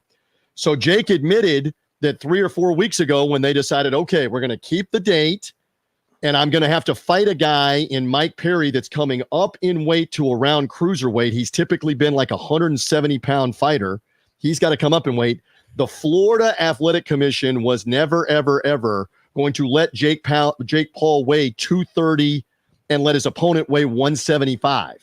So Jake admitted that 3 or 4 weeks ago when they decided, okay, we're going to keep the date, and I'm going to have to fight a guy in Mike Perry that's coming up in weight to around cruiserweight. He's typically been like a 170-pound fighter. He's got to come up in weight. The Florida Athletic Commission was never, ever, ever going to let Jake Paul weigh 230 and let his opponent weigh 175.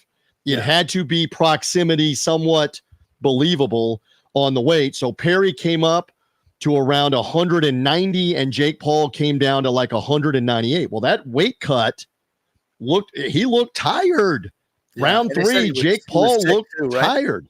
It had to be proximity somewhat believable on the weight. So Perry came up to around 190 and Jake Paul came down to like 198. Well, that weight cut looked tired. Round 3, Jake Paul looked tired.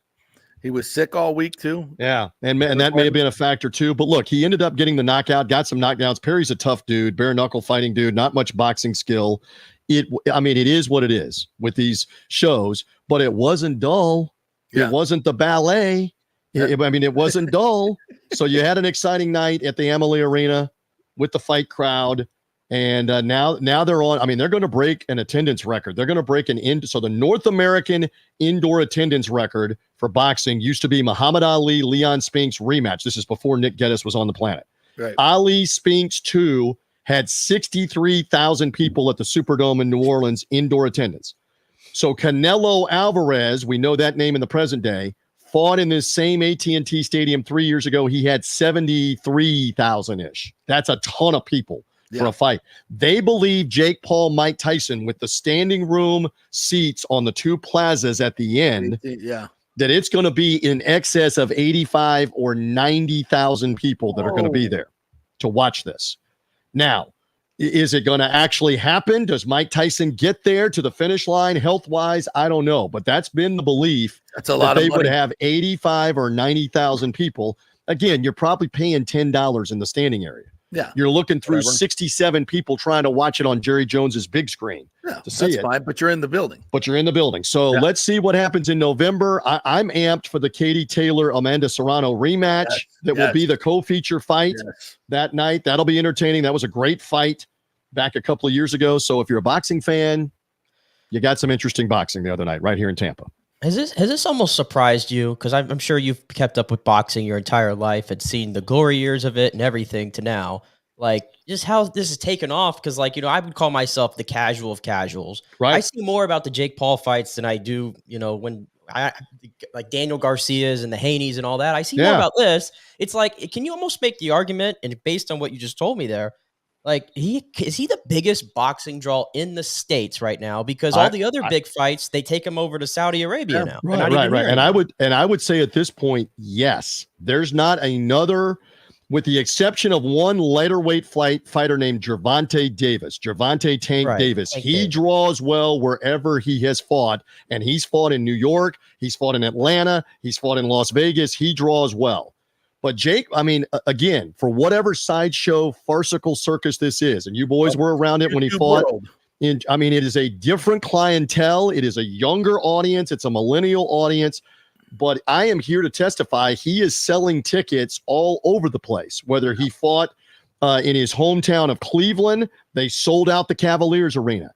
He was sick all week too. Yeah, and that may have been a factor too. But look, he ended up getting the knockout, got some knockdowns. Perry's a tough dude, bare knuckle fighting dude, not much boxing skill. It is what it is with these shows, but it wasn't dull. Yeah. It wasn't the ballet. It wasn't dull. So you had an exciting night at the Amalie Arena with the fight crowd. And now they're on. I mean, they're going to break an attendance record. They're going to break so the North American indoor attendance record for boxing used to be Muhammad Ali, Leon Spinks rematch. This is before Nick Geddes was on the planet. Right. Ali Spinks 2 had 63,000 people at the Superdome in New Orleans, indoor attendance. So Canelo Alvarez, we know that name in the present day, fought in this same AT&T Stadium 3 years ago. He had 73,000-ish. That's a ton of people for a fight. They believe Jake Paul, Mike Tyson, with the standing room seats on the two plazas at the end, that it's going to be in excess of 85 or 90,000 people that are going to be there to watch this. Now, is it going to actually happen? Does Mike Tyson get there to the finish line health-wise? I don't know, but that's been the belief. That's a lot of they money. would have 85 or 90,000 people. Again, you're probably paying $10 in the standing area. Yeah. You're looking through 67 people trying to watch it on Jerry Jones's big screen to see that's it. fine, but you're in the building. So let's see what happens in November. I'm amped for the Katie Taylor-Amanda Serrano rematch that will be the co-feature fight that night. That'll be entertaining. That was a great fight back a couple of years ago. So if you're a boxing fan, you got some interesting boxing the other night right here in Tampa. Has this almost surprised you? Because I'm sure you've kept up with boxing your entire life and seen the glory years of it and everything to now. Like, just how this has taken off. Because, like, I would call myself the casual of casuals. Right. I see more about the Jake Paul fights than I do, when I like Daniel Garcia's and the Haneys and all that. I see more about this. It's like, can you almost make the argument, and based on what you just told me there, like, is he the biggest boxing draw in the States right now? Because all the other big fights, they take him over to Saudi Arabia now. Right. And I would say at this point, yes, there's not another, with the exception of one lighter weight fighter named Gervonta Davis. Gervonta Tank Davis. He draws well wherever he has fought, and he's fought in New York. He's fought in Atlanta. He's fought in Las Vegas. He draws well. But Jake, I mean, again, for whatever sideshow, farcical circus this is, and you boys were around it when he fought. It is a different clientele. It is a younger audience. It's a millennial audience. But I am here to testify he is selling tickets all over the place. Whether he fought in his hometown of Cleveland, they sold out the Cavaliers arena.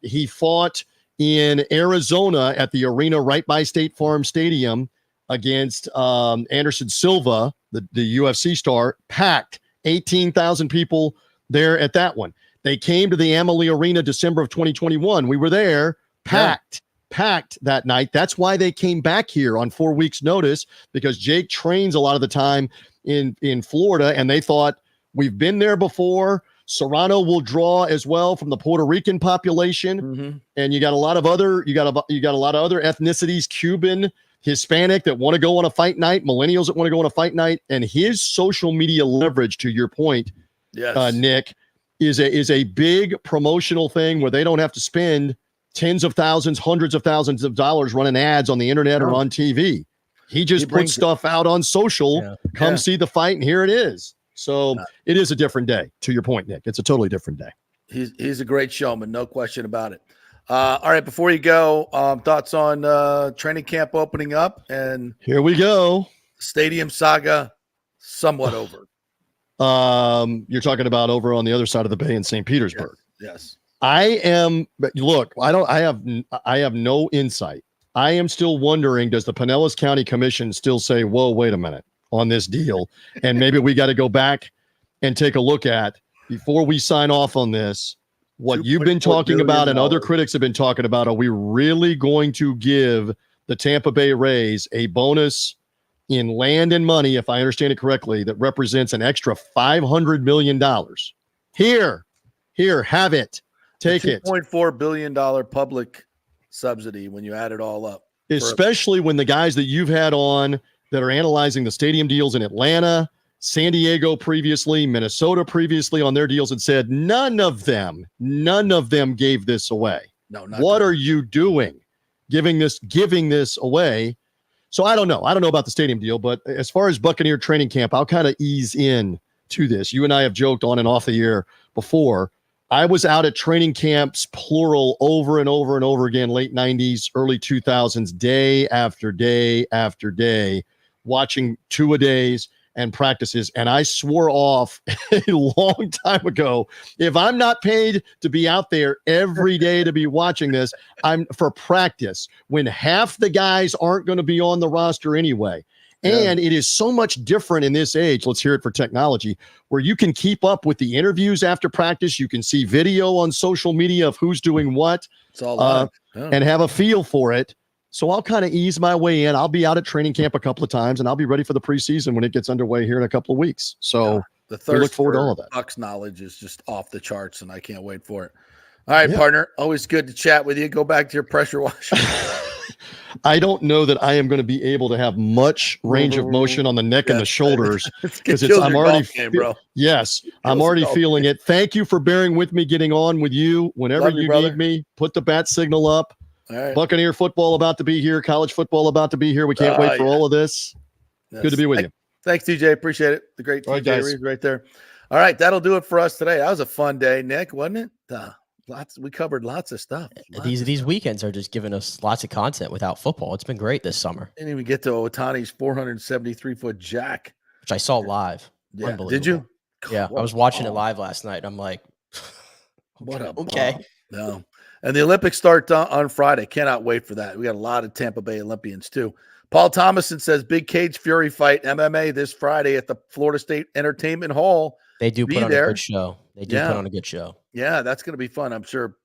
He fought in Arizona at the arena right by State Farm Stadium against Anderson Silva, the UFC star, packed 18,000 people there at that one. They came to the Amalie Arena December of 2021. We were there, packed that night. That's why they came back here on 4 weeks' notice, because Jake trains a lot of the time in Florida, and they thought, we've been there before. Serrano will draw as well from the Puerto Rican population, and you got a lot of other ethnicities, Cuban, Hispanic, that want to go on a fight night, millennials that want to go on a fight night, and his social media leverage, to your point, Nick, is a big promotional thing where they don't have to spend tens of thousands, hundreds of thousands of dollars running ads on the internet or on TV. He just puts stuff out on social. Come see the fight, and here it is. So it is a different day. To your point, Nick, it's a totally different day. He's a great showman, no question about it. All right, before you go, thoughts on training camp opening up, and here we go. Stadium saga somewhat over. You're talking about over on the other side of the bay in St. Petersburg. Yes. I have no insight. I am still wondering, does the Pinellas County Commission still say, whoa, wait a minute on this deal? And maybe we got to go back and take a look at, before we sign off on this, what you've been talking about and other critics have been talking about. Are we really going to give the Tampa Bay Rays a bonus in land and money, if I understand it correctly, that represents an extra $500 million? Here, have it. Take it. $2.4 billion public subsidy when you add it all up. Especially when the guys that you've had on that are analyzing the stadium deals in Atlanta, San Diego previously, Minnesota previously on their deals, had said none of them gave this away. No, not what are you doing giving this away? So I don't know. I don't know about the stadium deal, but as far as Buccaneer training camp, I'll kind of ease in to this. You and I have joked on and off the air before. I was out at training camps, plural, over and over and over again, late 90s, early 2000s, day after day after day, watching two-a-days and practices. And I swore off a long time ago, if I'm not paid to be out there every day to be watching this, I'm for practice, when half the guys aren't going to be on the roster anyway, And it is so much different in this age. Let's hear it for technology, where you can keep up with the interviews after practice. You can see video on social media of who's doing what. It's all live. And have a feel for it. So I'll kind of ease my way in. I'll be out at training camp a couple of times, and I'll be ready for the preseason when it gets underway here in a couple of weeks. So the we look forward to all of that. Bucks knowledge is just off the charts, and I can't wait for it. All right, partner. Always good to chat with you. Go back to your pressure washer. I don't know that I am going to be able to have much range of motion on the neck and the shoulders because I'm already bro. Yes, I'm already feeling it. Thank you for bearing with me, getting on with you. Whenever you need me, put the bat signal up. All right. Buccaneer football about to be here. College football about to be here. We can't wait for all of this. Yes. Good to be with you. Thanks, TJ. Appreciate it. The great TJ guys. Rives right there. All right, that'll do it for us today. That was a fun day, Nick, wasn't it? We covered lots of stuff. These weekends are just giving us lots of content without football. It's been great this summer. Didn't even get to Otani's 473-foot jack, which I saw live. Yeah, Unbelievable. did you? Yeah, I was watching it live last night. I'm like, what a okay. bomb. No. And the Olympics start on Friday. Cannot wait for that. We got a lot of Tampa Bay Olympians too. Paul Thomason says big cage fury fight MMA this Friday at the Florida State Entertainment Hall. They do put on a good show. They do put on a good show. Yeah, that's going to be fun. I'm sure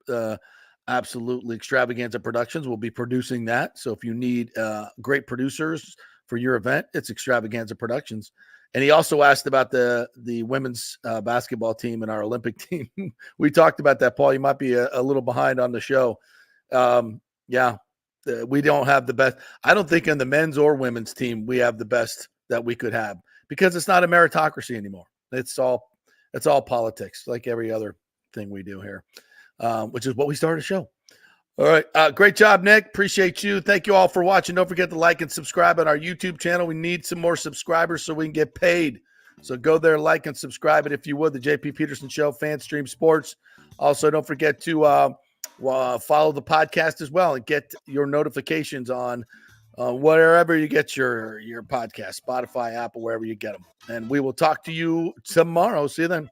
absolutely Extravaganza Productions will be producing that. So if you need great producers for your event, it's Extravaganza Productions. And he also asked about the women's basketball team and our Olympic team. We talked about that, Paul. You might be a little behind on the show. We don't have the best. I don't think in the men's or women's team we have the best that we could have because it's not a meritocracy anymore. It's all politics, like every other thing we do here, which is what we started the show. All right. Great job, Nick. Appreciate you. Thank you all for watching. Don't forget to like and subscribe on our YouTube channel. We need some more subscribers so we can get paid. So go there, like and subscribe it if you would. The JP Peterson Show, FanStream Sports. Also, don't forget to follow the podcast as well and get your notifications on wherever you get your podcast, Spotify, Apple, wherever you get them. And we will talk to you tomorrow. See you then.